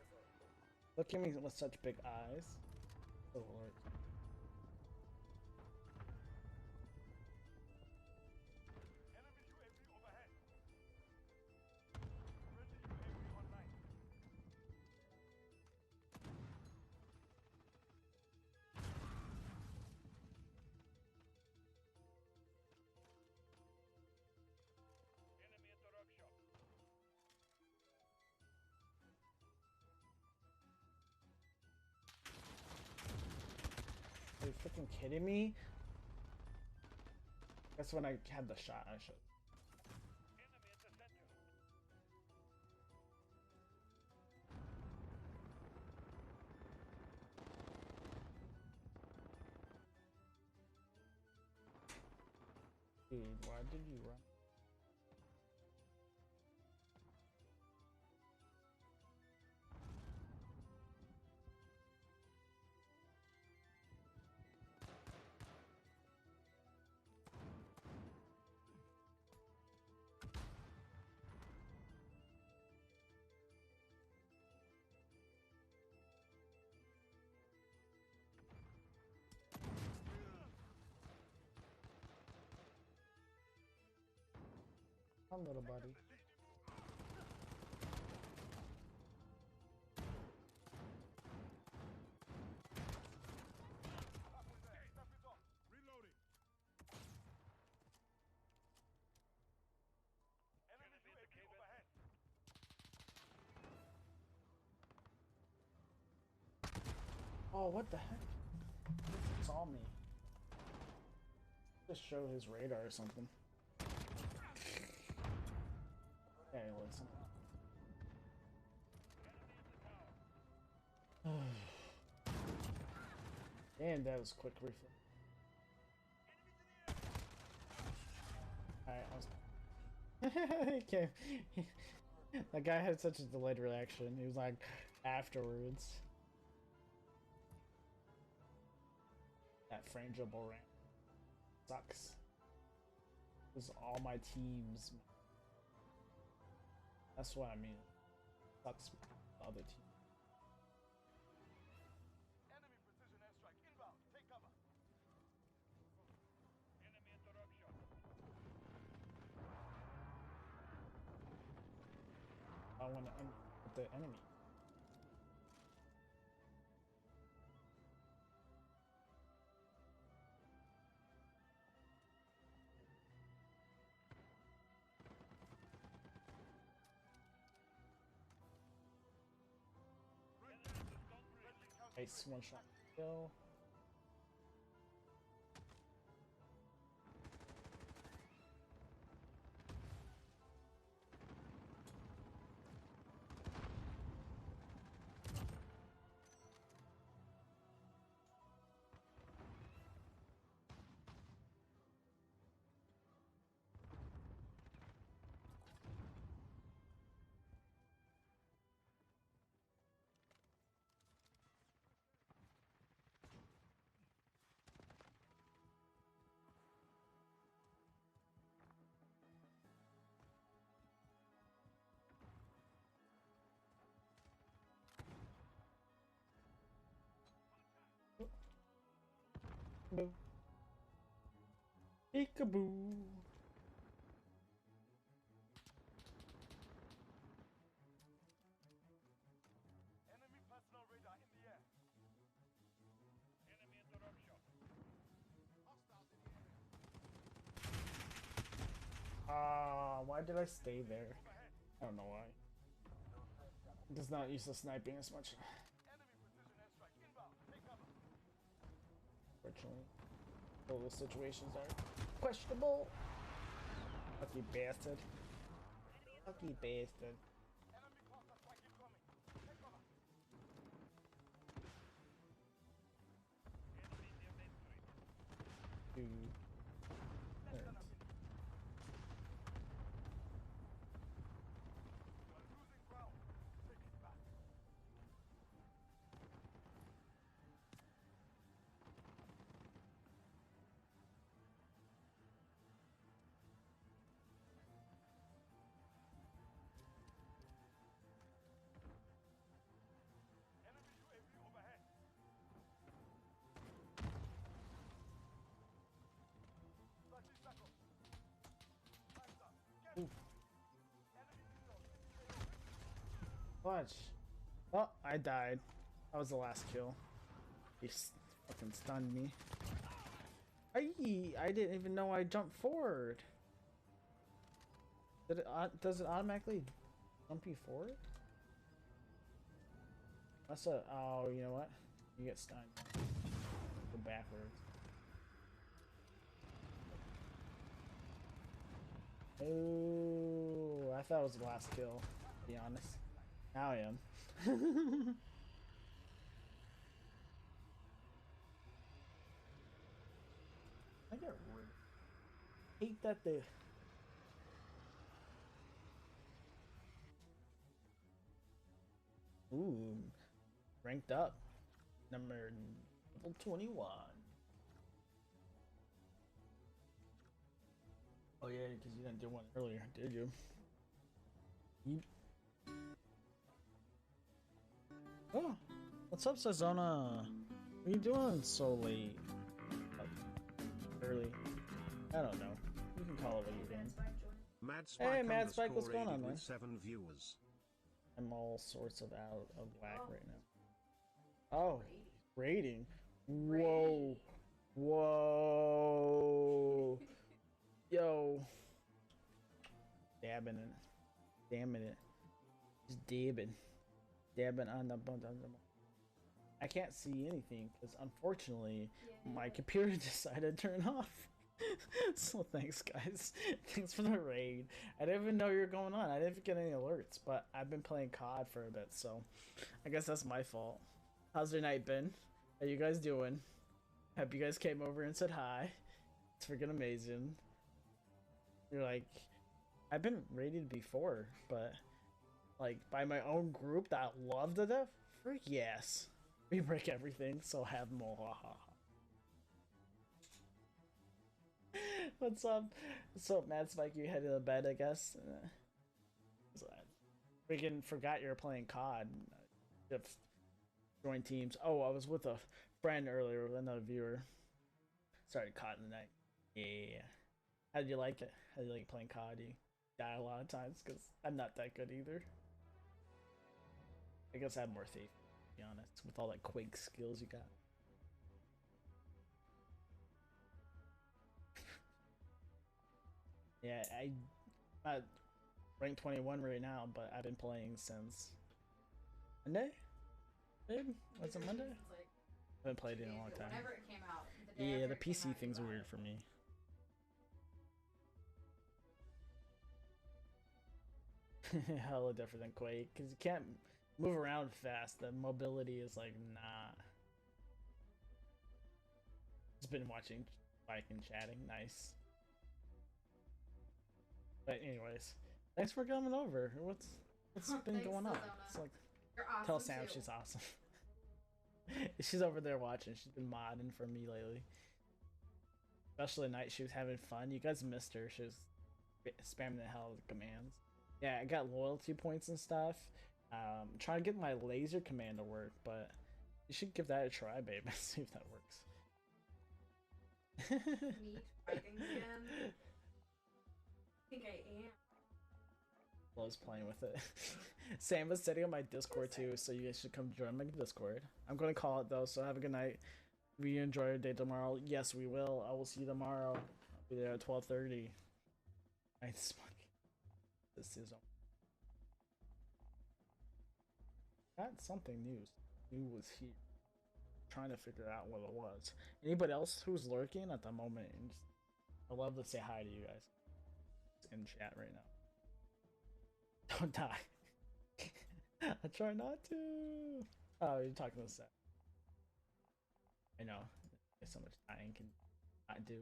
Look at me with such big eyes. Oh Lord. Enemy UAV overhead. Friendly UAV online. Enemy interruption. Are you freaking kidding me? That's when I had the shot. I should. Enemy at the center. Dude, why did you run? Come, little buddy. Reloading. Enemy UAV overhead. Oh, what the heck? He saw me. Just show his radar or something. Hey, listen. Damn, that was quick reflex. Alright, I was. He came. That guy had such a delayed reaction. He was like, afterwards. That frangible ramp sucks. Because all my teams. That's what I mean. Sucks with the other team. Enemy precision airstrike inbound. Take cover. Enemy interruption. I want to end with the enemy. Nice, one shot kill. Boo. Peekaboo. Enemy personal radar in the air. Enemy interruption. Why did I stay there? I don't know why. I'm just not used to sniping as much. Enemy precision airstrike inbound. Take cover. Fortunately. All those situations are questionable. Lucky bastard. Lucky bastard. Dude. Alright. Watch. Oh, I died. That was the last kill. He fucking stunned me. I didn't even know I jumped forward. Did it, does it automatically jump you forward? That's a. Oh, you know what? You get stunned. Go backwards. Oh, I thought it was the last kill, to be honest. Now I am. I get hate that they. Ooh, ranked up. Number level 21. Oh yeah, because you didn't do one earlier, did you? Oh, what's up, Sazona? What are you doing so late? Early? I don't know. You can call it what you're doing. Mad Spike Hey, Mad Spike, what's going on, man? with 7 viewers. I'm all sorts of out of whack right now. Oh, rating. Whoa. Whoa. Yo. Dabbing it. Damn it. Just dabbing. Dabbing on the bun. I can't see anything because unfortunately my computer decided to turn off. So thanks guys. Thanks for the raid. I didn't even know you were going on. I didn't get any alerts, but I've been playing COD for a bit, so I guess that's my fault. How's your night been? How you guys doing? Hope you guys came over and said hi. It's freaking amazing. You're like, I've been raided before, but like by my own group that loved it. Freak yes. We break everything, so have more. What's up? What's up, Mad Spike? You headed to bed, I guess. Freaking forgot you were playing COD. Join teams. Oh, I was with a friend earlier, another viewer. Started COD in the night. Yeah. How did you like it? How did you like playing COD? You die a lot of times because I'm not that good either. I guess I have more faith, to be honest, with all that Quake skills you got. Yeah, I'm at rank 21 right now, but I've been playing since Monday? Babe? Was it Monday? Like, I haven't played it in a long time. whenever it came out. The day Yeah, after the it came PC out, thing's you bought weird it. for me. Hella different than Quake, because you can't move around fast. The mobility is like, nah. Just been watching Spike and chatting. Nice. But anyways, thanks for coming over. What's been Thanks, going on? Sazona. It's like, You're awesome tell Sam too. she's awesome. She's over there watching. She's been modding for me lately. Especially at night, she was having fun. You guys missed her. She was spamming the hell out of the commands. Yeah, I got loyalty points and stuff. Trying to get my laser command to work, but you should give that a try, babe. See if that works. Me fighting again. I think I am. Loves playing with it. Sam was setting up my Discord too, so you guys should come join my Discord. I'm gonna call it though, so have a good night. Will you enjoy your day tomorrow? Yes, we will. I will see you tomorrow. I'll be there at 12:30. Nice. This is got something new. New was here. trying to figure out what it was. Anybody else who's lurking at the moment? And I'd love to say hi to you guys in chat right now. Don't die. I try not to. Oh, you're talking to Seth. I know. There's so much dying can not do.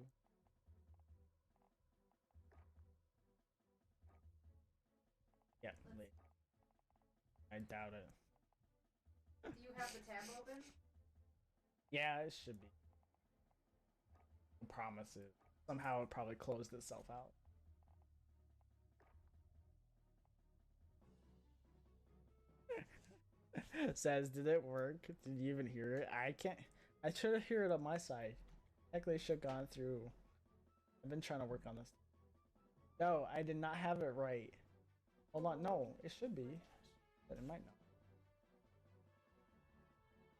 Yeah, late. I doubt it. Do you have the tab open? Yeah, it should be. I promise it. Somehow it probably closed itself out. Says, did it work? Did you even hear it? I can't. I should have heard it on my side. Technically, should have gone through. I've been trying to work on this. No, I did not have it right. Hold on. No, it should be, but it might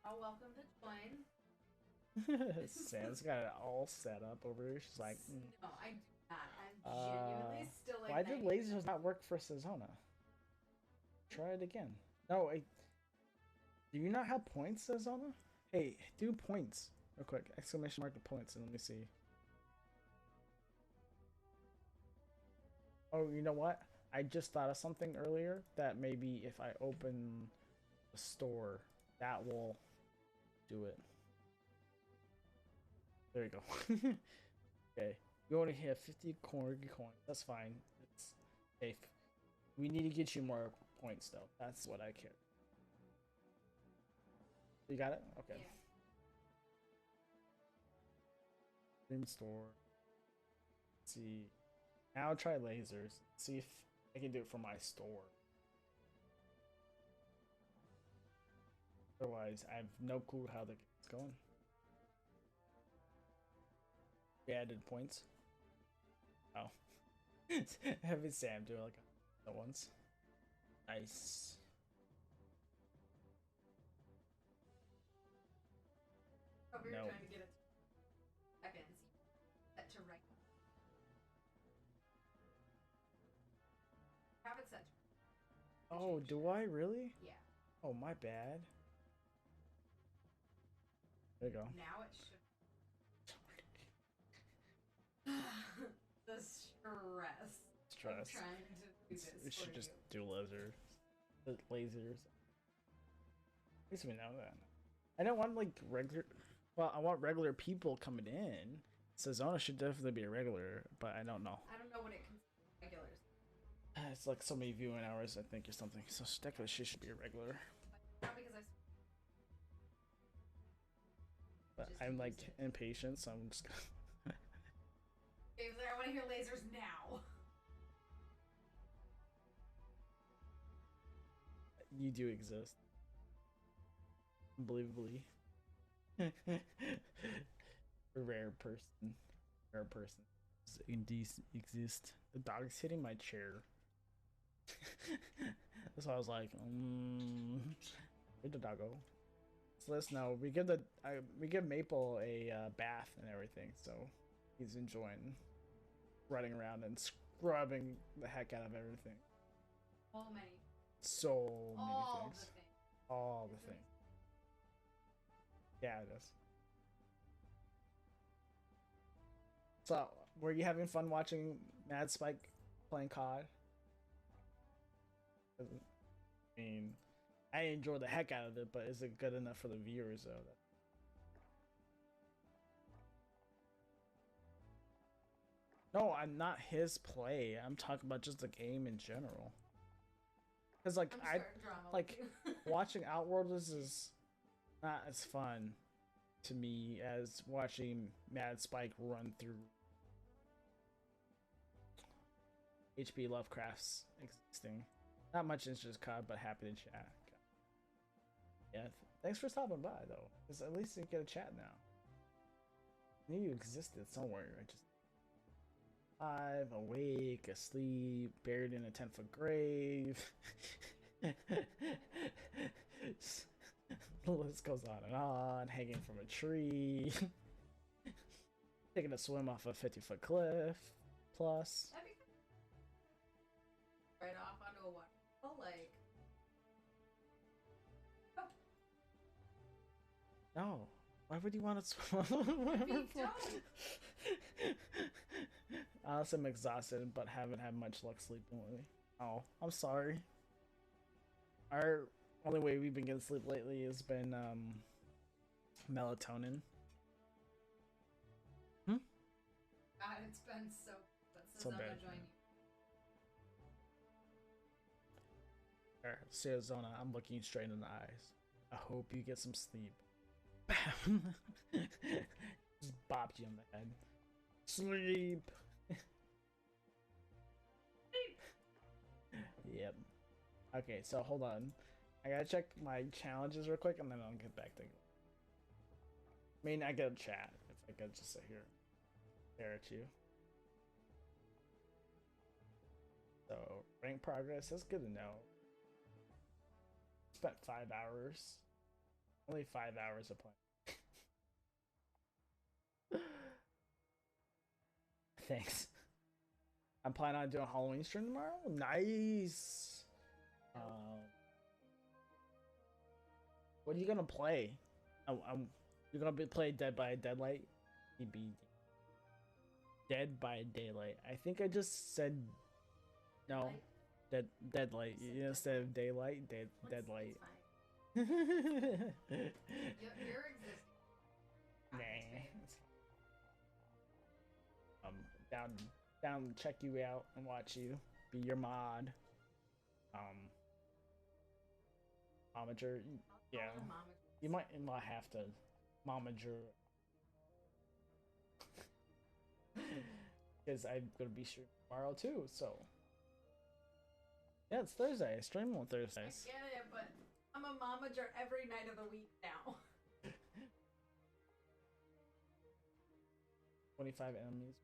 Oh, welcome to join. not. Sam's got it all set up over here. She's like, No, I do not. I'm genuinely still like. why did 90%. lasers not work for Sazona? Try it again. No, do you not have points, Sazona? Hey, do points real quick. Exclamation mark the points, and let me see. Oh, you know what? I just thought of something earlier that maybe if I open the store, that will do it. There you go. Okay, you only have 50 corgi coins. That's fine. It's safe. We need to get you more points, though. That's what I care. You got it? Okay. Yeah. In store. Let's see. Now I'll try lasers. See if I can do it for my store. Otherwise, I have no clue how the game's going. We added points. Oh. Having Sam do like the ones. Nice. Over here No. trying to get it seconds. Set to right. Have it set. To Oh, do I really? Yeah. Oh, my bad. There you go. Now it should. The stress. Stress. Of trying to do this We for should just you. do lasers. Lasers. At least we know that. I don't want like regular. Well, I want regular people coming in. Sazona should definitely be a regular, but I don't know. I don't know what it considers regulars. It's like so many viewing hours, I think, or something. So technically, she should be a regular. Not because I. But Just I'm use like it. impatient, so I'm just gonna. Dave's like, I want to hear lasers now. You do exist. Unbelievably. Rare person. Rare person. Indeed exist. The dog's hitting my chair. That's why I was like, where'd the dog go? So let's know. We give Maple a bath and everything, so he's enjoying running around and scrubbing the heck out of everything. So many. So many All things. the things. All the things. Yeah, it is. So, were you having fun watching Mad Spike playing COD? I mean, I enjoy the heck out of it, but is it good enough for the viewers, though? No, I'm not his play. I'm talking about just the game in general. Because, like, I'm I starting drama like with watching Outworlders is not as fun to me as watching Mad Spike run through HP Lovecraft's existing. Not much is just COD, but happy to chat. Yeah, thanks for stopping by though, because at least you get a chat now. I knew you existed somewhere. I just alive, awake, asleep, buried in a 10-foot grave. The list goes on, hanging from a tree, taking a swim off a 50-foot cliff, plus. That'd be right off onto a waterfall, like. Oh, No, Why would you want to We don't. Honestly, I'm exhausted, but haven't had much luck sleeping lately. Oh, I'm sorry. Our only way we've been getting sleep lately has been melatonin. God, it's been so. But So Sazona bad. join you. There, Arizona, I'm looking you straight in the eyes. I hope you get some sleep. Just bopped you on the head. Sleep. Yep. Okay, so hold on. I gotta check my challenges real quick, and then I'll get back to. I mean, I gotta chat if I could just sit here, stare at you. So rank progress. That's good to know. Spent 5 hours. Only 5 hours of playing. Thanks. I'm planning on doing a Halloween stream tomorrow. Nice. What are you gonna play? You're gonna play Dead by Deadlight. EB. Dead by Daylight. I think I just said no. Like, Deadlight. Instead of daylight, deadlight. it's fine. Nah. You're existing. Down to check you out and watch you. Be your mod. Momager. Yeah. You might have to momager. Because I'm gonna be streaming tomorrow too, so. Yeah, it's Thursday. I stream on I Thursdays. get it, but I'm a momager every night of the week now. 25 enemies.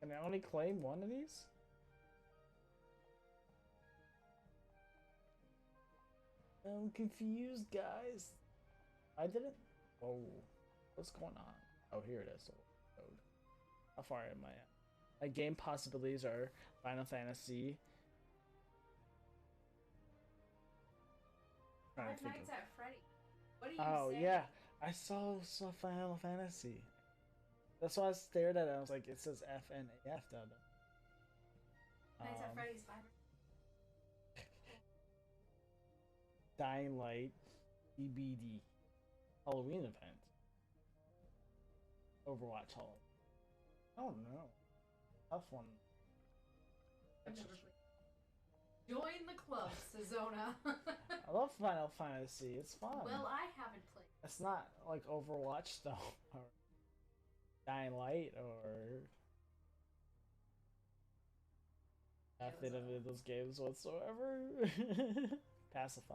Can I only claim one of these? I'm confused, guys. I didn't. Oh, what's going on? Oh, here it is. How far am I at? My game possibilities are Final Fantasy. Trying Five to think Nights of- at Freddy. What do you Oh say? yeah, I saw Final Fantasy. That's why I stared at it. I was like, it says FNAF down there. Nights at Freddy's 5. Dying Light, EBD, Halloween event, Overwatch Hall. I don't know. Tough one. Join the club, Sazona. I love Final Fantasy. It's fun. Well, I haven't played. It's not like Overwatch though, or Dying Light, or nothing of those games whatsoever. Pacify.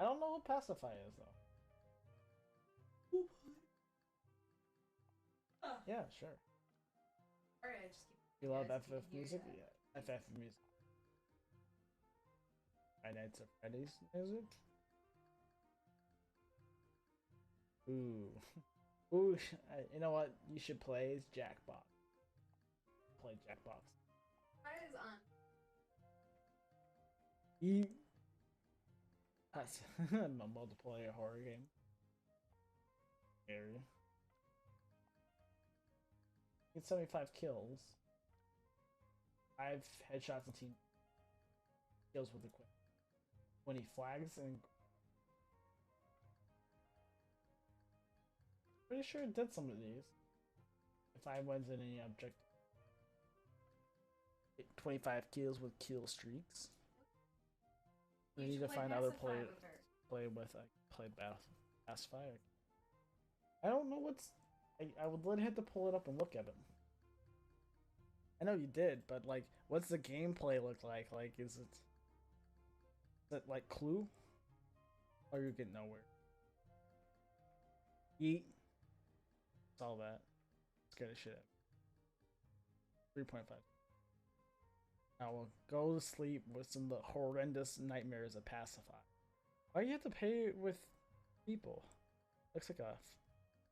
I don't know what Pacify is though. Yeah, sure. Alright, I just keep. You love Yes, FF you music? hear Yeah, FF music. Five Nights at Freddy's music? Ooh. Ooh, you know what you should play is Jackbox. Play Jackbox. What is on? That's a multiplayer horror game. Scary. Get 75 kills. 5 headshots and 10 kills with equipment. 20 flags and. Pretty sure it did some of these. 5 wins in any objective. 25 kills with kill streaks. We You need should to play find other Pacify players. with her. Play with play Pacify. I don't know what's. I would literally have to pull it up and look at it. I know you did, but like, what's the gameplay look like? Like, is it like Clue? Or you get nowhere? Eat. It's all that. Scared the shit out. 3.5. I will go to sleep with some of the horrendous nightmares of Pacify. Why do you have to pay with people? Looks like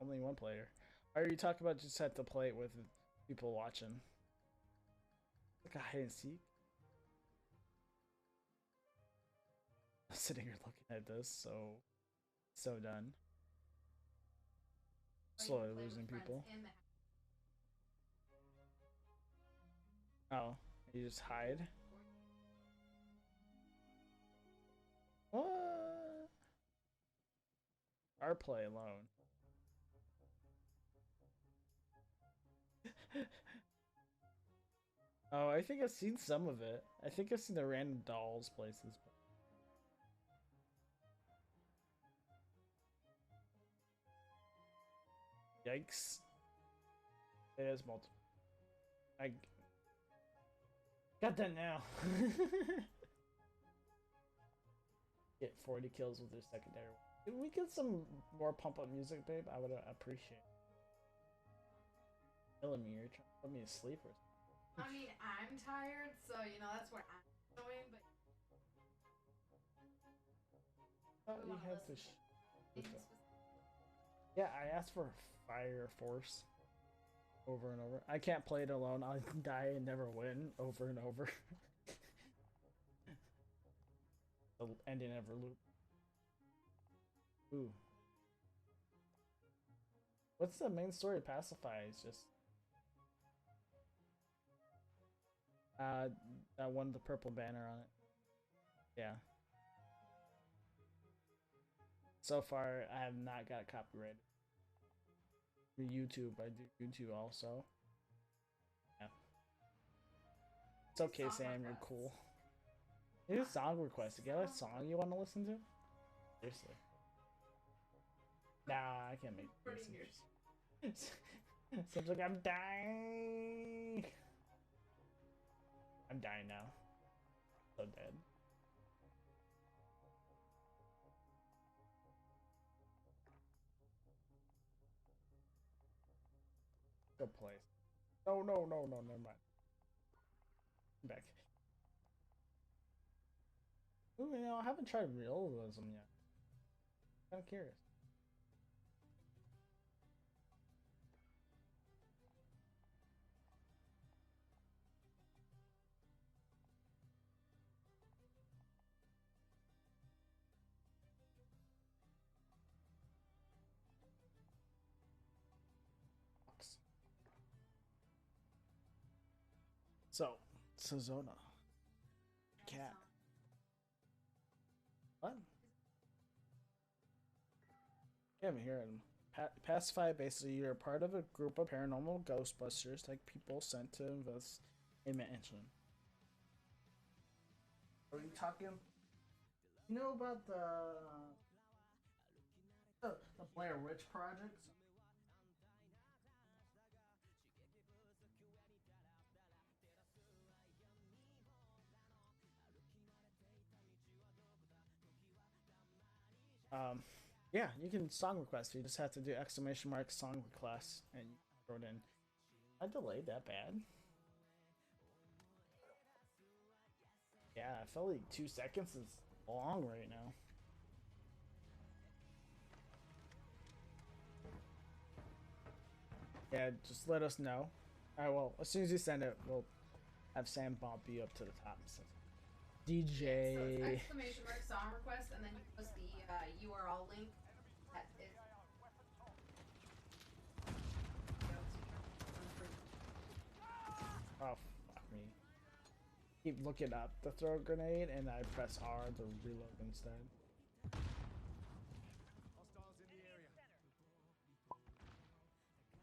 only one player. Or you talk about just have to play it with people watching. Like a hide and seek. sitting here looking at this, so done. Or you Slowly can play with losing friends people. in the Oh, you just hide? What? Our play alone. Oh, I think I've seen some of it. I think I've seen the random dolls places. Yikes. It is multiple. I got that now. Get 40 kills with your secondary. Can we get some more pump up music, babe? I would appreciate it. Killing me, you're trying to put me to sleep or something. I mean, I'm tired, so you know that's where I'm going. But Oh, we you wanna had listen to. to things Yeah, I asked for Fire Force over and over. I can't play it alone. I'll die and never win over and over. The ending never loop. Ooh. What's the main story of Pacify? It's just that one with the purple banner on it. Yeah. So far, I have not got copyrighted. For YouTube, I do YouTube also. Yeah. It's okay, Song Sam. You're requests. cool. Here's a song request. You got a song you want to listen to? Seriously. Nah, I can't make Pretty this. Seems like I'm dying. I'm dying now. So dead. Good place. No, no, no, no, never mind. I'm back. Ooh, you know, I haven't tried realism yet. Kind of curious. So, Sazona. Cat. What? Can't even hear it. Pacify, basically, you're part of a group of paranormal ghostbusters, like people sent to invest a mansion. Are you talking? You know about the Blair Witch Project? Yeah, you can song request. You just have to do exclamation mark song request and throw it in. I delayed that bad. Yeah, I felt like 2 seconds is long right now. Yeah, just let us know. Alright, well, as soon as you send it, we'll have Sam bump you up to the top. So. DJ. So it's exclamation mark song request, and then you post the URL link. That is. Oh, fuck me. Keep looking up the throw grenade, and I press R to reload instead. Hostiles in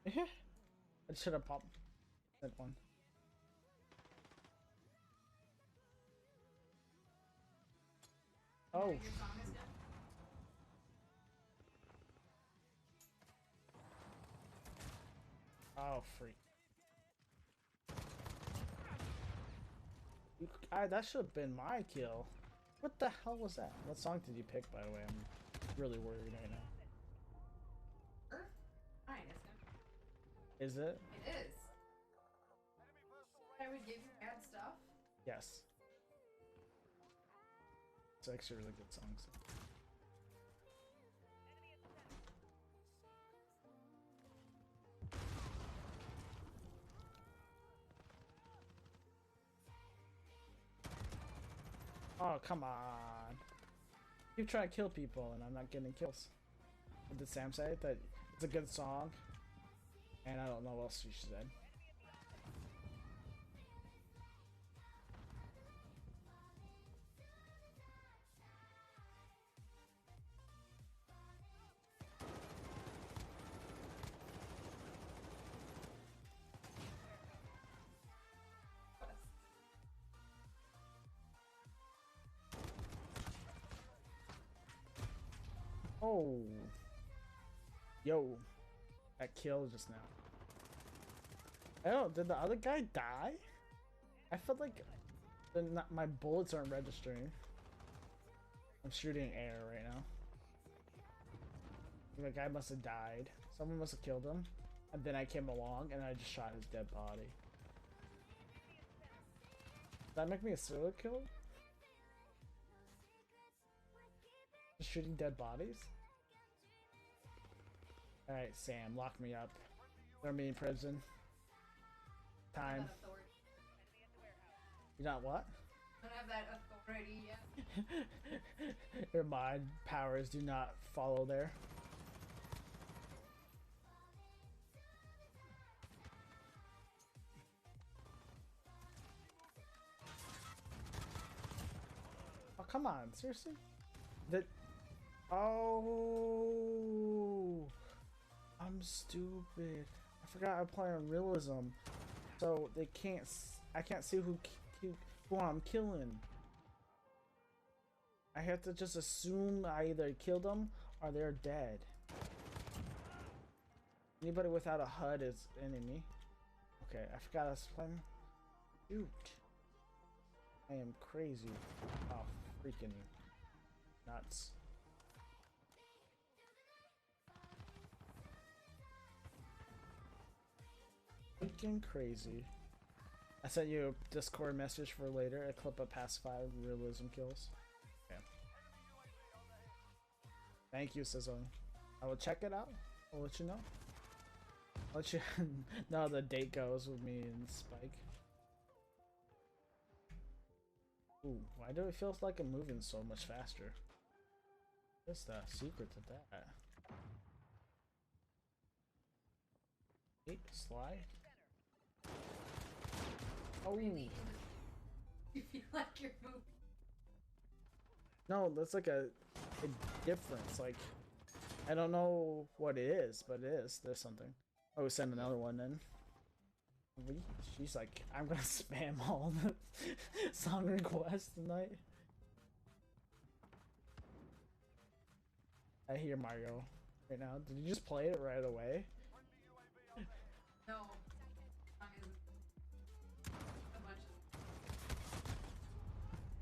the area. I should have popped that one. Oh. Your song is done. Oh, freak. That should have been my kill. What the hell was that? What song did you pick, by the way? I'm really worried right now. Earth? Fine, it's Is good. it? It is. I would give you bad stuff. Yes. It's actually a really good song. So. Oh, come on. keep trying to kill people and I'm not getting kills. What did Sam say? That it's a good song, and I don't know what else she said. Oh, yo, that kill just now. Oh, did the other guy die? I felt like my bullets aren't registering. I'm shooting air right now. The guy must have died. Someone must have killed him, and then I came along and I just shot his dead body. Does that make me a serial killer? Just shooting dead bodies? Alright, Sam, lock me up. Throw me in prison. Time. You not what? I don't have that authority yet. Your mind powers do not follow there. Oh, come on, seriously? Oh, I'm stupid. I forgot I play on realism, so they can't. I can't see who I'm killing. I have to just assume I either killed them or they're dead. Anybody without a HUD is enemy. Okay, I forgot I was playing. Shoot. I am crazy. Oh, freaking nuts. Freaking crazy. I sent you a Discord message for later, a clip of past 5 realism kills. Okay. Thank you, Sizzling. I will check it out. I'll let you know. I'll let you know how the date goes with me and Spike. Ooh, why do it feel like I'm moving so much faster? What's the secret to that? Hey, slide. Oh. You feel like you're moving. No, that's like a difference. Like, I don't know what it is, but it is. There's something. Oh, we send another one in. She's like, I'm gonna spam all the song requests tonight. I hear Mario right now. Did you just play it right away? No. A bunch of...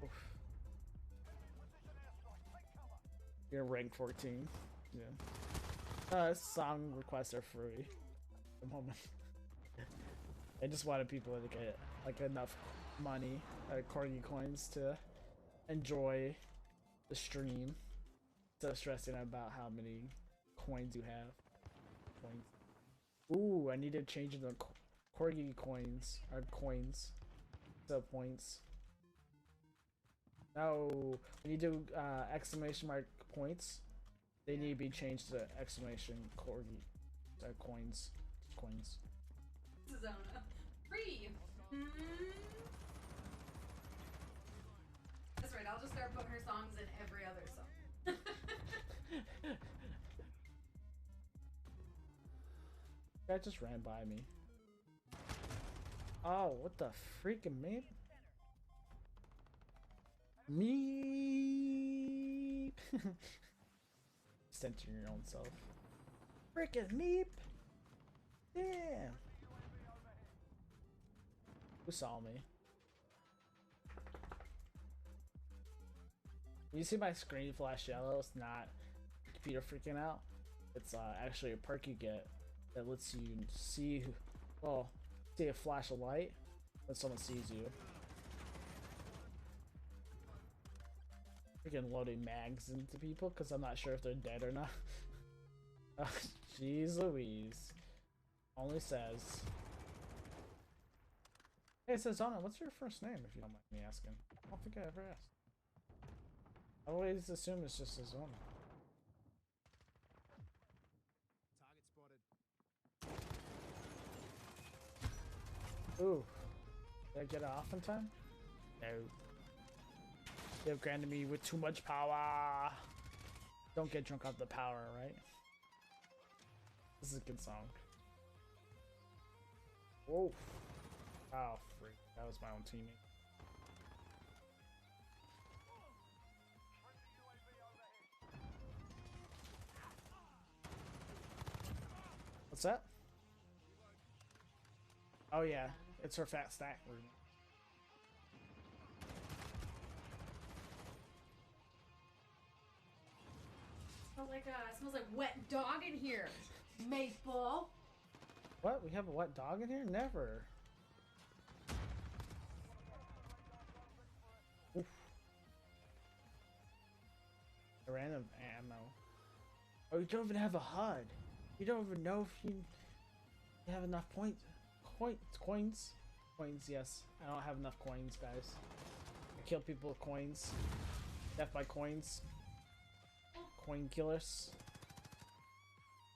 Oof. You're rank 14. Yeah. Song requests are free at the moment. I just wanted people to get like enough money, corgi coins, to enjoy the stream. So stressing about how many coins you have. Coins. Ooh, I need to change the corgi coins or coins to points. No, when you do exclamation mark points, they need to be changed to exclamation corgi coins. Coins. Zona. Free! That's right, I'll just start putting her songs in every other song. That just ran by me. Oh, what the freaking man? Meep! Center your own self. Freaking meep! Damn! Who saw me? You see my screen flash yellow? It's not computer freaking out. It's actually a perk you get that lets you see, well, see a flash of light when someone sees you. Freaking loading mags into people because I'm not sure if they're dead or not. Oh, jeez Louise. Only says. Hey, it says Zona, what's your first name if you don't mind me asking? I don't think I ever asked. I always assume it's just his own. Target spotted. Ooh. Did I get it off in time? No. They have granted me with too much power. Don't get drunk off the power, right? This is a good song. Whoa. Oh, freak. That was my own teammate. What's that? Oh yeah, it's her fat stack room. Smells like wet dog in here. Maple. What? We have a wet dog in here? Never. Oof. Random ammo. Oh, you don't even have a HUD. You don't even know if you have enough points. Coins? Coins, yes. I don't have enough coins, guys. I kill people with coins. Death by coins. Coin killers.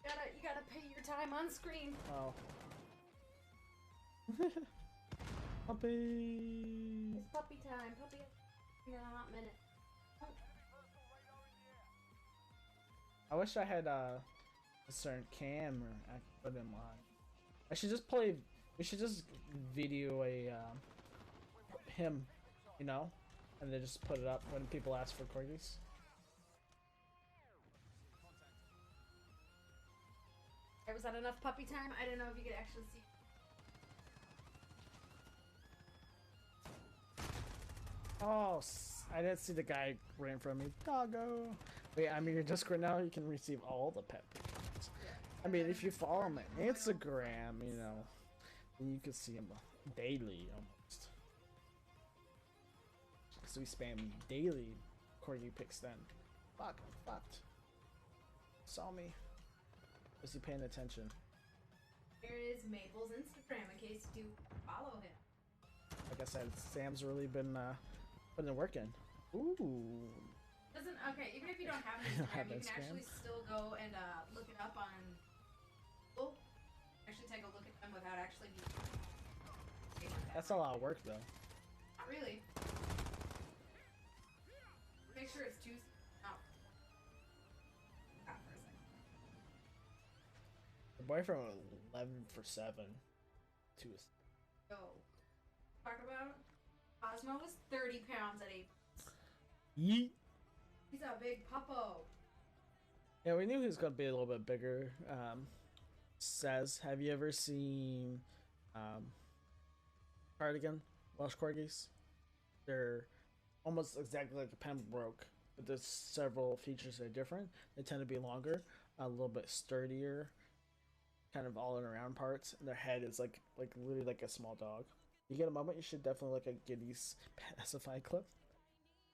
You gotta pay your time on screen. Oh. Puppy. It's puppy time. Puppy in a hot minute. I wish I had a certain camera I could put him on. I should just play. We should just video a him, you know, and then just put it up when people ask for corgis. Was that enough puppy time? I don't know if you could actually see. Oh, I didn't see the guy ran from me. Doggo. Wait, I'm in your Discord now. You can receive all the pet pictures. I mean, if you follow my Instagram, you know, then you can see him daily almost. So we spam daily corgi pics then. Fuck, I'm fucked. Saw me. Was he paying attention? Here is Maple's Instagram in case you do follow him. Like I said, Sam's really been putting the work in. Ooh. Okay, even if you don't have an You don't Instagram, have you can Instagram? actually still go and look it up on Google. Actually take a look at them without actually That's a lot of work though. Not really. Make sure it's juicy. Oh. Stop for a second. The boyfriend was 11 for 7. To his. So, talk about Cosmo was 30 pounds at 8. Yeet. He's a big puppo. Yeah, we knew he was gonna be a little bit bigger. Says, have you ever seen Cardigan Welsh Corgis? They're almost exactly like a Pembroke, but there's several features that are different. They tend to be longer, a little bit sturdier, kind of all in around parts. And their head is like literally like a small dog. You get a moment, you should definitely look at Giddy's pacified clip.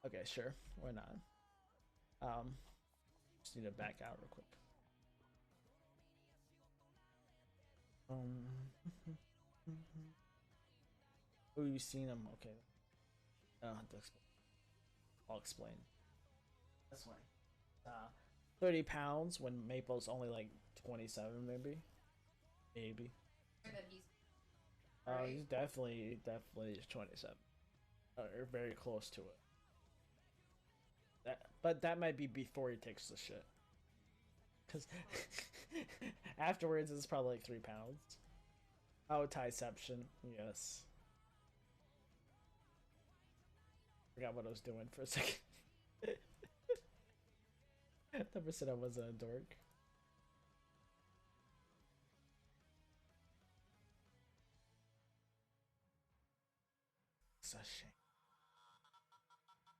Okay, sure, why not? Just need to back out real quick. Oh, you've seen him? Okay. I don't have to explain. I'll explain. That's why. 30 pounds when Maple's only like 27, maybe. Maybe. That he's He's definitely 27. Or very close to it. But that might be before he takes the shit. Because afterwards it's probably like 3 pounds. Oh, Tyception. Yes. Forgot what I was doing for a second. Never said I wasn't a dork. It's a shame.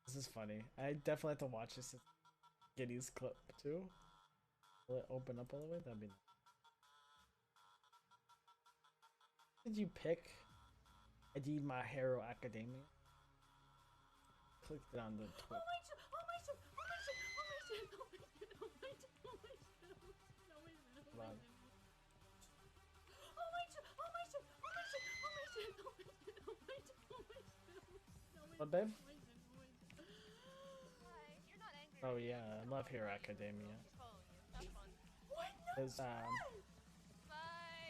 This is funny. I definitely have to watch this Giddy's clip too. Will it open up all the way? That'd be nice. Did you pick? I did My Hero Academia. Clicked it on the Twitch. What, babe? You're not Oh yeah, I love Hero Academia. What? Is Bye.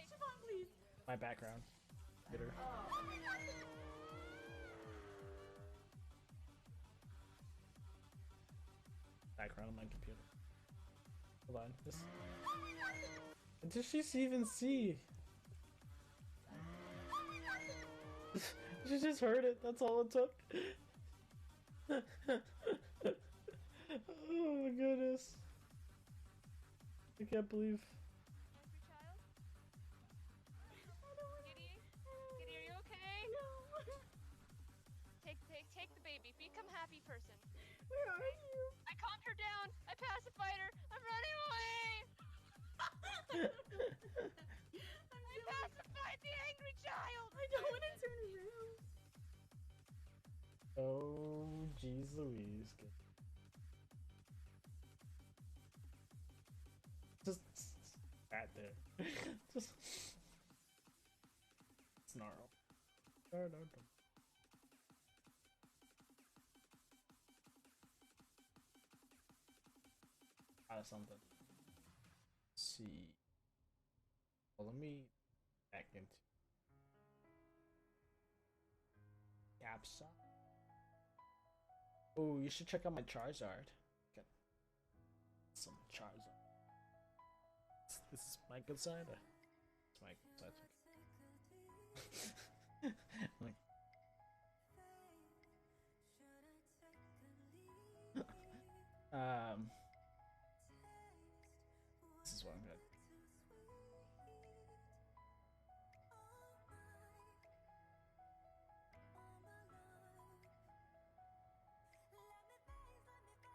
Siobhan, please. my background. Computer. Background on my computer. Hold on. This. Did she even see? She just heard it. That's all it took. Oh my goodness. I can't believe. Kitty? Kitty, are you okay? Take the baby. Become a happy person. Where are you? I calmed her down. I pacified her. I'm running away. I pacified the angry child. I don't want to turn around. Oh, jeez Louise. Just sat there. Just snarl. Out of something. Let's see. Well, let me back into Capsa. Oh, you should check out my Charizard. Get some Charizard. This is my good side. It's my good side. Like, this is what I'm good.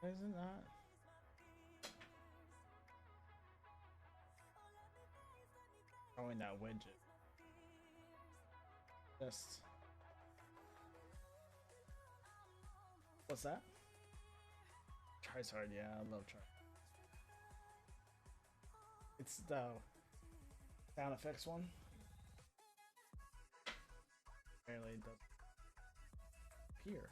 Why is it not? Throwing that widget. Just. What's that? Charizard, yeah, I love Charizard. It's the sound effects one. Apparently it does appear.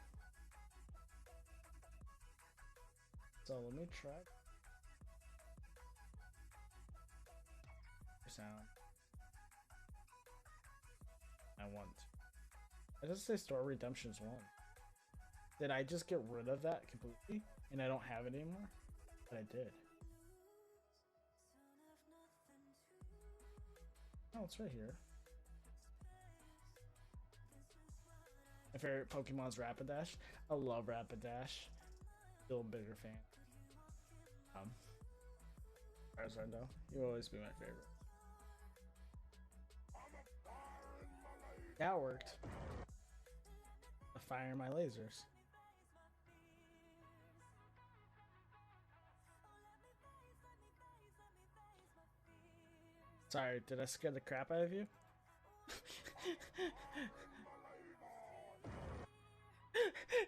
So let me try sound. I want. I just say Store Redemptions 1. Did I just get rid of that completely and I don't have it anymore? But I did. Oh, it's right here. My favorite Pokemon's Rapidash. I love Rapidash. Still a bigger fan. Charizard though, you'll always be my favorite. That worked. The fire in my lasers. Sorry, did I scare the crap out of you?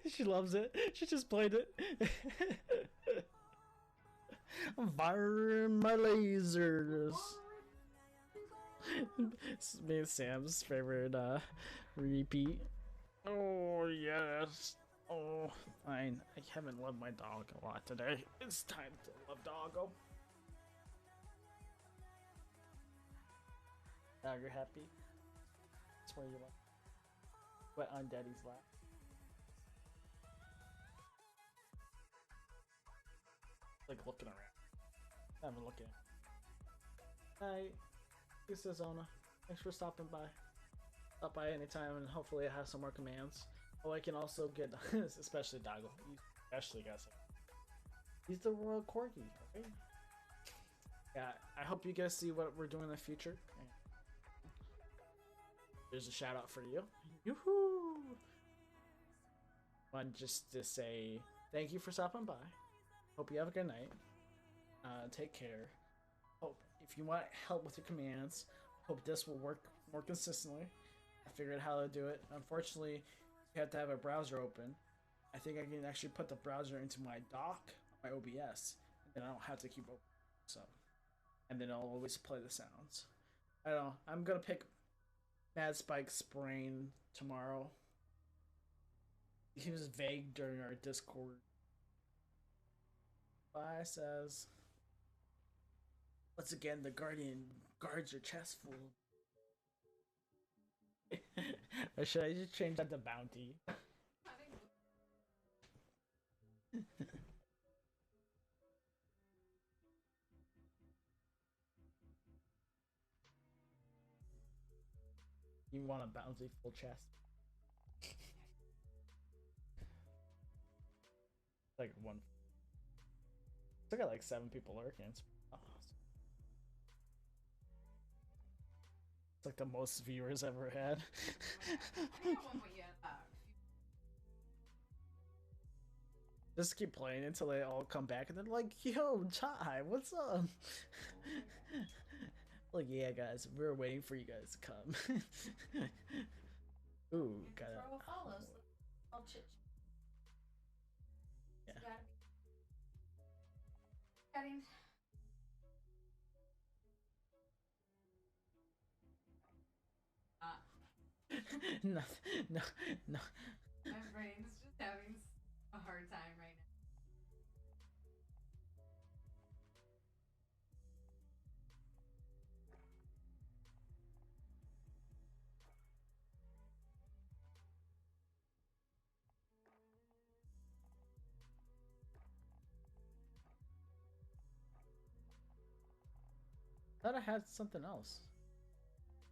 She loves it. She just played it. I'm firing my lasers. This is me and Sam's favorite repeat. Oh yes. Oh, fine. I haven't loved my dog a lot today. It's time to love doggo. Now you're happy. That's where you like. But on Daddy's lap. Like looking around. I'm looking. Hi, this is Zona. Thanks for stopping by. Stop by anytime, and hopefully I have some more commands. Oh, I can also get, especially Doggo. He especially got some. He's the Royal Corgi, okay? Yeah, I hope you guys see what we're doing in the future. There's a shout out for you. Yoo-hoo! Want just to say thank you for stopping by. Hope you have a good night. Take care. Hope if you want help with your commands, hope this will work more consistently. I figured out how to do it. Unfortunately, you have to have a browser open. I think I can actually put the browser into my dock, my OBS, and then I don't have to keep open. So, and then I'll always play the sounds. I don't know. I'm gonna pick Mad Spike's brain tomorrow. He was vague during our Discord Bye says. Once again, the Guardian guards your chest full. Or should I just change that to bounty? You want a bounty full chest? Like one. Still got like 7 people lurking. It's awesome. It's like the most viewers ever had. Just keep playing until they all come back and they're like, yo, Chai, what's up? Like, yeah, guys, we're waiting for you guys to come. Ooh, got it. Throw a follow. So I'll chit. Yeah. Getting. No, no, no. My brain's just having a hard time right now. I thought I had something else.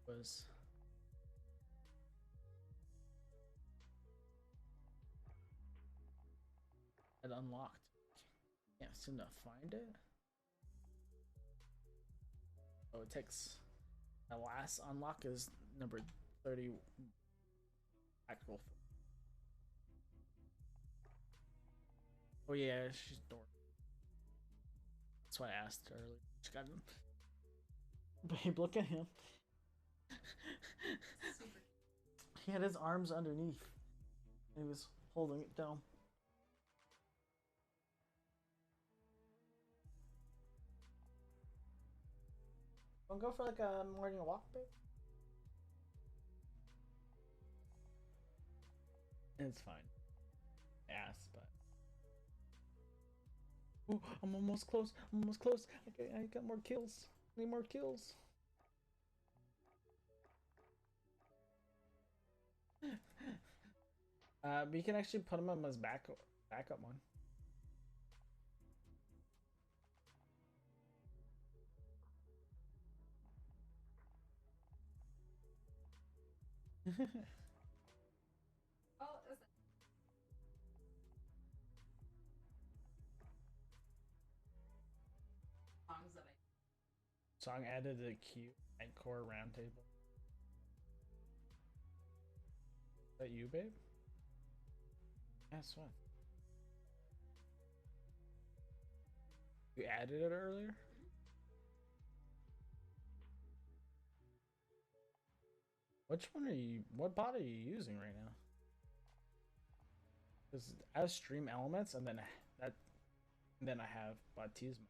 Was it unlocked? Can't seem to find it. Oh, it takes. The last unlock is number 30. Actual. Oh yeah, she's dork. That's why I asked her earlier. She got him. Babe, look at him. He had his arms underneath. He was holding it down. Wanna go for like a morning walk, babe? It's fine. Ass, but. Ooh, I'm almost close. I'm almost close. I got more kills. I need more kills. We can actually put him on his backup one. Oh, is it? Songs that I. Song added to the cute and core roundtable. Is that you, babe? Yes, what? You added it earlier? Which one are you? What bot are you using right now? Because I have Stream Elements, and then that, and then I have Batismo.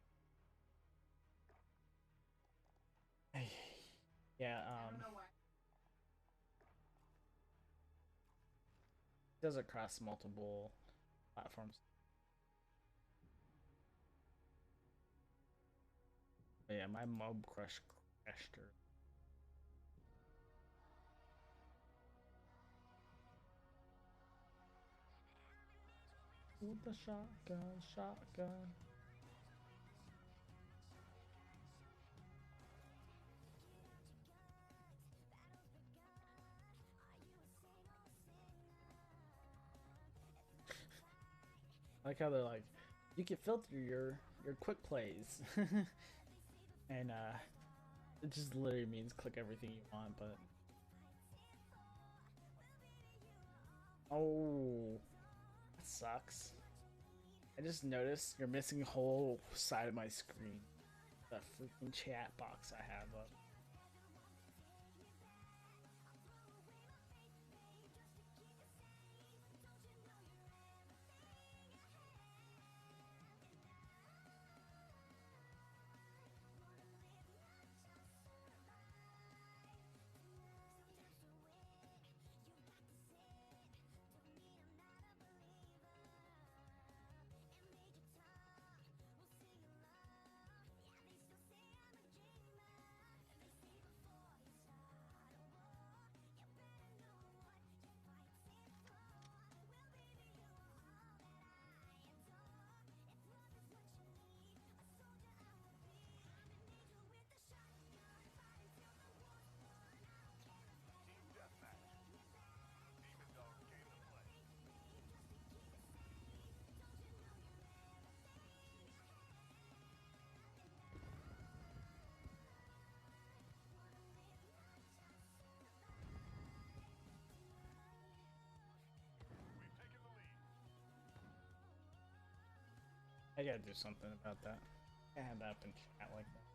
Yeah. I don't know why. It does across multiple platforms. But yeah, my mob crashed her. With the shotgun. I like how they're like, you can filter your quick plays, and it just literally means click everything you want. But oh, that sucks. I just noticed you're missing a whole side of my screen. The freaking chat box I have up. I gotta do something about that. I had that up in chat like that.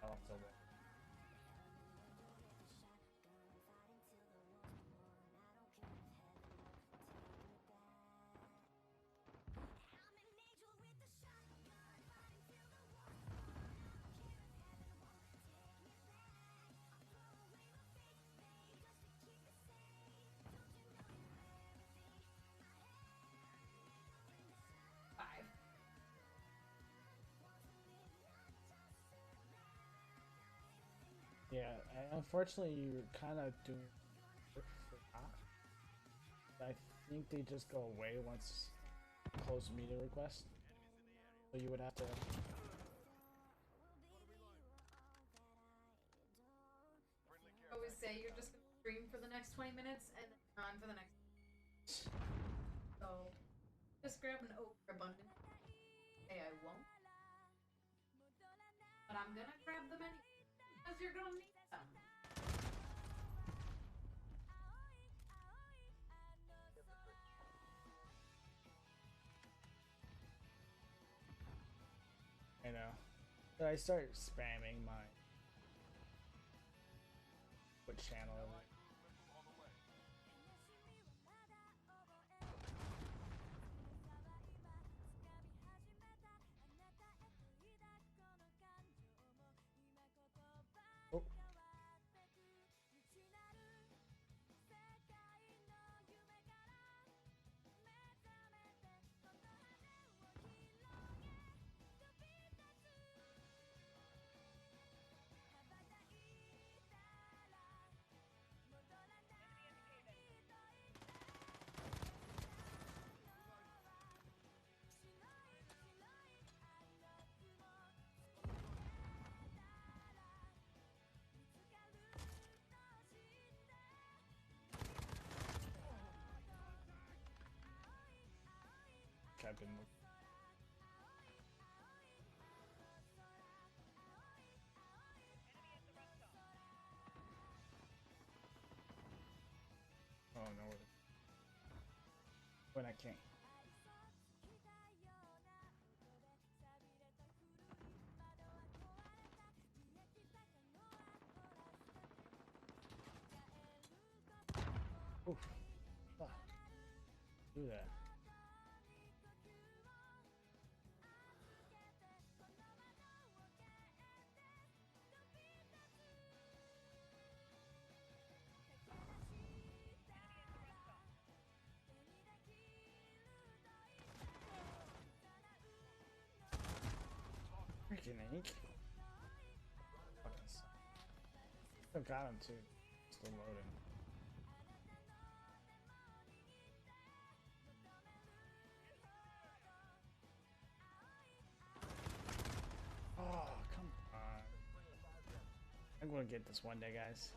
I'll have to wait. Five. Yeah, unfortunately, you're kind of doing it for that. I think they just go away once you close media request. So you would have to. I always say you're just gonna stream for the next 20 minutes and then you're on for the next. So just grab an overabundant. Hey, I won't. But I'm gonna grab them anyway because you're gonna need them. I know. So I start spamming my Twitch channel. Oh. I've been looking. Oh no. When I can't. Oof. Fuck. Do that. Freaking ink. Fucking suck. I got him too. Still loading. Oh, come on. I'm gonna get this one day, guys.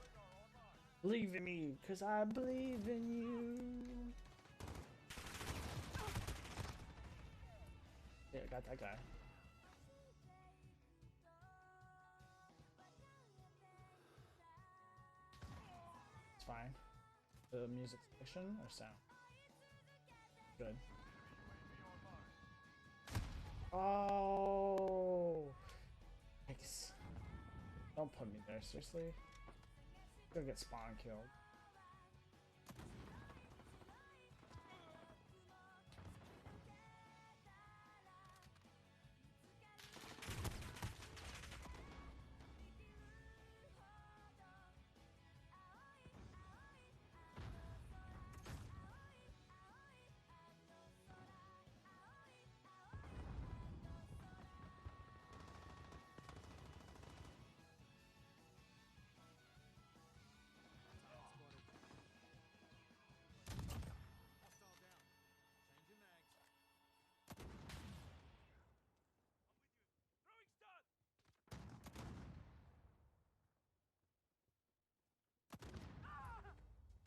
Believe in me, cause I believe in you. Yeah, I got that guy. It's fine. The music selection or sound? Good. Oh, yikes. Don't put me there, seriously. Gonna get spawn killed.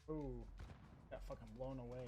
Ooh, got fucking blown away.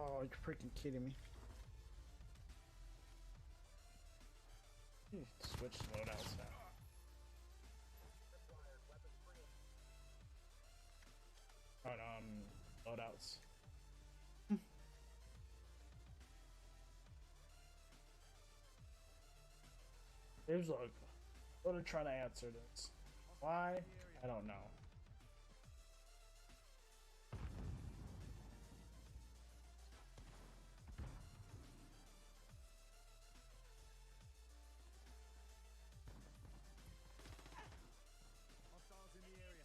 Oh, you're freaking kidding me. Switch loadouts now. Alright, loadouts. Here's like, I'm gonna try to answer this. Why? I don't know. Hostiles in the area.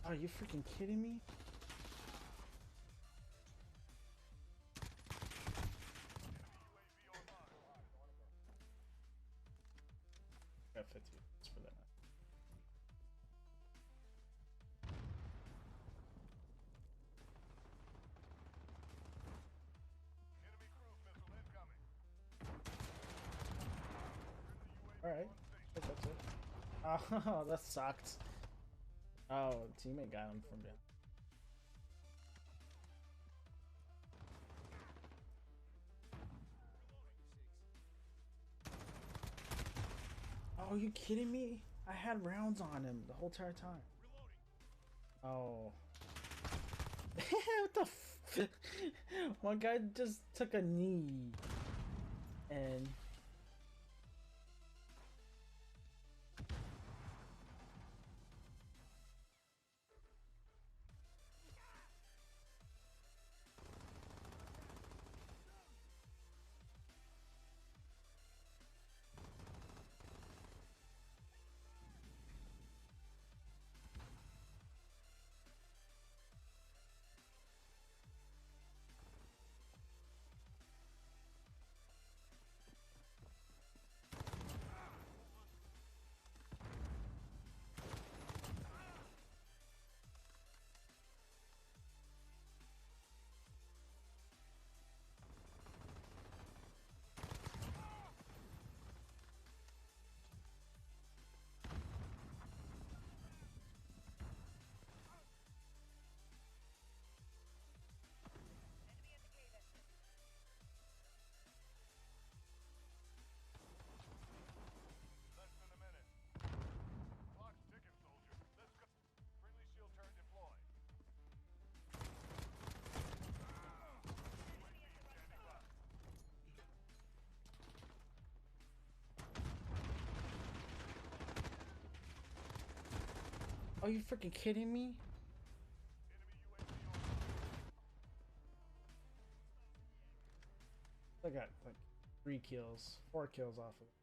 Are you freaking kidding me? Got 50 minutes for that. Enemy cruise missile incoming. Alright, that's it. Oh, that sucked. Oh, teammate got him from behind. Oh, are you kidding me? I had rounds on him the whole entire time. Oh. What the f- One guy just took a knee. And... Less than a minute. Clock's ticking, soldier. Let's go. Friendly shield turret deployed. UAV standing by. Are you freaking kidding me? Enemy UAV on. I got like 3 kills, 4 kills off of it.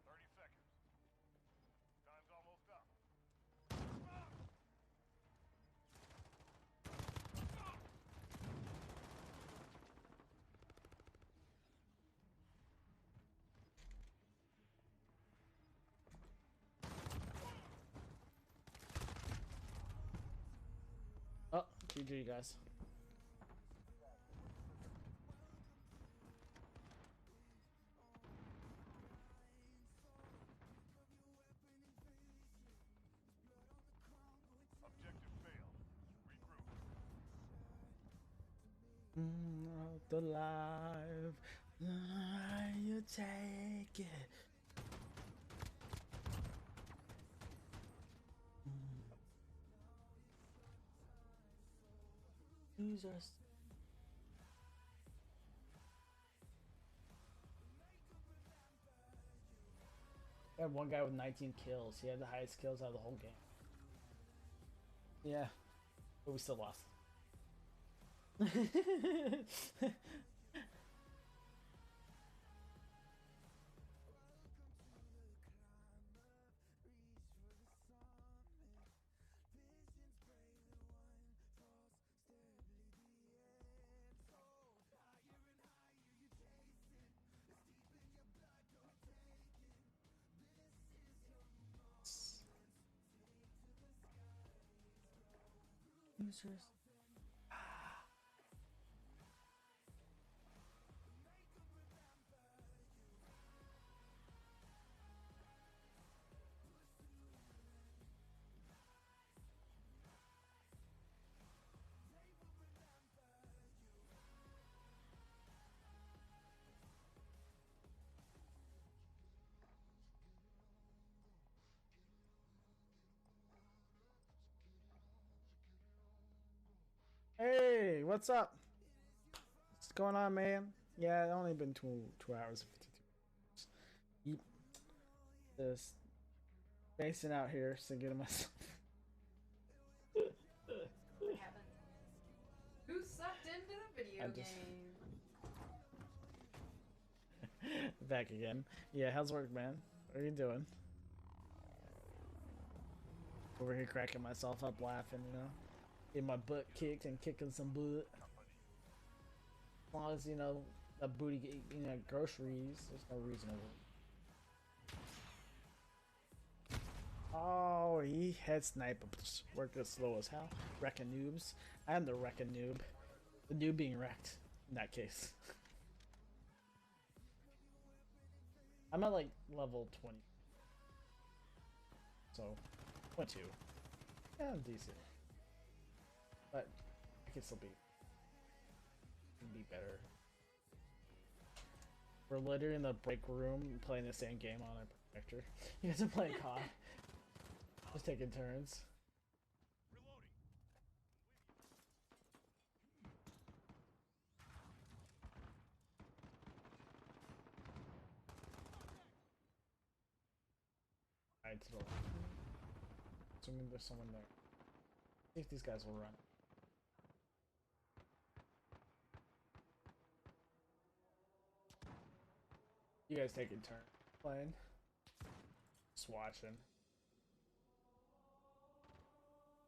30 seconds. Time's almost up. Oh, GG guys. Objective failed. Regroup. Out alive, you take it. Losers. I had one guy with 19 kills. He had the highest kills out of the whole game. Yeah, but we still lost. Losers. Hey, what's up? What's going on, man? Yeah, it only been 2 hours and 52 minutes. Yep. Just spacing out here, singing to myself. What happened? Who sucked into the video I just- game? Back again. Yeah, how's work, man? What are you doing? Over here cracking myself up laughing, you know? Getting my butt kicked and kicking some butt. As long as, you know, the booty, you know, groceries, there's no reason to work. Oh, he head sniper. Worked as slow as hell. Wrecking noobs. I'm the wrecking noob. The noob being wrecked in that case. I'm at like level 20. So, 22. Yeah, I'm decent. But I can still be better. We're literally in the break room playing the same game on a projector. You guys are playing COD. Just taking turns. Alright, to the left. Assuming there's someone there. See if these guys will run. You guys taking turns playing? Just watching.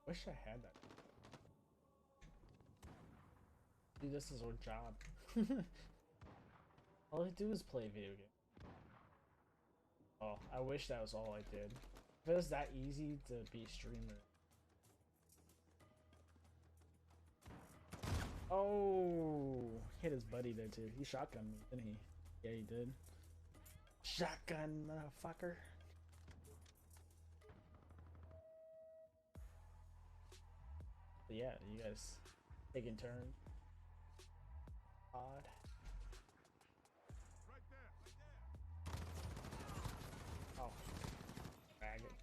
Wish I had that. Dude, this is our job. All I do is play video games. Oh, I wish that was all I did. If it was that easy to be a streamer. Oh, hit his buddy there too. He shotgunned me, didn't he? Yeah, he did. Shotgun, motherfucker. But yeah, you guys taking turns. Odd. Right there. Oh, faggot.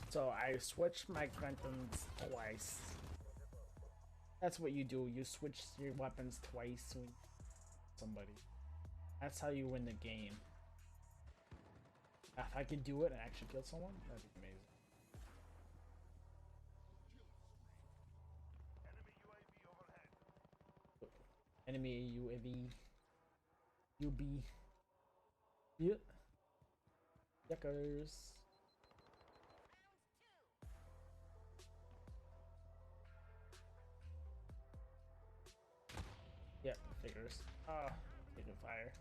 So I switched my weapons twice. That's what you do. You switch your weapons twice when somebody. That's how you win the game. If I could do it and actually kill someone, that'd be amazing. Enemy UAV overhead. Enemy UAV. UB. Yep. Yuckers. Yep, figures. Ah, taking fire.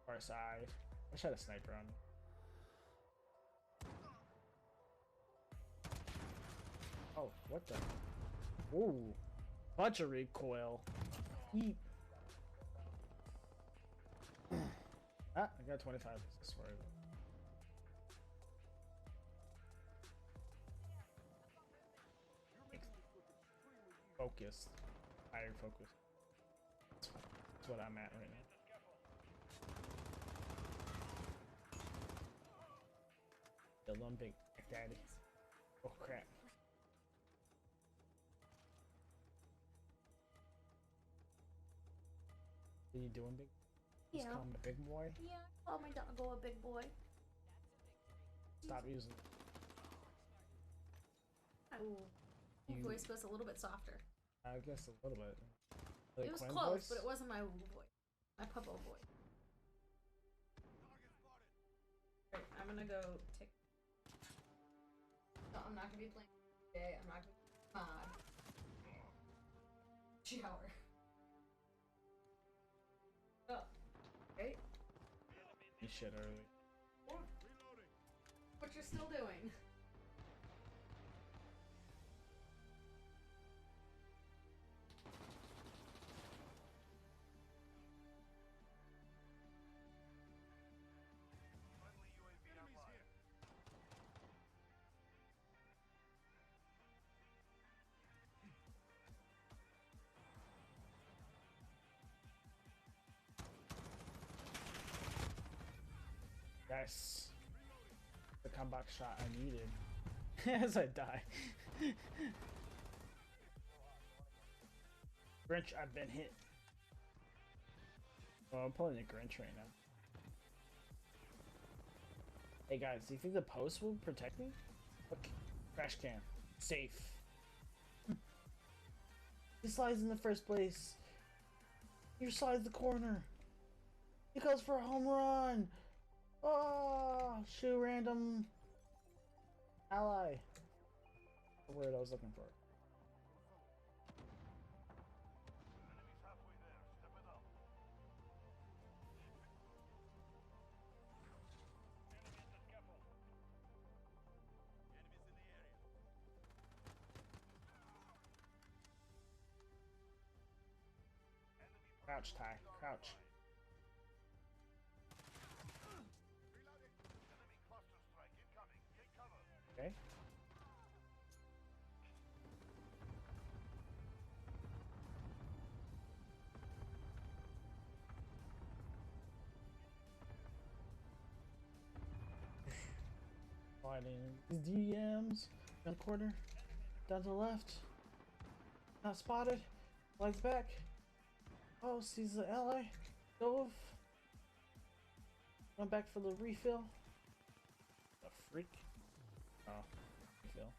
Far side. I shot a sniper on me. Oh, what the? Ooh. Bunch of recoil. Yeet. Ah, I got 25. I swear. Focus. Higher focus. That's what I'm at right now. The one big daddy. Oh crap. What are you doing, big? Just Yeah. call him a big boy. Yeah, call my doggo a big boy. Stop using it. Ooh. You- Voice goes a little bit softer. I guess a little bit. It was Quinn close, voice? but it wasn't my voice. My puppo voice. Right, I'm gonna go take. No, I'm not gonna be playing today. I'm not gonna be mod. Shower. Oh, right? You shit early. What you're still doing? Friendly UAV online. Yes. The comeback shot I needed. As I die. Grinch, I've been hit. Oh, I'm pulling a Grinch right now. Hey guys, do you think the post will protect me? Okay. Trash can. Safe. He slides in the first place. He slides the corner. He goes for a home run. Oh, shoot random ally. The word I was looking for. Enemy's halfway there. Step it up. Enemy at the scaffold. Enemies in the area. Enemy Crouch, Ty. Crouch. Enemy cluster strike incoming. Take cover. Okay. Fighting these DMs. Down the corner. Down to the left. Not spotted. Legs back. Oh, sees the ally. Dove. Went back for the refill. The freak. Oh, refill.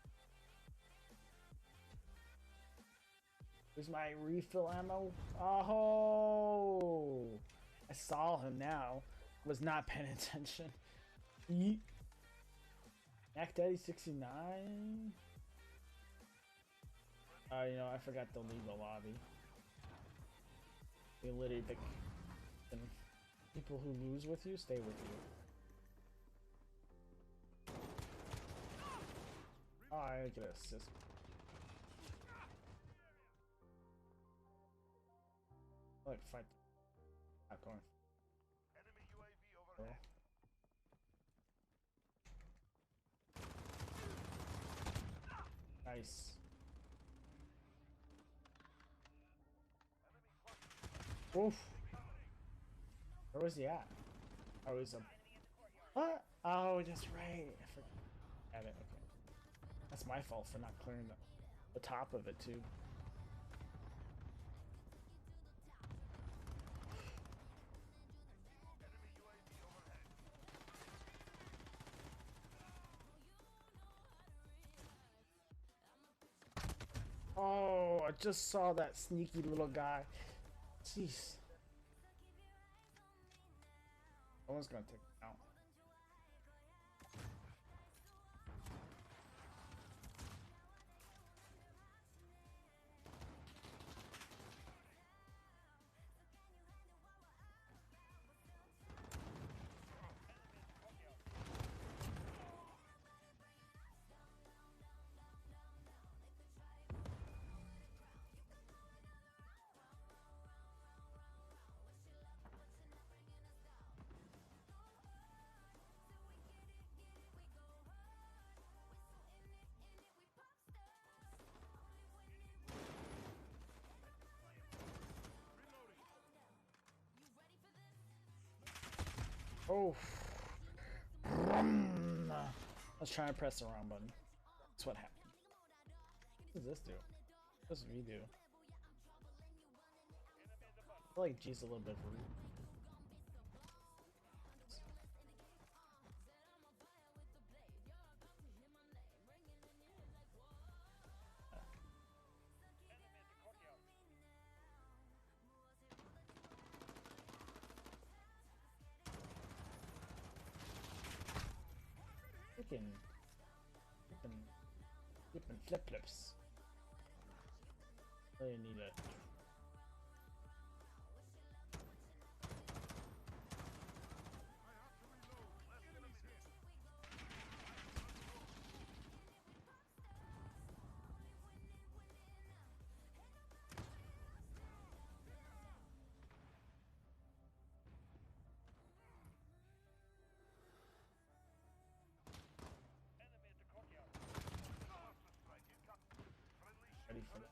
Where's my refill ammo? Oh! I saw him now. Was not paying attention. Yeet. Mac Daddy 69. You know, I forgot to leave the lobby. They literally pick and people who lose with you stay with you. Oh, I get an assist. I like fight. Not going. Enemy UAV overhead. Nice. Oof. Where was he at? Oh, he's a. What? Oh, that's right. I forgot it. Okay. That's my fault for not clearing the top of it too. Oh, I just saw that sneaky little guy. Jeez. Someone's gonna take it out. Oh. I was trying to press the wrong button. That's what happened. What does this do? What does V do? I feel like G's a little bit rude. Flippin' flip flips. Really need it. Ready for that.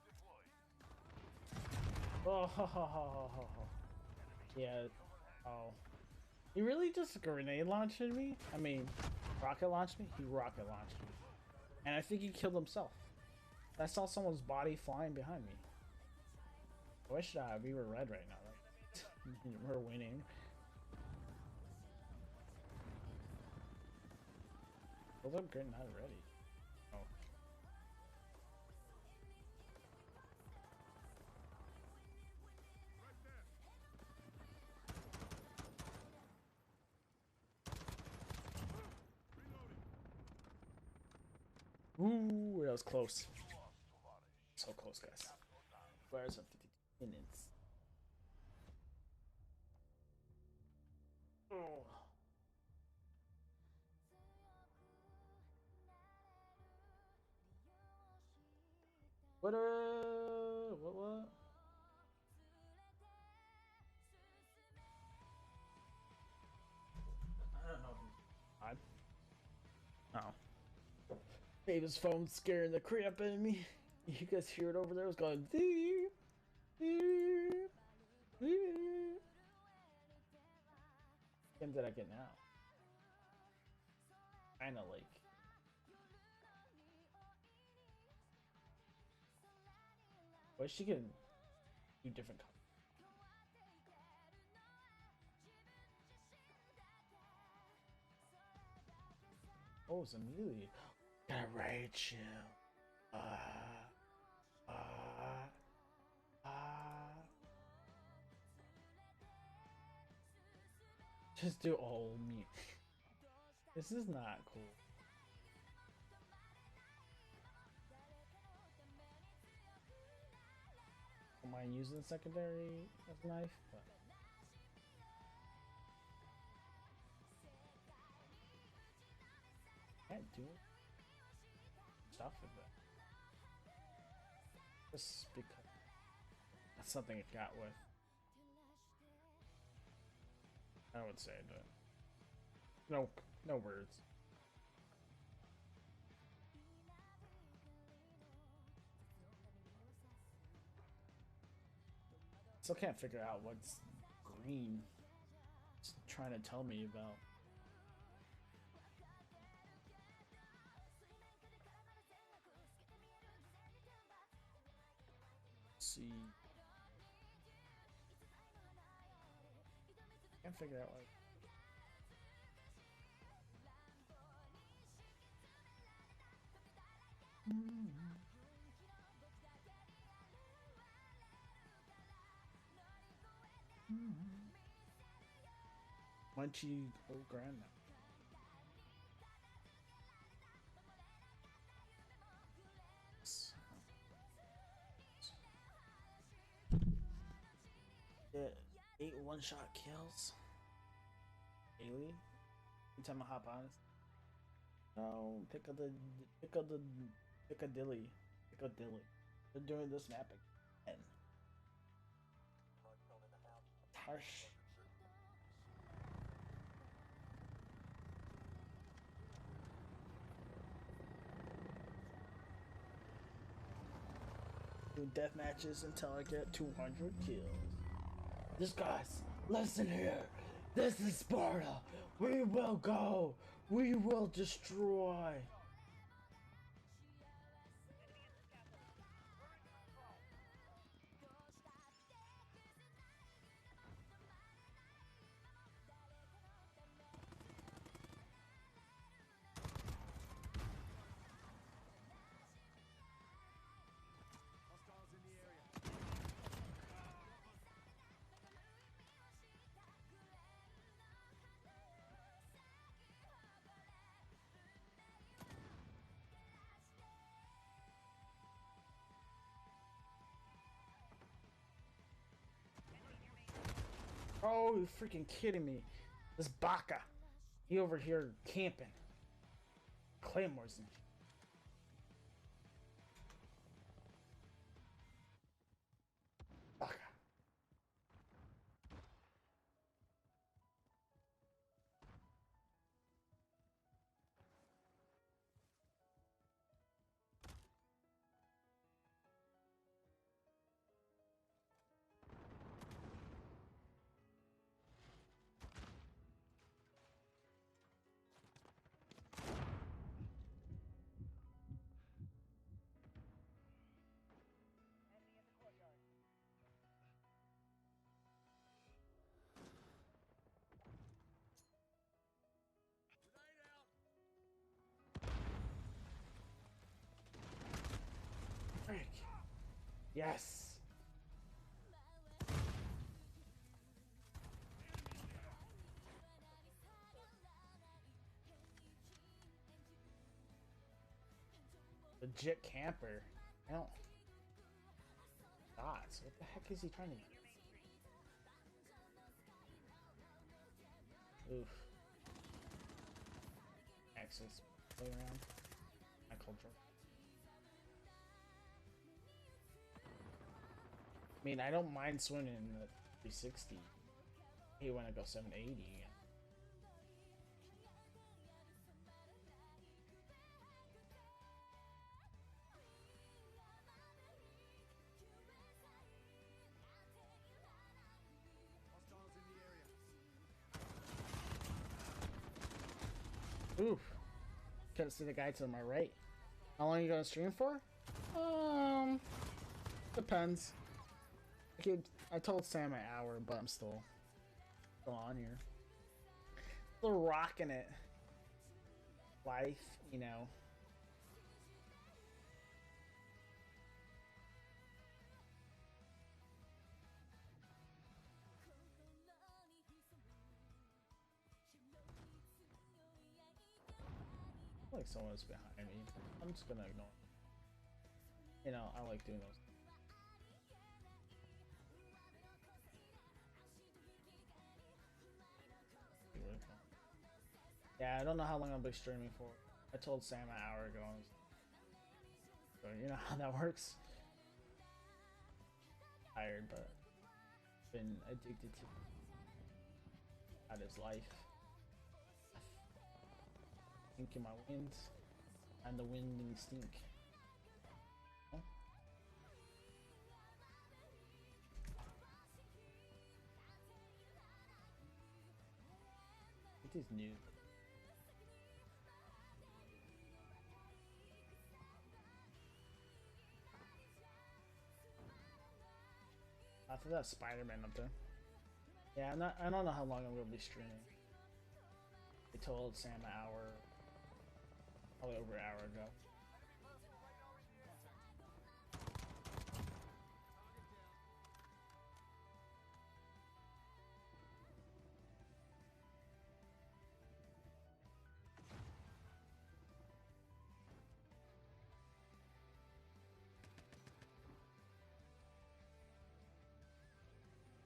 Oh, ho, ho, ho, ho, ho. Yeah. Oh. He really just grenade launched me? I mean, rocket launched me? He rocket launched me. And I think he killed himself. I saw someone's body flying behind me. I wish we were red right now, right? We're winning. Hold up, good, not ready. Oh. Ooh, that was close. So close, guys. Where's a 52 minutes? Oh. What? What? I don't know. Odd. Oh. Maybe his phone's scaring the crap out of me. You guys hear it over there? It's going deep, deep, deep. What did I get now? Kinda like. Wish she could do different colors. Oh, it's Amelie. Got a Rachel. Just do all me. This is not cool. Am I using secondary as a knife? But can't do stuff with it. Just because that's something it got with. I would say, but no words. Still can't figure out what's green. It's trying to tell me about. Let's see. Can't figure out like. Munchy old grandma. Yeah, 8 one-shot kills. Daily. Anytime I hop on. No, Piccadilly. They're doing this map again. Harsh. Do death matches until I get 200 kills. This guys, listen here. This is Sparta. We will go. We will destroy. Oh, you freaking kidding me. This Baka. He over here camping. Claymores and Baka. Yes. Legit camper. I don't. Dots. What the heck is he trying to do? Oof. Access. Play around. My culture. I mean, I don't mind swimming in the 360. I hate when I go 780. Oof. Couldn't see the guy to my right. How long are you gonna stream for? Depends. I told Sam an hour, but I'm still on here. Still rocking it. Life, you know. I feel like someone's behind me. I'm just gonna ignore it. You know, I like doing those. Yeah, I don't know how long I'll be streaming for. I told Sam an hour ago. So you know how that works. Tired, but been addicted to that is life. Stink in my wind, and the wind and stink. Oh. It is new. After that Spider-Man up there. Yeah, I don't know how long I'm gonna be streaming. I told Sam an hour, probably over an hour ago.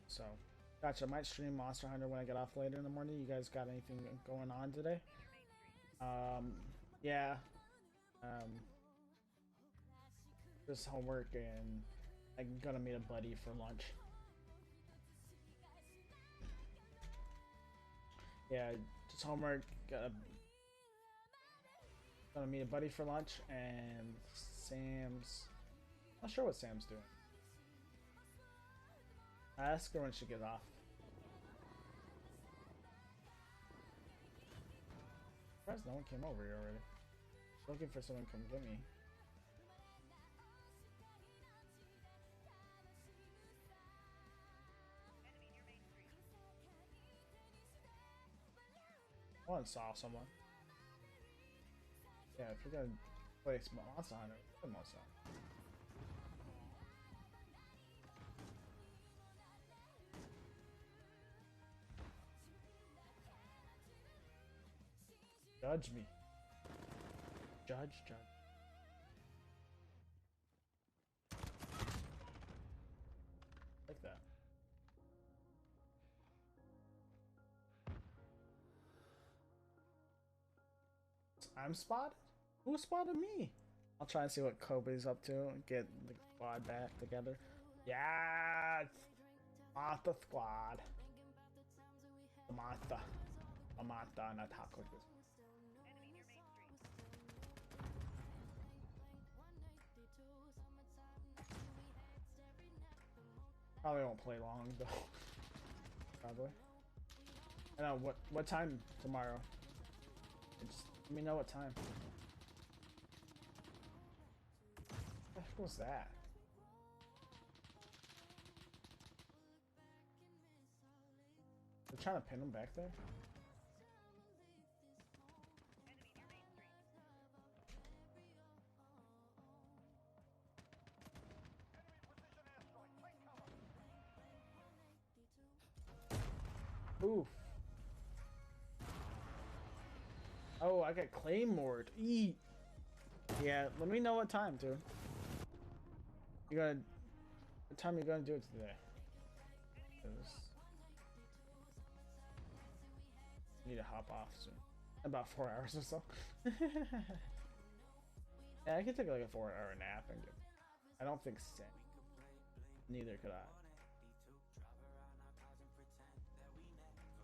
So, gotcha. I might stream Monster Hunter when I get off later in the morning. You guys got anything going on today? Yeah. Just homework, and I'm gonna meet a buddy for lunch. Yeah, just homework. Gonna meet a buddy for lunch, and Sam's. Not sure what Sam's doing. I ask her when she gets off. Surprised no one came over here already. Looking for someone to come get me. I want to saw someone. Yeah, if we're gonna play Monster Hunter, play Monster Hunter. Judge me. Judge. Like that. I'm spotted? Who spotted me? I'll try and see what Kobe's up to and get the squad back together. Yeah! Martha squad. Martha and attack with this. Probably won't play long though. Probably. I know what time tomorrow. Just let me know what time. What the heck was that? They're trying to pin him back there. Oof. Oh, I got Claymored. Eat. Yeah, let me know what time, dude. What time you gonna do it today? 'Cause I need to hop off soon. About 4 hours or so. Yeah, I could take like a 4-hour nap and get. I don't think Sam. Neither could I.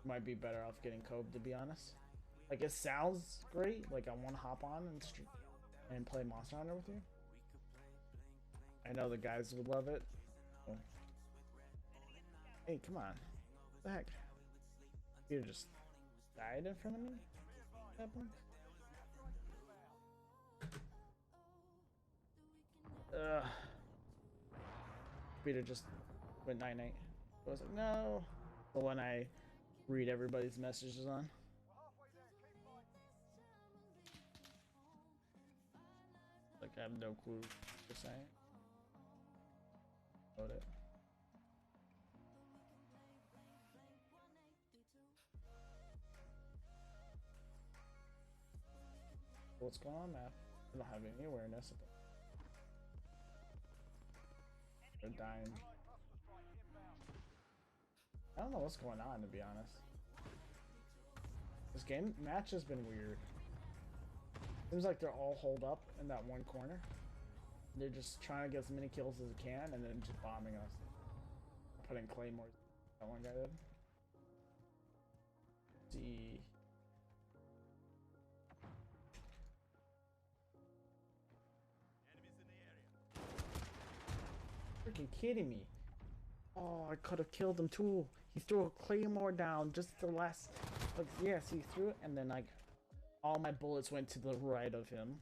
Might be better off getting Cove, to be honest. Like, it sounds great. Like, I want to hop on and play Monster Hunter with you. I know the guys would love it. Oh. Hey, come on. What the heck? You just died in front of me? What happened? Peter just went 9-8. I was like, no. The one I read everybody's messages on. Like, I have no clue what they're saying. Load it. What's going on, map? I don't have any awareness of it. They're dying. I don't know what's going on, to be honest. This match has been weird. Seems like they're all holed up in that one corner. They're just trying to get as many kills as they can and then just bombing us. Putting Claymore. That one guy did. See. Freaking kidding me. Oh, I could have killed him too. He threw a Claymore down just the last. Yes, he threw it, and then like all my bullets went to the right of him.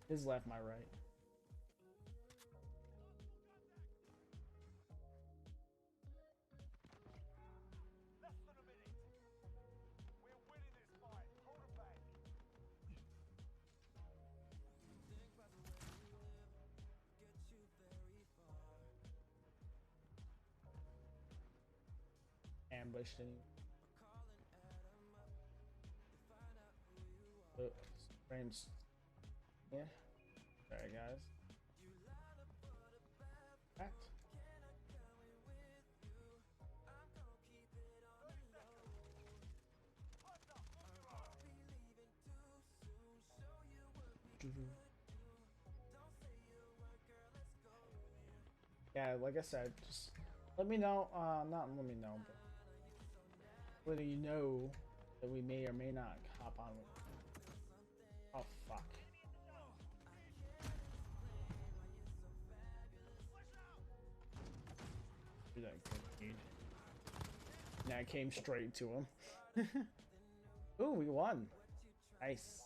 His left, my right. Less than a minute. We're winning this fight. Hold it back. Ambushed him. Frames. Yeah. Sorry, guys. Fact. Yeah, like I said, just let me know. Not let me know, but whether you know that we may or may not hop on with. Oh fuck. Do that grenade. Now I came straight to him. Ooh, we won. Nice.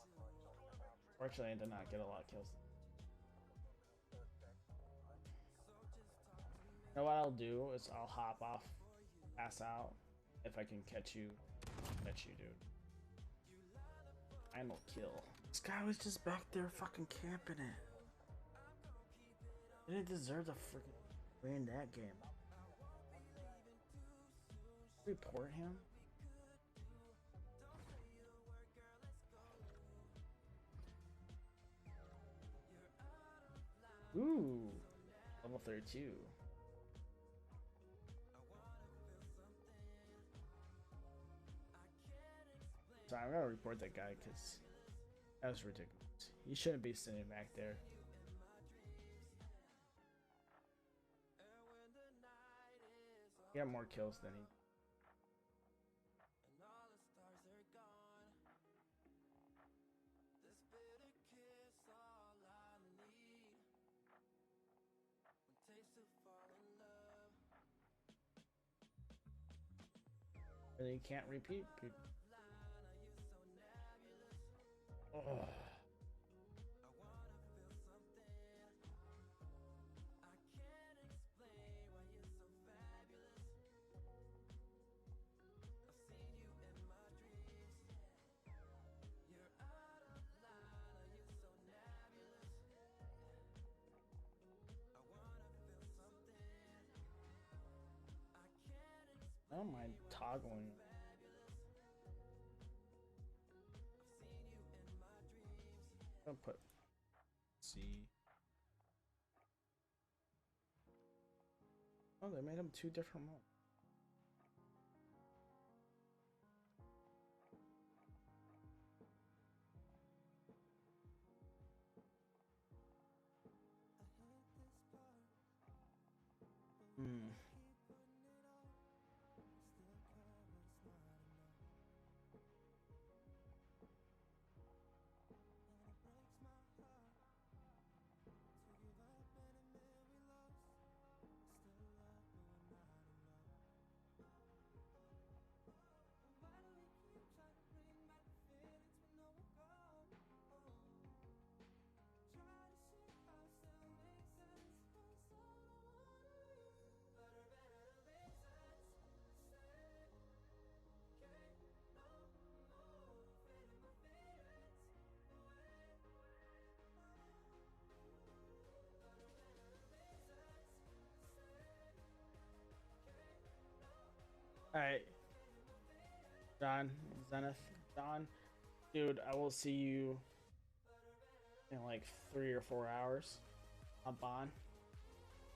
Fortunately, I did not get a lot of kills. You know what I'll do is I'll hop off, pass out, if I can catch you, dude. I'm a kill. This guy was just back there fucking camping it. He didn't deserve to freaking win that game. Report him. Ooh, level 32. So I'm gonna report that guy because that was ridiculous. He shouldn't be sitting back there. He got more kills than he. And you can't repeat people. Oh. I don't mind toggling I'll put C. Oh, they made them two different ones. Hmm. All right, John, Zenith, John, dude, I will see you in like 3 or 4 hours. Hop on.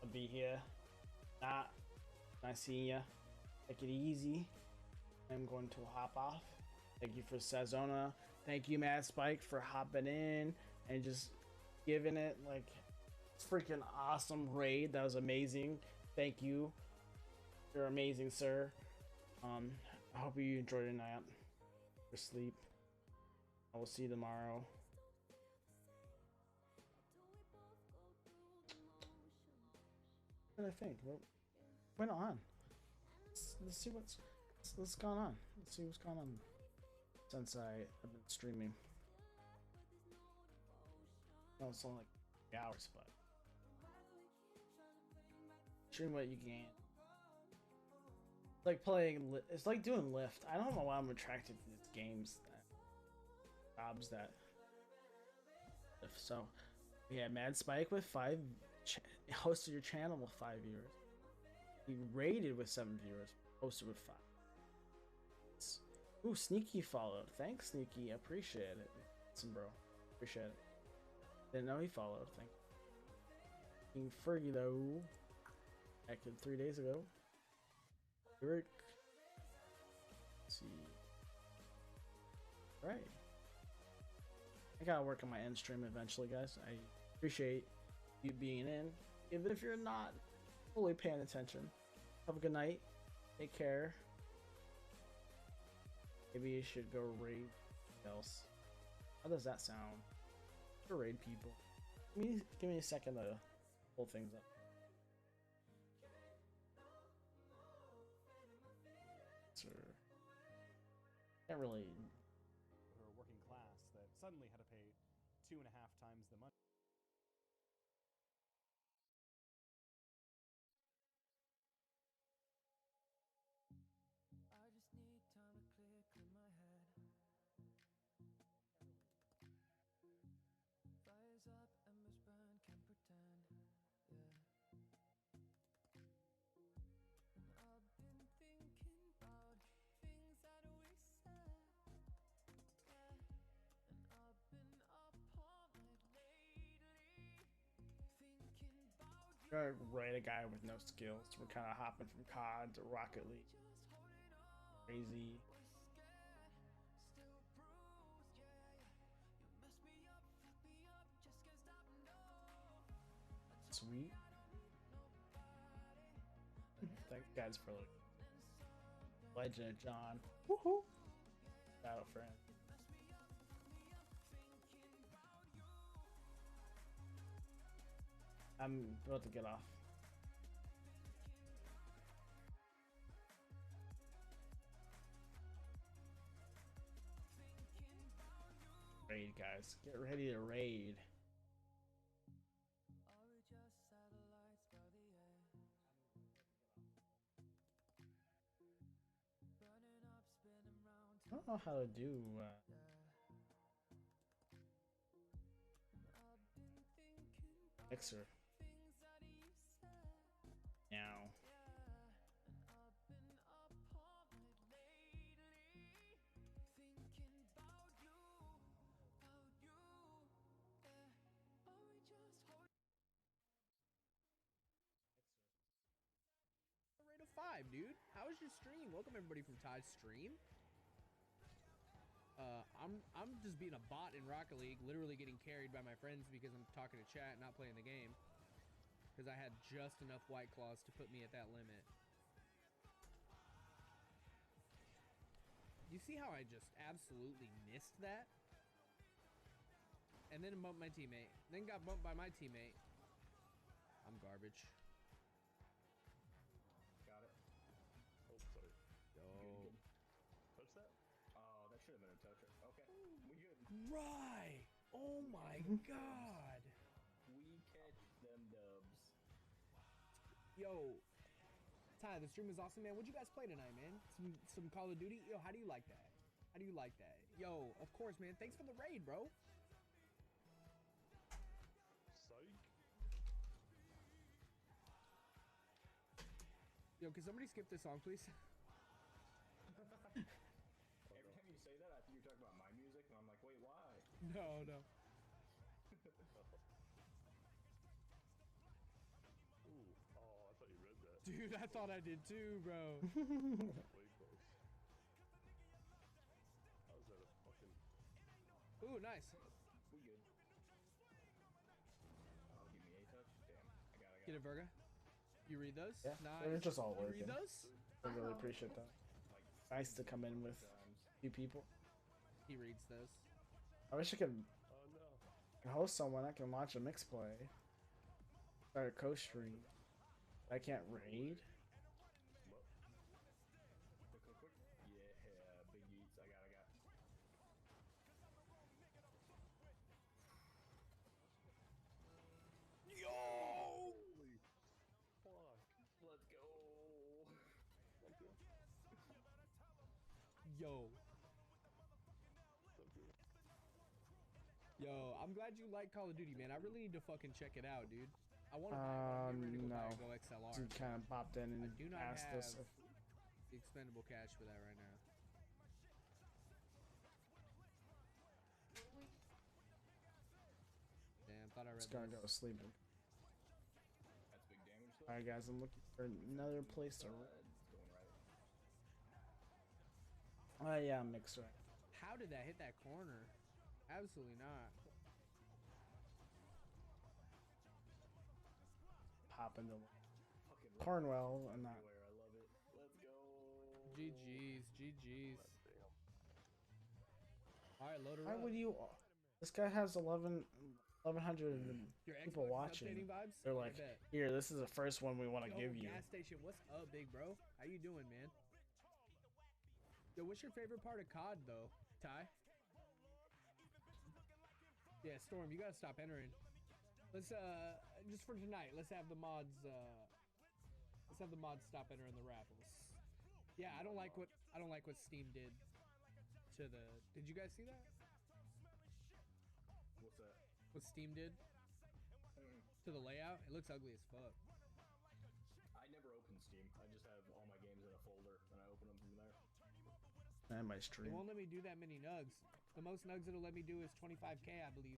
I'll be here. Not nice seeing ya. Take it easy. I'm going to hop off. Thank you for Sazona. Thank you, Mad Spike, for hopping in and just giving it like freaking awesome raid. That was amazing. Thank you. You're amazing, sir. I hope you enjoyed your nap or sleep. I will see you tomorrow. What did I think? What went on? Let's see what's going on. Let's see what's going on since I've been streaming. No, it's only like 3 hours, but stream what you can. It's like playing. It's like doing Lyft. I don't know why I'm attracted to these games jobs that. So, yeah, Mad Spike with 5 hosted your channel with 5 viewers. He rated with 7 viewers. Hosted with 5. Ooh, Sneaky followed. Thanks, Sneaky. Appreciate it. Listen, bro. Appreciate it. Didn't know he followed. Thank you. King Fergie though. Back in 3 days ago. Eric. Let's see. Right. I gotta work on my end stream eventually, guys. I appreciate you being in, even if you're not fully paying attention. Have a good night. Take care. Maybe you should go raid else. How does that sound? Go raid people. Give me a second to pull things up. Can't really. For a working class that suddenly had to pay 2.5 times the money. I just need time to clear my head. Fires up, embers burn, can't pretend. Yeah. And I've been thinking about things that we said. Yeah. And I've been up all night lately, thinking about you. Gotta raid a guy with no skills. We're kind of hopping from COD to Rocket League. Crazy. Sweet. Thanks, guys, for Legend of John. Woohoo! Battle friend. I'm about to get off. Raid, guys. Get ready to raid. I don't know how to do Mixer. Now. was your stream? Welcome everybody from Ty's stream. I'm just being a bot in Rocket League, literally getting carried by my friends because I'm talking to chat, not playing the game. Because I had just enough White Claws to put me at that limit. You see how I just absolutely missed that? And then bumped my teammate. Then got bumped by my teammate. I'm garbage. Got it. Oh, sorry. Yo. Good. Touch that? Oh, that should have been a toucher. Okay, we good. Right. Oh my god. We catch them dubs. Yo. Ty, the stream was awesome, man. What'd you guys play tonight, man? Some Call of Duty? Yo, how do you like that? How do you like that? Yo, of course, man. Thanks for the raid, bro. Psych. Yo, can somebody skip this song, please? Every time you say that, I think you're talking about my music, and I'm like, wait, why? No, no. Ooh, oh, I thought you read that. Dude, I thought I did too, bro. Way close. How's that a fucking... Ooh, nice. We good. Oh, give me a touch? Damn, I got Get it, Virga. You read those? Yeah, Nice. they're just all You working. read those? I really appreciate that. like Nice to come in with a few people. He reads those. I wish I could oh no. host someone. I can launch a mix play. Start a co-stream. I can't raid. Quick. Yeah, big eats. I got. Yo! Holy fuck. Let's go. Yo. So good. Yo, I'm glad you like Call of Duty, man. I really need to fucking check it out, dude. I want to No. Go XLR. Dude kind of popped in and I do not asked have us if the expendable cash for that right now. Damn, thought I read it's gonna this. go sleeping. That's big damage though. Alright guys, I'm looking for another place to It's going right. Oh yeah, mix right. How did that hit that corner? Absolutely not. Pop into Fucking Cornwell and that. everywhere. I love it. Let's go. GG's, GG's. Alright, load her Why up. would you? This guy has 1100 Your people Xbox is watching. updating vibes? They're I like, bet. here, this is the first one we want to Yo, give you. gas station, what's up, big bro? How you doing, man? Yo, what's your favorite part of COD, though, Ty? Yeah, Storm, you gotta stop entering. Let's just for tonight, let's have the mods stop entering the raffles. Yeah, I don't like what Steam did to the. Did you guys see that? What's that? What Steam did to the layout? It looks ugly as fuck. I never open Steam. I just have all my games in a folder, and I open them from there. And my It stream. won't let me do that many nugs. The most nugs it'll let me do is 25k, I believe.